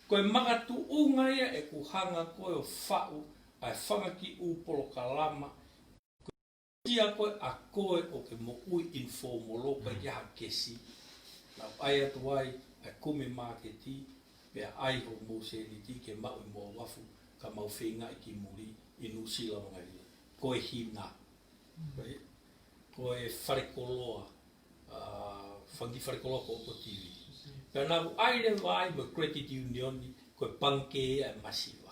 Koe makatu unga ia e kuhanga koe o whau ai whangaki upolo kalama. Ia koe a koe o ke mo ui informolo koe ki ha kesi. Nau ai atu ai ai kume maketi pea ai ho mo se ti ke mau I mo wafu ka mau whenga I ki muri I nusila mga ria. Koe hina. Koe wharekoloa. Whangi wharekoloa ko o tiwi. Pea nau ai le vai mo credit union koe panke e masiwa.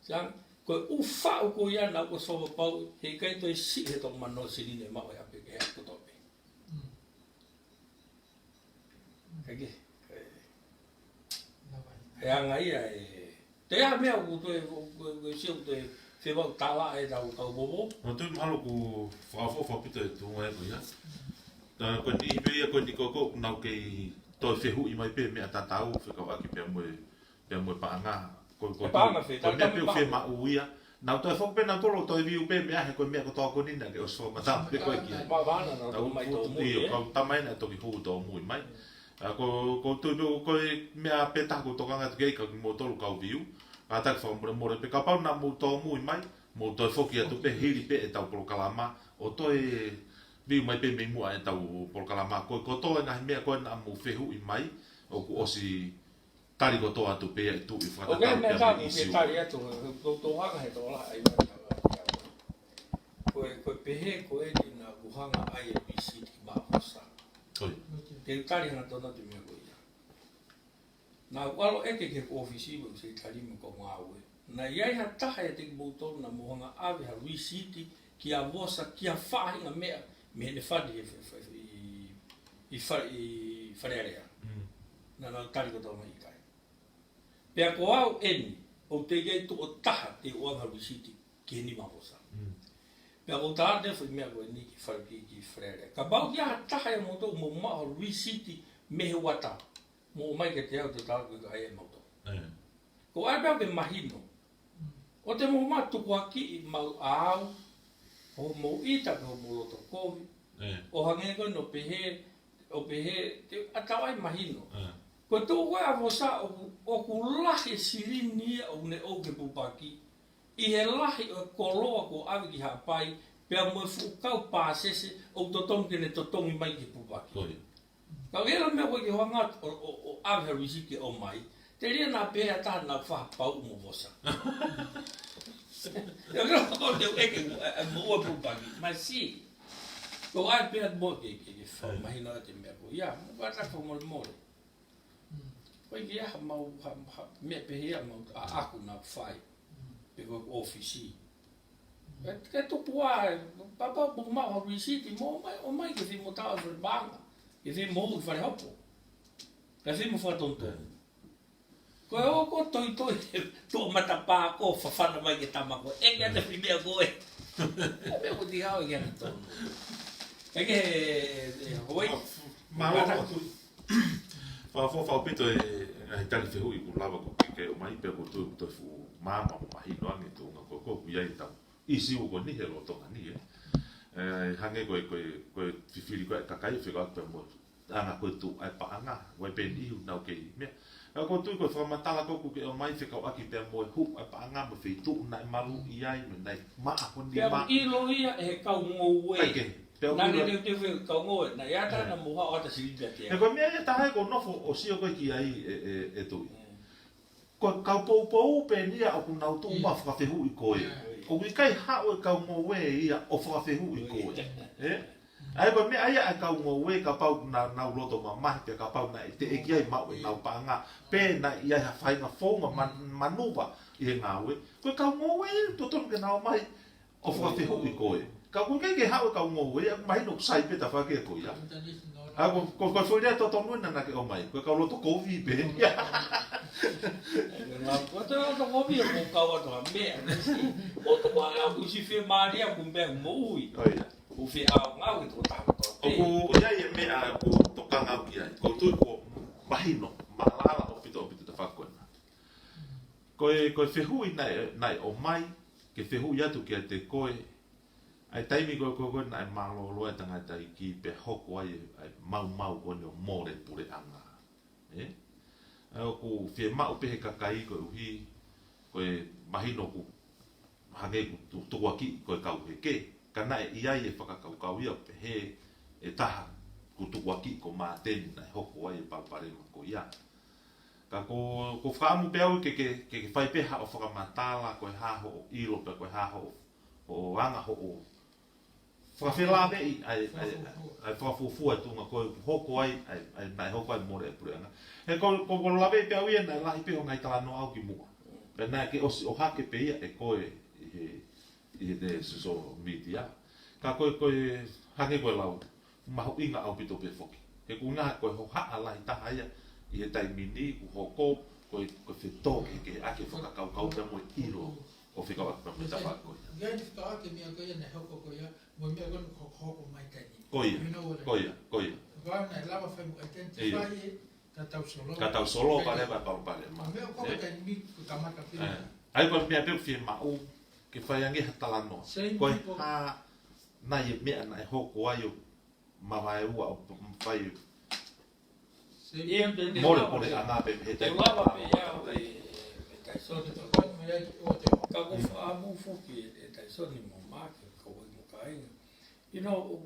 Sang koe uwhau ko ia nau ko soba pau he kai toi si he toko mano sirine mau e ape ke hea kotope. Kage. He anga ia e te aha mea ku toi siu te whewau tala e tau kau bobo. No tui mahalo ku whakawhawhapita e tunga e koe ia. Ta koe ni ipe ia koe ni koko nau kei toi whehu I mai pe mea tatau whekau aki pia moe paanga. Koe mea peo whe mau ia. Nau toi whok pe nau tolo toi viu pe mea he koe mea kotoa ko nina ke oswa matau pe koe kia. Mawhana nau tau mai tō mui e. Kau tamai na toki huu tō mui mai. Ko tui peo koe mea pe tako tokanga tu keika ki mo tolu kau viu. Ka tak whamure more pe ka pau na mo tō mui mai. Mo toi whoki atu pe hiri pe e tau polo kalama. O toi viu mai pe me mua e tau polo kalama. Koe kotoa ngahi mea koe na mo whehu I mai. O ku osi tari kotoa atu pe e tu I whakatau pia me isiu. Okei, me pe tari atu. Tō hanga he tō laha I mai. Koe pehe koe ni na kuhanga ai e bisi ki mahosa. Oi. Te tari hana tōna tu mea koe ia. Nā walo eke ke ofisi mo se tari mo ko ngāwe. Na iai ha taha e te ki mōtonu na mohanga awe ha risiti ki a wosa ki a whahinga mea me ne whadi I wharearea. Na nā tari ko tōna I kai. Pea ko au eni o te gei tu o taha te oanga risiti ki heni mahosa. Pea ko taha te whi mea koe ni ki whareki ki wharearea. Ka bau ki a taha e moto mo maho risiti me he wata. Mo mai ke te au te tāku I ka e moto. Ko ai pēo ke mahino. O te mo matuku aki I mau au, o mo ita ke ho mo loto kovi, o hange koe no pehe, te atawai mahino. Ko tō koe a wosa o ku lahi sirini o ne o ke pupaki, I he lahi o koloa ko awi ki hapai, pēo mo fukau pāsese o totongi ne totongi mai ki pupaki. Ka wera mea koe ki hoanga o awi harisiki o mai, te ria nā pēhea tāna nā whakapau mo wosa. Ia kira o te eke mo ua pupaki, mai si. Ko ai pēhea mo ke whau mahina te mea ko. Ia, mo ka taka mole mole. Koe ki aha mau mea pēhea mau a aku nā whai. Pe koe ofisi. Ke tupu a, papa mo mau risiti mo mai, o mai ke whi mo tawa whare banga. Ke whi mo ki whare hopo. Kasi mo whatonto. Koe o ko toi tō matapā ko whawhana mai ke tama ko. E kia te whimea koe. E mea ko ti hao e kia na tōnu. E ke hoi. Mālo tu. Whawhawhawhito e tali whehu I ku lawa ko ke o mai pia ko tui ko toi fu māma mo mahi no ange tō ngā ko ku iai tau. Isi u ko ni he lo tonga ni e. Hange koe whiwhiri koe kakai whiko atu mo. Anga koe tu ai paanga. Wai pen iu nau ke I mea. Ko tui ko whamatala ko ke o mai whikau aki pia mo e hup ai paanga mo whitu nai maru iai me nai maa kondi maa. Pia ilo ia e kau ngou e. Aike. Nani te whiu kau ngou e. Na iata na muha o ta sirita te. E koe mea e tahe ko nofo o sio koe ki ai e tui. Ko kau pou pe nia o kunau tu ma whakawhehu I koe. Ko kui kai hao e kau ngou e ia o whakawhehu I koe. Ai koe mea ia e kau ngou e ka pau na nau loto ma mahi pe ka pau na te e kiai mau e nau paanga. Pe na ia ha whainga whonga manuwa I e ngāwe. Koe kau ngou e to tonu ke nau mai o whakawhehu I koe. Ka kui kai ke hao e kau ngou e mai no sai pe ta whake koe ia. Ko whuirea to tonu na ke o mai. Koe kau loto kovi pe. Ko te loto kovi e mo kau ato ha mea. O to kwa au kusi whi maria kumbea moui. O whi au ngau I tō tāko tō te. O ko iai e mea ko toka ngau ki ai. Ko tui ko mahino, malala o pito te whakoena. Koe whehui nai o mai, ke whehui atu ki a te koe, ai taimi koe nai malolo e tangata I ki pe hoko ai mau kone o more pure anga. O ko whi mau pehe kakai koe uhi, koe mahino ku hange ku tukuaki koe kau he ke. Kana e iai e whakakaukau ia pehe e taha ku tukuaki ko māteni nai hoko ai e palpare ko ia. Ka ko whaamu peau ke whai peha o whakamatala koe haho o ilo pe koe haho o anga ho o whakawhelawe ai whakafufua tunga koe hoko ai nai hoko ai more e pureanga. He ko lawe peau ia nai lahi peho ngai talano au ki mua. Pe nai ke o hake pe ia e koe I te so media. Ka koe hange koe lau, mahu inga au pito pe whoki. Ke ku ngā koe ho haa lai taha ia, I he taimini, ku hoko, koe whetō ke ake whakakaukau pe mo iro o whikau ake me ta whakoe. Gai te whakau ake mea koe nei hoko koe ia, mo mea koe hoko mai tani. Koia. Wau nei lawa whai mo identify e, ka tau solo. Ka tau solo pare vai pare. Mea koe tani mi ku tamaka pina. Ai koe mea peo whie mau, ke whaiangi hatalano. Koe ha nai e mea nai hoko ai o mawai ua o whai more pore ana pe he te lava pe ia e tai soni to Koe mea o te hoko. ka ko amu foki e tai soni mo maki ko mo kai. You know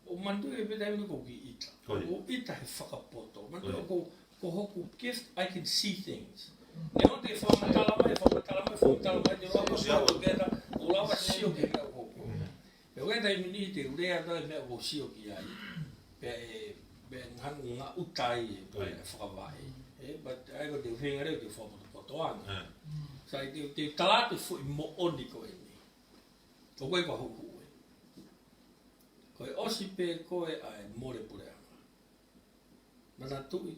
o mandu e pe dai ko ki ita. O ita he whakapoto. Mandu ko hoku gift I can see things. Ne o te whamatala mai te roa si au kera o lawa sio ke ka hoku. E wei tai mini te urea dai mea o sio ki ai. Pe ngangu ngā utai e whakawai. But ai ko te whenga reo te whamapoto sa te talatu fui mo oni koe ni. Ko koe kwa hoku e. Koe osi pe koe ai more pureanga. Mana tui.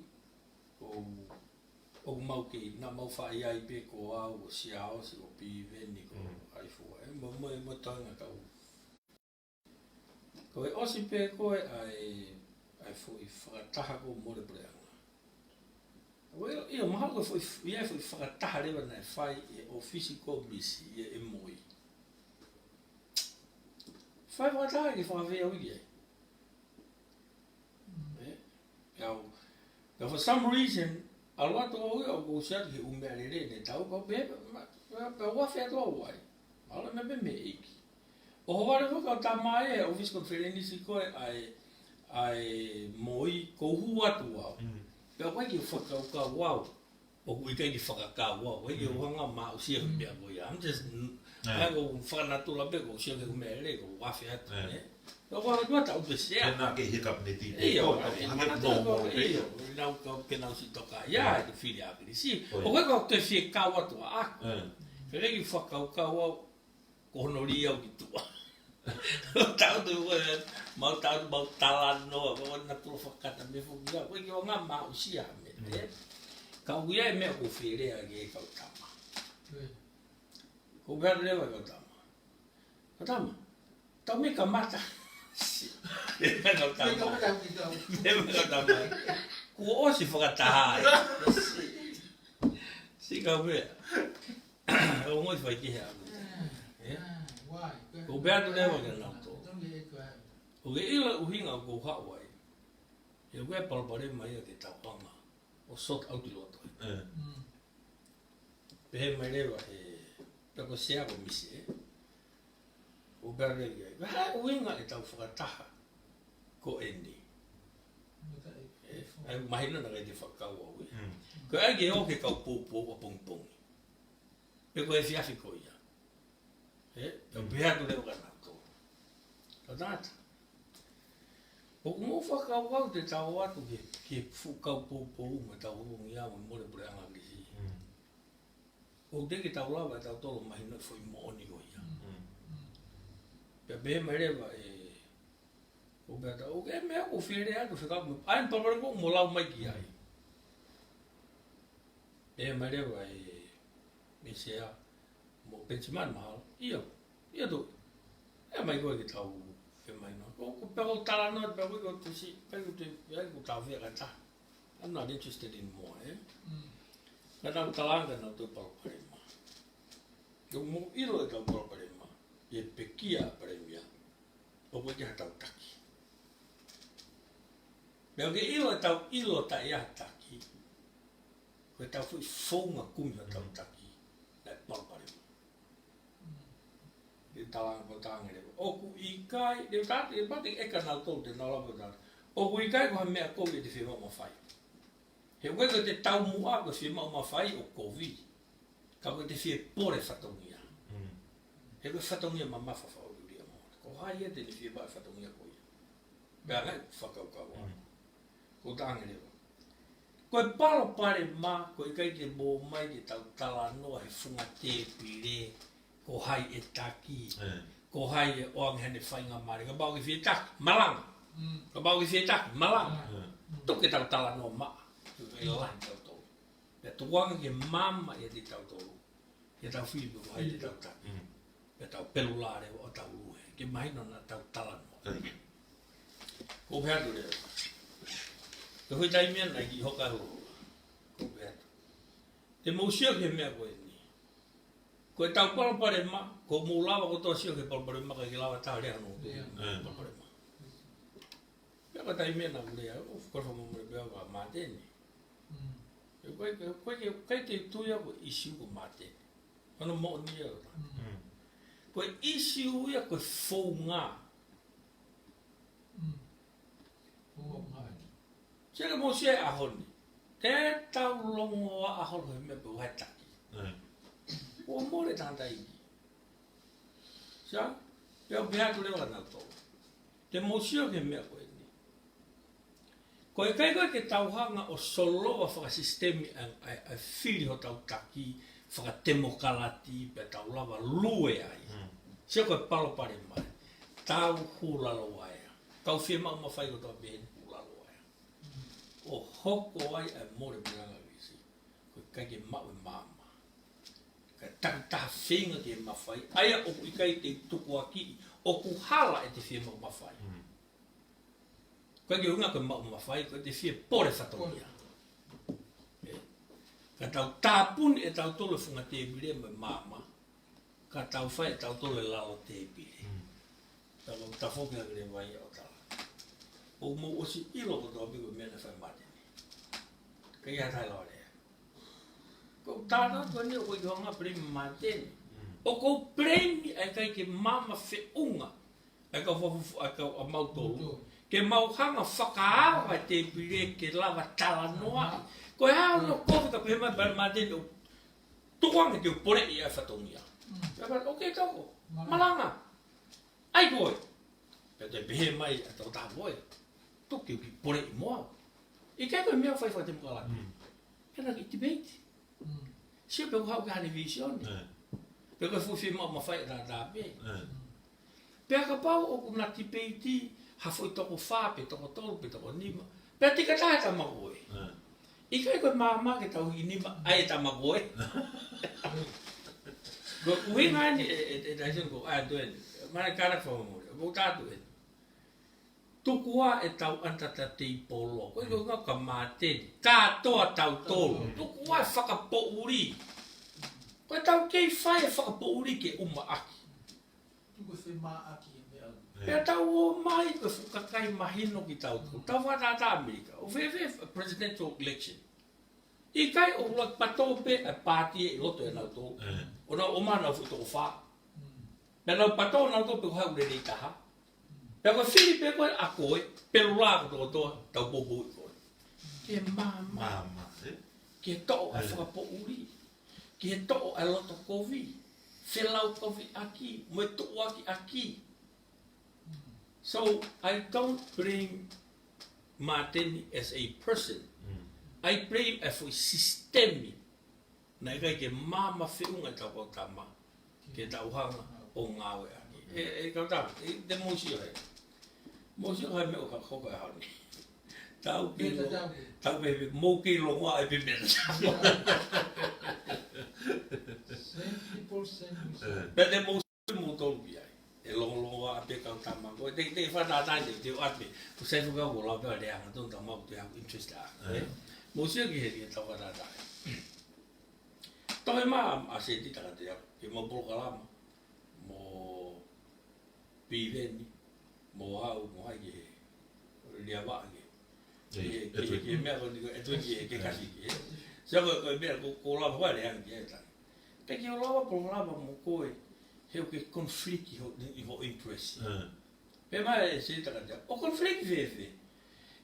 O mau ki na mau whai ai pe ko au o siao si o pi veni ko ai fua. Mo tanga kau. Koe osi pe koe ai fui whakataha ko more pureanga. Ia maha koe ia fui whakataha rewa nei whai e o physical misi e moi. Whai whakataha ki whakawhea wiki ai. For some reason, a lot of go set he umbere ne tau ko be wa fe to wai. Ala me me iki. O wale ko ta mai o vis conference ko ai moi ko hua tu wa. Pe wa ki fa ka wow. O ku kai ki fa ka wow. Wa ki wanga ma o sia me ko ya. I'm just I go fa na tu la be ko sia ke me le ko wa fe to ne. Eu vou agora tá o PC. Na que hiccup neti. Eu não que não se tocar. Já do filho ali. Sim. O que eu te fiz cau tua. Ah. Falei que foi cau cornoria o que tu. Tá do mal tá lá no, vou na tua facada me foi. Eu que eu não mal se ame. Ka uia e mea ko whirea ke kau tama. Ko bea lewa kau tama. Kau tama, tau me ka mata. Me kau tama. Me kau tama. Ko osi whakataha. Si kau bea. Ko ngoi whai ki hea. Ko bea tu lewa ke nau tō. O ke ila uhinga ko hawai. Ia koe palapare mai a te tauanga. O sot au ti loto. Pehe mai rewa he tako sea ko misi o bea rege. Waha uhinga e tau whakataha ko endi. Ai mahina na kai te whakau au e. Ko ai ke o ke kau pōpō o pongpongi. Pe koe fiafi ko ia. Pe peha tu leo ka nau tō. Ka tāta. O mo whakau au te tau atu ke whukau pōpō me tau rungi au i more pure anga ki si. O te ke tau lawa e tau tolo mahina whai mooni o ia. Pea behe mai rewa e o bea tau, o ke mea o whiere atu whakau me ai mpaparango mo lau mai ki ai. Behe mai rewa e me sea mo pensiman mahal, ia tu. E mai koe ke tau e mai no. Ko pego tala no pego ko tu si pego te ya ko ta ve ka ta. I'm not interested in more, Ka tau talanga na tu pa parema. Yo mo iro e tau pa parema. E pekia paremia. O ko ya tau taki. Pego ke ilo ta ya taki. Ko tau fu fonga kumi tau taki. Na pa parema. Talang ko tang ele o ku ikai de tat e pati e kana to te na la botar o ku ikai ko me ko de fema ma fai he we ko te tau mu a ko fema ma fai o covid ka ko te fie pore fatongia he ko fatongia mama fa fa o dia mo ko hai e te fie ba fatongia ko ia ba ga fa ka wa ko tang ele ko palo pare ma ko ikai te bo mai te tau tala no e funga te pire ko hai e taki, ko hai e oang hene whainga mare, ka bau ki whie taki, malang, ka bau ki whie taki, malang, toke tau tala no maa, e lai tau tolu. Pea tuanga ke mama e te tau tolu, e tau whiu ko hai te tau taki, e tau pelulare o tau luhe, ke mahino na tau tala no. Ko peatu reo. Ka hui tai mea nai ki hoka huru, ko peatu. Te mausio ke mea koe, ko tau palapare ma, ko mo lava ko tō sio ke palapare ma, ka ki lava tā rea no palapare ma. Pea ka tai mea na urea, o whakaro mo mre bea ka mātene. Kai te tuia ko isiu ko mātene. Ano mo ni ea ta. Ko isiu ia ko fou ngā. Sere mo se ahoni. Te tau longo a ahoni me pe wai taki. O more tanta i. Sa? Pea pea tu lewa na tō. Te mosio ke mea koe ni. Ko e kai koe ke tauhanga o soloa whakasistemi a whiri ho tau taki, whakatemokalati, pe tau lava lue ai. Sia koe palo pare mai. Tau hulalo aia. Kau whie mau mawhai ko tau behen hulalo aia. O hoko ai a more miranga visi. Koe kai ke mau e mama. Ka tata whenga te mawhai, aia o ikai te tuku aki, o ku hala e te whie mau mawhai. Koe ki unga koe mau mawhai, koe te whie pore whatongia. Ka tau tāpuni e tau tole whunga te bire me mama, ka tau whai e tau tole lalo te bire. Tau tawhokia kere vai o tala. O mo osi ilo ko tau bigo mena whai matene. Ka ia tai laore. Ko tāna ko ni o i honga premi matene. O ko premi ai kai ke mama whiunga. Ai ka whafufu ai ka mau tolu. Ke mau hanga whakaawa te pire ke lava tala noa. Ko e hao no kofi ka pehema premi matene o tukuanga te o pore i ai whatongia. Ok, kako. Malanga. Ai koe. Pe te pehe mai a tau tā koe. Tuki ki pore i moa. I kai koe mea whai te mukalaki. Pena ki debate. Sia pe hau ka ni vision. Pe ko fu fi ma fai da pe. Pe ka pau o ku na tipeti ha foi to fa pe to tol pe to nima. Pe ti ka ta ma oi. Ika ko mama ke tau ini ai tama koe. Ko uhinga ni dai ko a doen. Mana kana fo mo. Mo ta tu. Tukua e tau antata te polo. Ko ko ka mate. Ka toa tau tolo. Tukua whakapo uri. Ko tau kei whai whakapo uri ke uma aki. Tuku se mā aki e mea. Pea tau o mai ko whakakai mahino ki tau tu. Tau whatata Amerika. O whewe presidential election. I kai o lak pato pe a party e loto e nau tō. O na o mana futo o wha. Pea nau pato nau tō pe ko hau rei taha. Pea ko whiri pe koe a koe. Pero la ko tō toa tau bobo i koe. Ke mama. Ke tō a whakapo uri. Ke tō a loto kovi. Whelau kovi aki. Moe tō aki aki. So I don't blame Martin as a person. I blame as a system. Na kai ke mama whiunga tau kau tama. Ke tau hanga o ngāwe aki. E kau tama, te mōsi hai. Mōsi hai me o ka hoka hauni. Tau ke lo, tau pe mō ke lo ngā e pe mena tamo. Pe te mōsi mō tolu pi ai. E longo a pe kau tama ko te whanata te ate ko se fuka ko la pe le anga ton tama te have interest a mo se ki he ta whanata to ma a se ti ta te ke mo programa mo piveni mo au mo ai ke le ava ke me ko e tu ke kasi ke se ko me ko la va le anga ke ta pe ke la programa mo ko he ke conflict ho interest. Pe mai se ta ka. O conflict ve.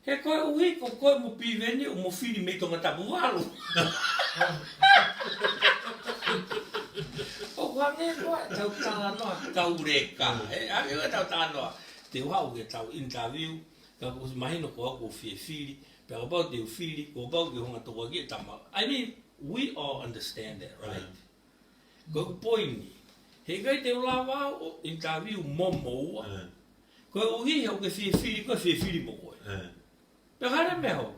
He ko ui ko mo piveni o mo fili me to ngata bualo. O wange ko tau tala no kaureka. A ke tau tala no. Te hau ke tau interview ka ko mahino ko fili. Pe ko ba te fili ko ba ke honga to ke tama. I mean, we all understand that, right? Ko point he kai te ulawa o interview momo. Ko uhi ho ke fili ko fili mo ko. Pe hare me ho.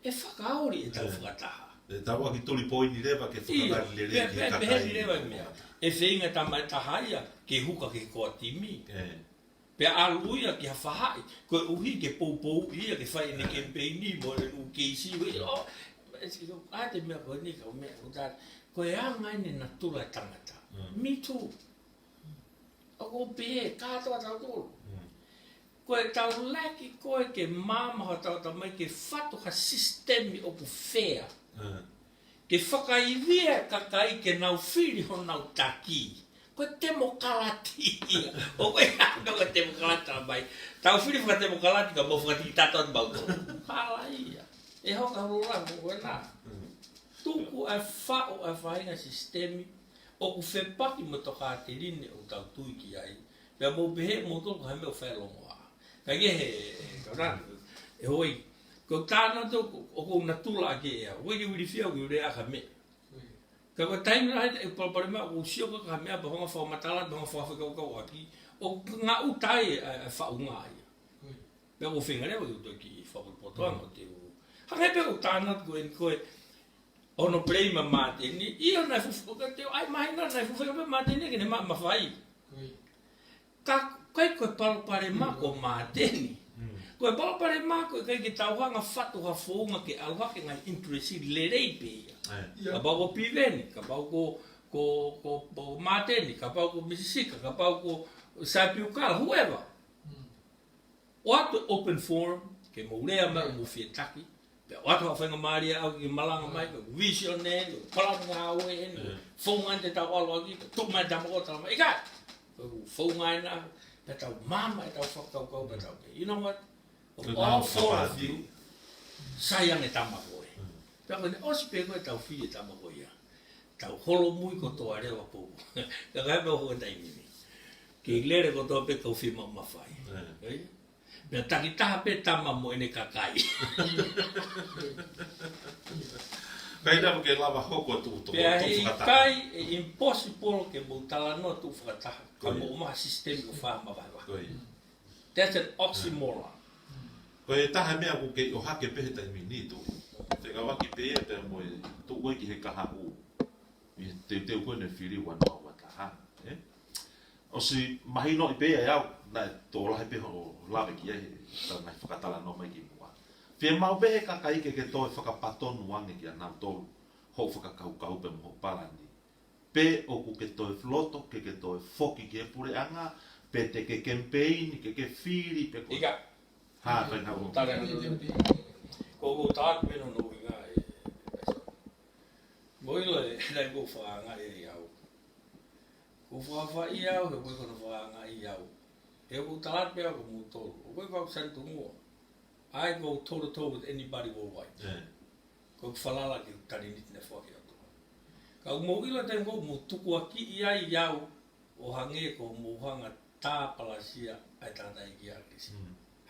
E whakaori e tau whakataha. E tau aki tuli poini rewa ke whakatari le re ki kakai. E whenga tamai tahaia ke huka ke koa timi. Pe aluia ki hawhahai. Ko uhi ke pou ia ke whai ne kempeini mo le u keisi. A te mea ko ni ka o mea. Ko e angai ne na tula tangata. Me too. Ako pe katoa tau tolu. Koe tau laki koe ke mama tau tamai ke whatu ha sistemi o ku whea. Ke whakaivia kakai ke nau whiri ho nau taki. Koe temo kalati. O koe hanga koe temo kalati tamai. Tau whiri whaka temo kalati ka mo whakati taton bauto. Hala ia. E hoka hurura koe nā. Tuku e whao e whainga sistemi. O ku whepaki mo toka te rine o tau tui ki ai. Pea mo behe mo tolu hai meo whaelongo a. Ka ge he, kaurana, e hoi. Ko tāna tō, o kou na tula ake ea. Hoi ki wiri whiau ki ure a ka me. Ka ko taimi rai e palapare mea, o sio ka mea, pa honga whao matala, pa honga whao whakau aki. O ngā utai e whao ngā ia. Pea ko whenga reo ki uto ki whao potoanga o te u. Haka e pea ko tāna koe, ono prema mateni, ia na fufu ka te ai mai na fufu ka mateni ke ne ma mafai. Ka kai ko palpare ma ko mateni. Ko palpare ma ko kai ki tauhanga fatu ha fonga ke alwa ke ngai interesi le rei pe. Ka ba ko piveni, ka ba ko mateni, ka ba ko misisika, ka ba ko sapiuka, whoever. What open forum ke mo lea ma mo fietaki. Watu whawhenga Maria au ki malanga mai, vision ne, palanga ngā oe ne, whaunga te tau alo aki, tuk mai tamako tala mai, ika! Whaunga e nā, pe tau mama e tau whakau pe tau ke. You know what? Of all four of you, sayang e tamako e. Pea koe ne osi pe koe tau whii e tamako ia. Tau holo mui ko toa rewa pou. Ka kai peo hoa taimini. Ki lere ko toa pe kau whi mawhai. Pea takitaha pe tama mo ene kakai. Kai nā ke lava hoko tu Pea hei kai e impossible ke mo tala no tu whakataha. Ka mo umaha sistemi o whaama waiwa. That's an oxymoron. Koe taha mea ku ke o hake pehe taimi ni tu. Te kawa ki pe te mo to oi ki he kaha u. Te ko ne fili wan wa ta ha. O si mahino i pe ia na to la pe ho la ki e ta na whakatala no mai ki mua. Pia mau be ka kai ke to whakapatonu wange ki ana tolu. Ho whakakau pe mo palani. Pe o ku ke to floto ke to foki ke pure anga pe te ke campaign ke fili pe ko. Ika. Ha pe na o. Tare no. Ko taat me no inga e. Moilo e dai go fa nga e iau. Ko fa iau ke ko fa nga iau. E ko taat pe ko mu to. Ko ko santu mo. I go toe to toe with anybody worldwide. Ko falala ki tari nit ne fo ki ato. Ka mo ila te ko mo tuku aki ia iau o hange ko mo hanga ta palasia ai tata i kia kisi.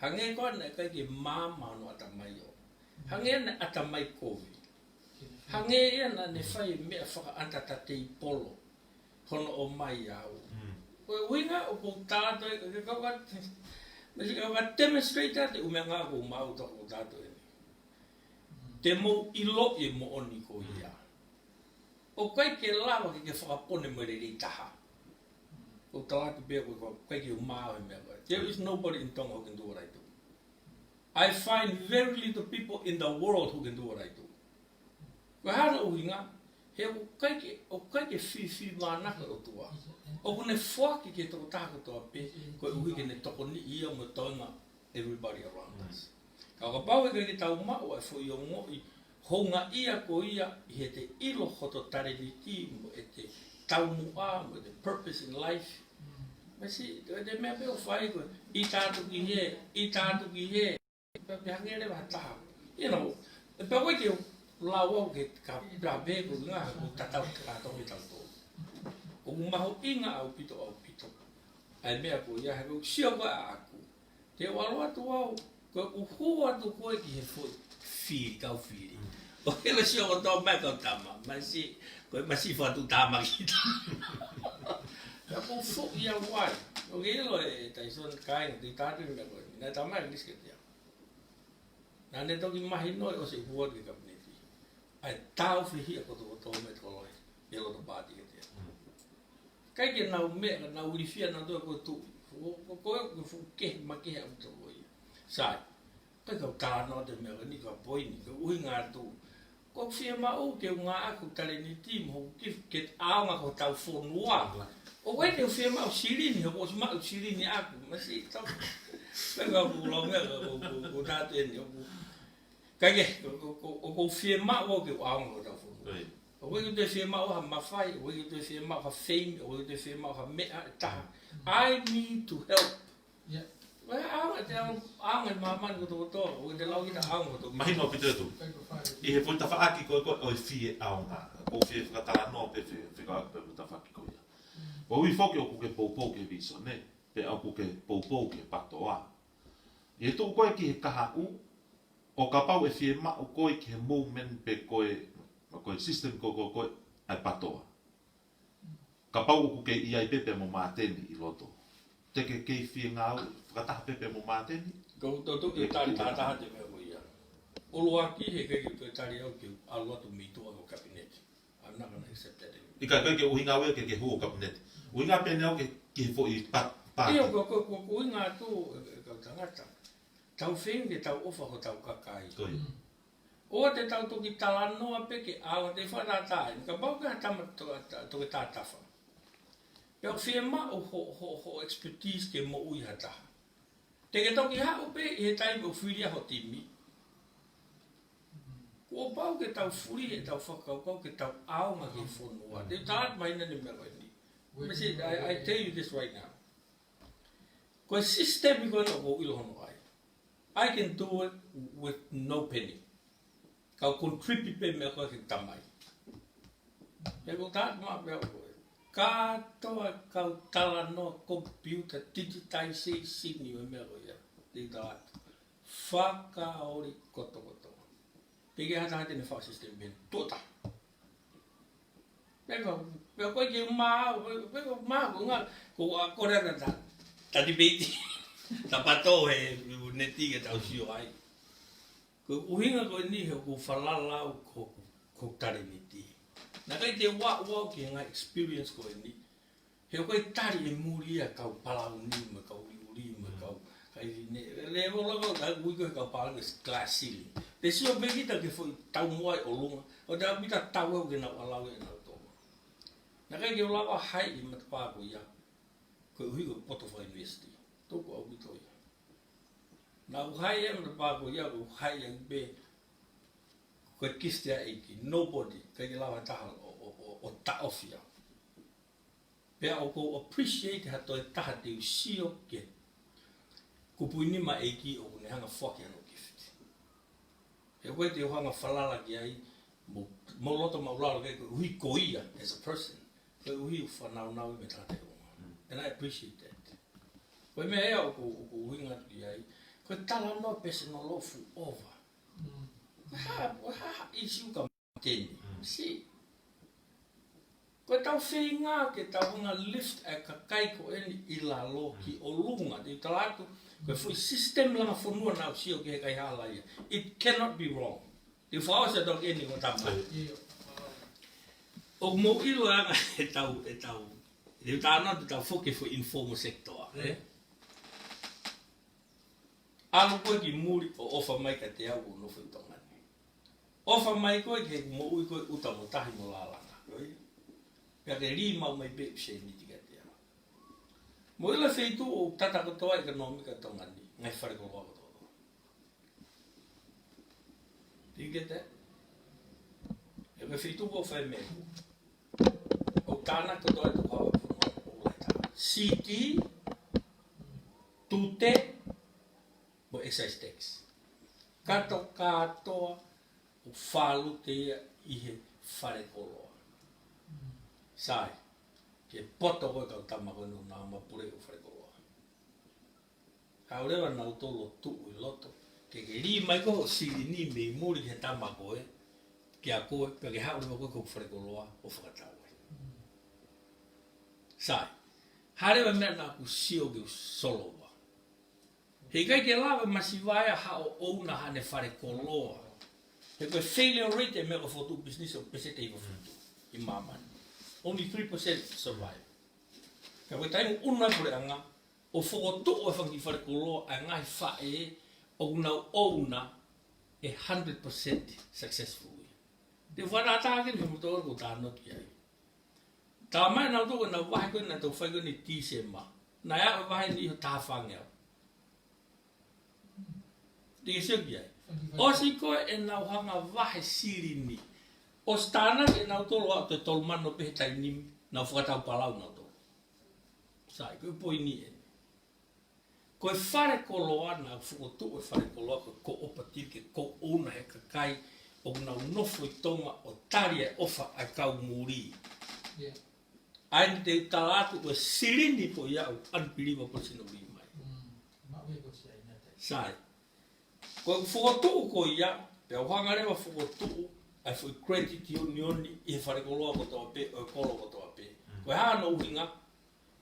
Hange ko na kai ki mama no atamai o. Hange na atamai kovi. Hange ia na ne fai mea whaka antata te i polo. Hono o mai au. Koe winga o ko tātou e kaukat. Masi kaukat demonstrate te umea ngā ko mau toko tātou e. Te mo ilo e mo oni ko ia. O kai ke lawa ke whakapone mo re rei taha. O talaki bea koe kai ke umao e mea koe. There is nobody in Tonga who can do what I do. I find very little people in the world who can do what I do. Koe hana o hinga, he o kai ke whiwhi mānaka o tua. O kune whaki ke toko tāko toa pe, koe uhi ke ne toko ni ia mo toinga everybody around us. Ka pau e ke tau mau ai fo i o ngoi, honga ia ko ia, i he te ilo hoto tare ni ki mo e te tau mua, mo te purpose in life. Masi, te mea peo whai koe, i tātu ki he, pe hangere wa taha. You know, e peo koe ke lawa ke ka prabe ko ngā ko tatau tātou me tau tō. O maho inga au pito. Ai mea ko ia he ko sio ko a aku. Te walo atu au, ko uhu atu koe ki he fo fi kau firi. O he ko sio ko tō mai kau tama, masi, koe masi fo atu tama ki ta. Ka ko fo ia wai. O ke ilo e taison kai te tātou me koe, nai tamai liske tia. Nā ne toki mahi noi o se huot ki kapneti. Ai tau whihi a koto koto me toloi, e loto pāti ke tia. Kai ke nau mea, nau urifia nau toa koe tu, koe koe fu kehe makehe au toko ia. Sai, kai kau tāno te mea, ni ka poini, ka uhi ngā tu. Ko whia mau ke ngā aku tale ni tim, ho ke aonga ko tau whonua. O koe te whia mau sirini, ho koe mau sirini aku, masi tau. Kai kau pulonga, ko tātu eni, kai ke, ko whia mau ke aonga ko tau whonua. O koe te whia mau ha mawhai, o koe te whia mau ha fame, o koe te whia mau ha mea taha. I need to help. Wai aonga te aonga mamani ko toko toa, o koe te lau kita aonga ko toko. Mahino pito e tu. I he puta whaaki koe koe o i whie aonga. Ko whie whakatala no pe whika aku pe puta whaaki koe ia. Ko ui whoki o kuke poupou ke viso ne, pe au kuke poupou ke patoa. I he tō koe ki he kaha u, o ka pau e whie ma o koe ki he movement pe koe system koe ai patoa. Ka pau o kuke iai pepe mo māteni i loto. Te ke kei whie ngā u, whakataha pepe mo māteni. Ko tō ki tāri tātaha te mea koe ia. Olo aki he kei ki tāri au ki aloatu mitua ko kabineti. I'm not going to accept that anymore. I kai ke uhinga ue ke hu o kabineti. Uhinga pene au ke fo i pāti. Io ko uhinga tō kau tangata. Tau whengi tau ofa ko tau kakai. Koi. O te tau toki talanoa peke awa te whatatai. Ka pau ka tama toki tātafa. Peo whia ma o ho expertise ke mo ui hataha. Te ke toki hao pe i he taimi o whiria ho timi. Ko pau ke tau furi e tau whakaukau ke tau aonga ke whonua. Te tāat maina ni mea koe ni. I tell you this right now. Koe system i koe no ko ilo hono ai. I can do it with no penny. Kau contribute pe mea koe ke tamai. E ko tāat maa mea koe. Katoa kau tala no computer digitization ni mea koe ia. Te tāat. Whakaori koto. Pege hata hate ne whaka system ben. Tota. Pega koe ke maa ko ngā. Ko a korea na tā. Ta debate. Ta pato he neti ke tau sio ai. Ko uhinga ko ni ko falala ko tari ni ti. Na kai te wa ki nga experience ko ni. He ko tari e muri a ka palau ni ma ka uri ma ka kai ne le mo lo ka ui ko ka palau glass ceiling. Te si o begi ta ke foi tau moai o lunga. O da mi ta tau o ke na palau e na to. Na kai ke la hai i ma pa ko ya. Ko ui ko poto fa investi. To ko au to ya. Na uhai e ma pa ko ya ko hai e be ko kistia e ki nobody kai ke la ta o ta ofia. Pea o ko appreciate ha toi taha te usio ke kupuini ma eiki o ne hanga whake ano gift. He koe te hanga whalala ki ai mo loto maulala ke hui koia as a person. Koe hui whanau nau me tate onga. And I appreciate that. Koe mea ea o ko huinga ki ai. Koe tala no personal lofu over. Ha isi uka mateni. Si. Koe tau whee ngā ke tau hunga lift a kakai ko eni I la lo ki o lunga. Te talatu, koe fui system langa whanua nau sio ki he kai hala ia. It cannot be wrong. Te whaosa tau eni ko tama. O mo ilo anga e tau. Te tāna te tau whoke for informal sector. Alo koe ki muri o ofa mai ka te au o no whi tongani. Ofa mai koe ke mo ui koe uta mo tahi mo lalanga. Pea ke ri mau mai be se ni tika te ama. Mo ila feitu o tata katoa ekonomika tongani, ngai whare ko roa katoa. Do you get that? E me feitu o whai me. O tāna katoa e tukawa o laita. CD, tute, mo excise tax. Kato katoa o whalu te ia I he whare ko roa. Sai, ke poto koe kau tamako no nā mapure o whare koroa. Haurewa nau tolo tuu I loto, ke ri mai ko siri ni me muri he tamako ke a koe, pe ke haurewa koe kau whare koroa o whakatau Sai, harewa mea nā ku sio ke solowa. He kai ke lawa masiwaya hao ouna hane whare koroa. He koe failure rate e mea ko fotu business o pesete I fotu I mamani. Only 3% survive. Ka koe taimu una pure anga, o whokotu o whangi whare koroa a ngai whae o una e 100% successful. Te whanatake ni mutoa ko tā not ki ai. Tā mai nau toko na wahi koe na tau whai koe ni tise ma. Na ea o wahi ni ho tā whangea. Te ke sio ki ai. Osi koe e nau hanga wahi siri ni. O stana e nau tolo a te tolu mano pehe tai nimi, nau whakatau palau nau tolo. Sai, koe poi ni e. Koe whare koloa, nau whukotu e whare koloa, koe ko opati ke ko una he kakai, o nau nofo I tonga o tari e ofa a kau muri. Aini te utalatu koe sirini po iau, unbelievable sino wi mai. Sai, koe whukotu ko iau, pe o hangarewa whukotu, ai foi credit union I whare koloa ko toa pe, o kolo ko toa pe. Koe haa no uhinga,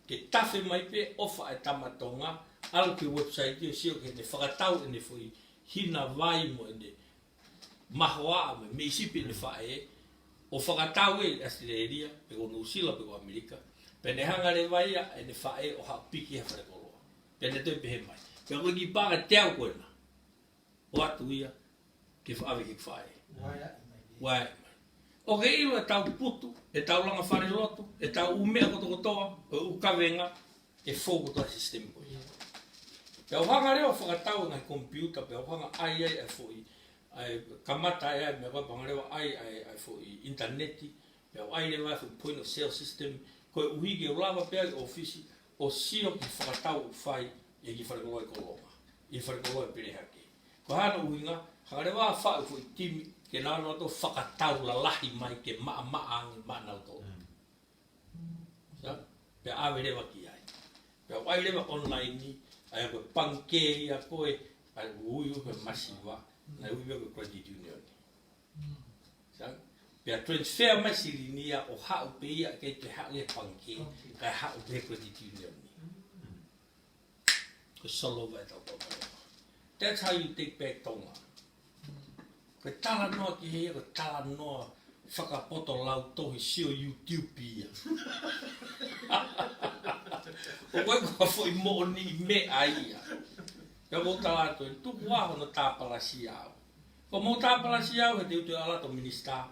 ke tafe mai pe ofa e tamatonga, alu ke website I sio ke ne whakatau e ne foi hina vai mo e ne mahoa me me isipi ne whae, o whakatau e Australia, pe ko New Zealand, pe ko Amerika, pe ne hangare vai e ne whae o hao piki he whare koloa. Pe ne toi pehe mai. Pe koe ki pāga teau koe na, o atu ia, ke whaave ki whae. Wai. O ke ilo e tau putu, e tau langa whare lotu, e tau umea kotokotoa, o ukawenga, e whaukotoa sistemi koe. Pe au hanga reo whakatau ngai computer, pe au hanga ai e fwoi, kamata ai me koe pangareo ai fwoi interneti, pe au ai rewa fwoi point of sale system, koe uhi ke ulawa pea I ofisi, o sio ki whakatau whai, e ki wharekoloa I kolonga, I wharekoloa I perehake. Ko hana uhinga, hangarewa whai fwoi timi, ke nā no to whakatau la lahi mai ke maa angi maa nau tō. Pe awe rewa ki ai. Pe ai rewa online ni, ai koe panke ia koe, ai ui koe masiwa, na ui koe credit union. Pe a transfer masiri ni o hau pe ia ke te hau e panke, kai hau pe credit union ni. Ko solo vai tau tau. That's how you take back Tonga. Koe tala noa ki hea, koe tala noa whakapoto lau tohi sio YouTube ia. O koe kua fwoi mo ni me aia. Ka mo tala to, tuku aho no tāpalasi au. Ko mo tāpalasi au he te utu ala to minista.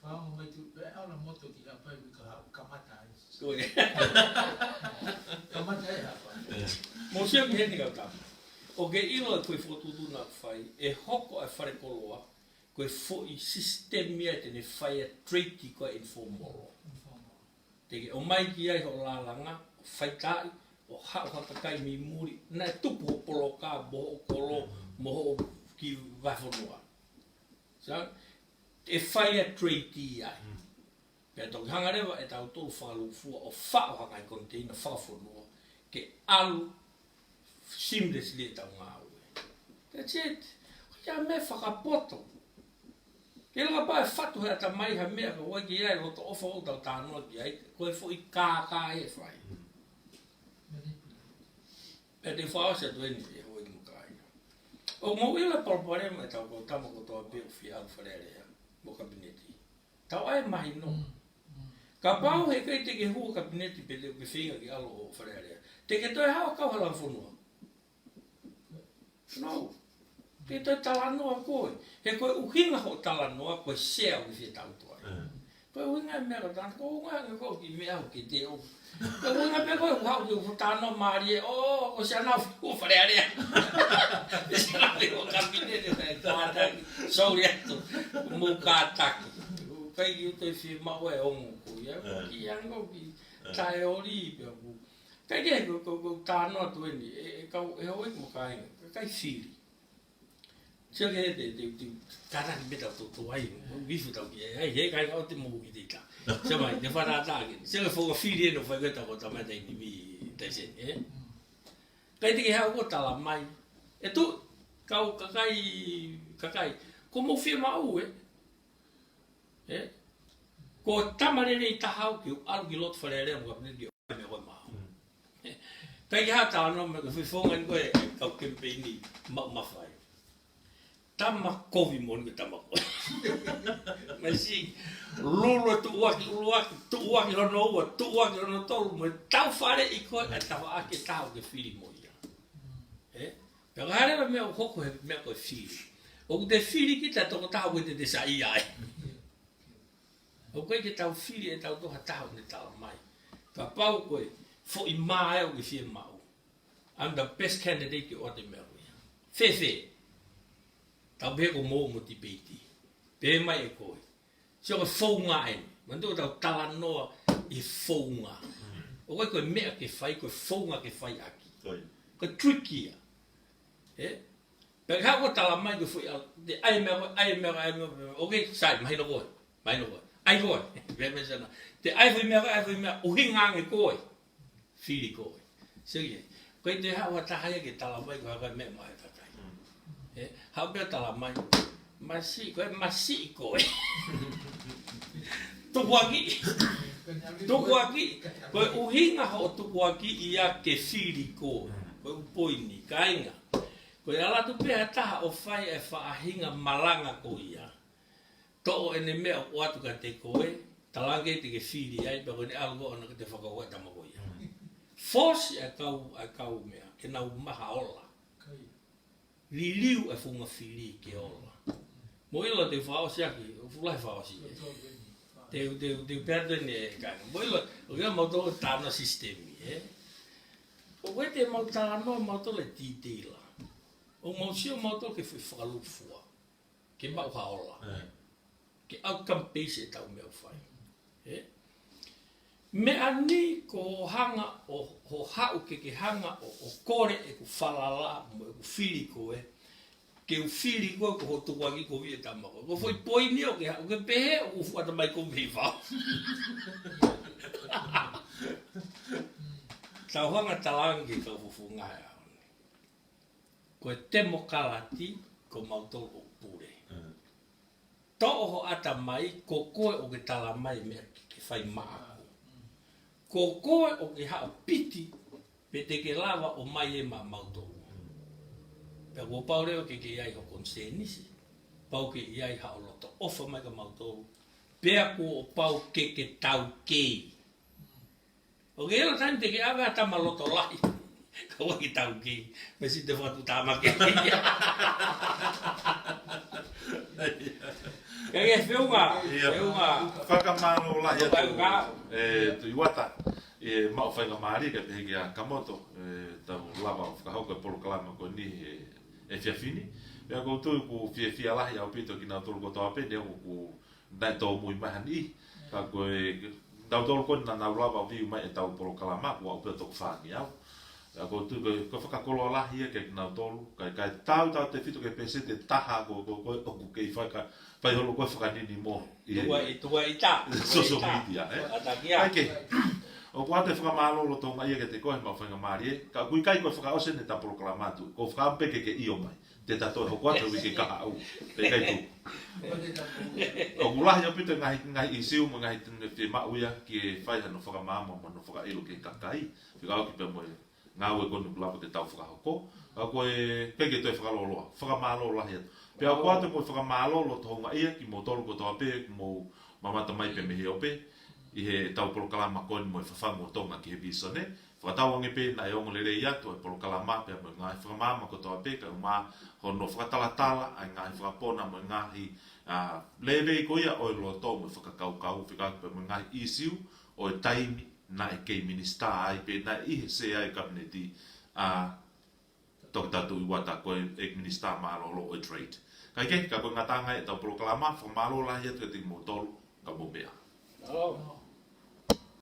Whaonga mai tu, aula moto ki hapai wika kamata ai. Koe. Kamata ai hapai. Mo sio ki heni kau tama. O ke ilo e koe whotutuna whai, e hoko e whare koloa, koe fwoi sistemia te ne whai a treaty koe informoro. Teke o mai ki ai ho lalanga, o whaitai, o hao hakakai mi muri, na e tupu ho poloka, moho o kolo, moho ki waifonua. So, e whai a treaty ai. Pea toki hangarewa e tau tolu whakalufua o whao hangai container whafonua, ke alu seamlessly e tau ngā ue. That's it. Ia me whakapoto. Ke langa pa e whatu hea ta mai ha mea ka wai ki ai roto ofa o tau tānoa ki ai, koe fo i kā e whai. E te whao se tueni e hoi ki mukai. O mo ila palpare me tau ko tama ko toa peo fi alu wharearea, mo kabineti. Tau ai mahi no. Ka pau he kai te ke hua kabineti pe leo ke whinga ki alo o wharearea. Te ke toi hawa kau halang whunua. No. Te toi talanoa koe. He koe uhinga ho talanoa koe sea o ki tau toa. Koe uhinga e mea tāna, koe uhinga e koe ki mea ho ki te o. Koe uhinga pe koe uhau ki utanoa maari e, o se anau whiko wharearea. Se anau whiko kabinete tai kātaki, sauri atu, mō kātaki. Kai ki utoi whi mau e ongo koe, ki ango ki tae ori pia ku. Kai ke ko tānoa tueni, e hoi mo kāinga. Kai whiri. Sia ke te tātaki beta tō ai, wifu tau ki ai, he kai o te mō ki te tā. Sia mai, te whanātāki. Sia ke whoka whiri eno whai koe tako tamai tei ni mi teisen, e? Kai te ke hau ko tala mai. E tu, kau kakai, ko mō whia mau e? E? Ko tamarere i tahau ki alu ki lotu wharearea mo ka pineri o me hoi mau. Kai ki hata anō me ka whiwhonga ni koe kau kempeini mawhai. Tama kovi moni ka tama koe. Mai si, lulu tu uaki hono ua, tu uaki hono tolu, mo tau whare i koe a tawa ake tau ke whiri mo ia. Pea ka harewa mea o hoko he mea koe whiri. O te whiri ki ta toko tau koe te sa i ai. O koe ke tau whiri e tau toha tau ne tau mai. Ka pau koe, fo i maa o ki whia mau. I'm the best candidate ki o te mea koe. Whewhe. Tau behe ko mō mo ti peiti. Behe mai e koe. Si o koe whaunga e. Mandu o tau talanoa i whaunga. O koe mea ke whai, koe whaunga ke whai aki. Koe trickia. Pea hao ko tala mai koe whui au. Te ai mea koe, ok, sai, mahino koe. Mahino koe. Ai koe. Behe me sana. Te ai whui mea, uhingange koe. Whiri koe. Sige. Koe te hao hatahaya ke tala mai koe haka mea mai kakai. Hao mea tala mai. Masi, koe masi koe. Tukuaki. Tukuaki. Koe uhinga ho tukuaki ia ke whiri koe. Koe upoini, kainga. Koe alatu pēha taha o whai e whaahinga malanga ko ia. To'o ene mea o atu ka te koe. Talange te ke whiri ai, pa koe ne algo ona ka te whakaua tama ko ia. Force e kau mea, ke nau maha ola. Liliu e whunga whiri ke ola. Mo ilo te whaosiaki, o fulai whaosi. Te perdone e kanga. Mo ilo, o kia mauto tāna sistemi. O koe te mautano mauto le titila. O mausio mauto ke whi whakalufua. Ke mau haola. Ke outcome base e tau mea whai. Me ani ko hanga o hau ke hanga o kore e ku whalala mo e ku whiri koe. Ke u whiri koe ko hotu wangi ko via tamako. Ko foi poini o ke hau ke pehe o ku fuata mai ko mihi whao. Tau hanga talangi ka fufu ngai au. Ko e temo kalati ko mautoro o pure. To'o ho ata mai ko koe o ke tala mai mea ke whai maa. Ko koe o ke hao piti pe te ke lava o mai e ma mautoru. Pea ko paureo ke ai ho konsenisi. pau ke iai ha o loto ofa mai ka mautou pea ko o pau ke tau ke o ke ela tante ke ava ta maloto lai ka wa ki tau ke me si te fatu tama ke ke feunga whakamalo la tu iwata mau whainga maari ka pehe kia kamoto tau lava o whakahauka polo kalama ko ni fiafini pea koutou ku fia lahi au pito ki nau tolu kotoa pene ku nai tau mui mahani ka koe tau tolu koni na nau lava o viu mai e tau polo kalama ku au pito toku whaangi au koutou ko whakakolo lahi ke ki nau tolu kai tau te fito ke pese te taha ko oku kei whaka pai holo koe whakanini mo tua ita social media atakia o ko ate whakamālolo tō mai ke te koe mau whainga maari ka kui kai koe whakaose ne tapolo kalamatu ko whakampeke ke iyo mai te tato ho ko ate wiki kaha au pe kai tu o kulahi o pito ngahi isiu mo ngahi tene te mauia ki whai hano whakamāma mo no whakailo ke kakai whikao ki pe moe ngāwe konu kulapo te tau whakahoko a koe peke toi whakaloloa whakamālolo lahi atu pe a ko ate koe whakamālolo tō ngai ki mo tolu ko tō pe mo mamata mai pe mehe ope I he tau polo kalama koni mo e whawhango tonga ki he bisone. Whakatau ange pe na e ongo lere i atu e polo kalama pe mo ngai whakamama ko toa pe ka ngā hono whakatalatala ai ngai whakapona mo ngai lewe i koia o e loa tō mo e whakakaukau whikau pe mo ngai isiu o e taimi na e kei minista ai pe na i he se ai kabineti toki tatu i wata ko e minista maalolo o e trade. Kai ke ka koe ngatanga e tau polo kalama whakamalo lahi atu e tiki mo tolu ka mo mea. Oh.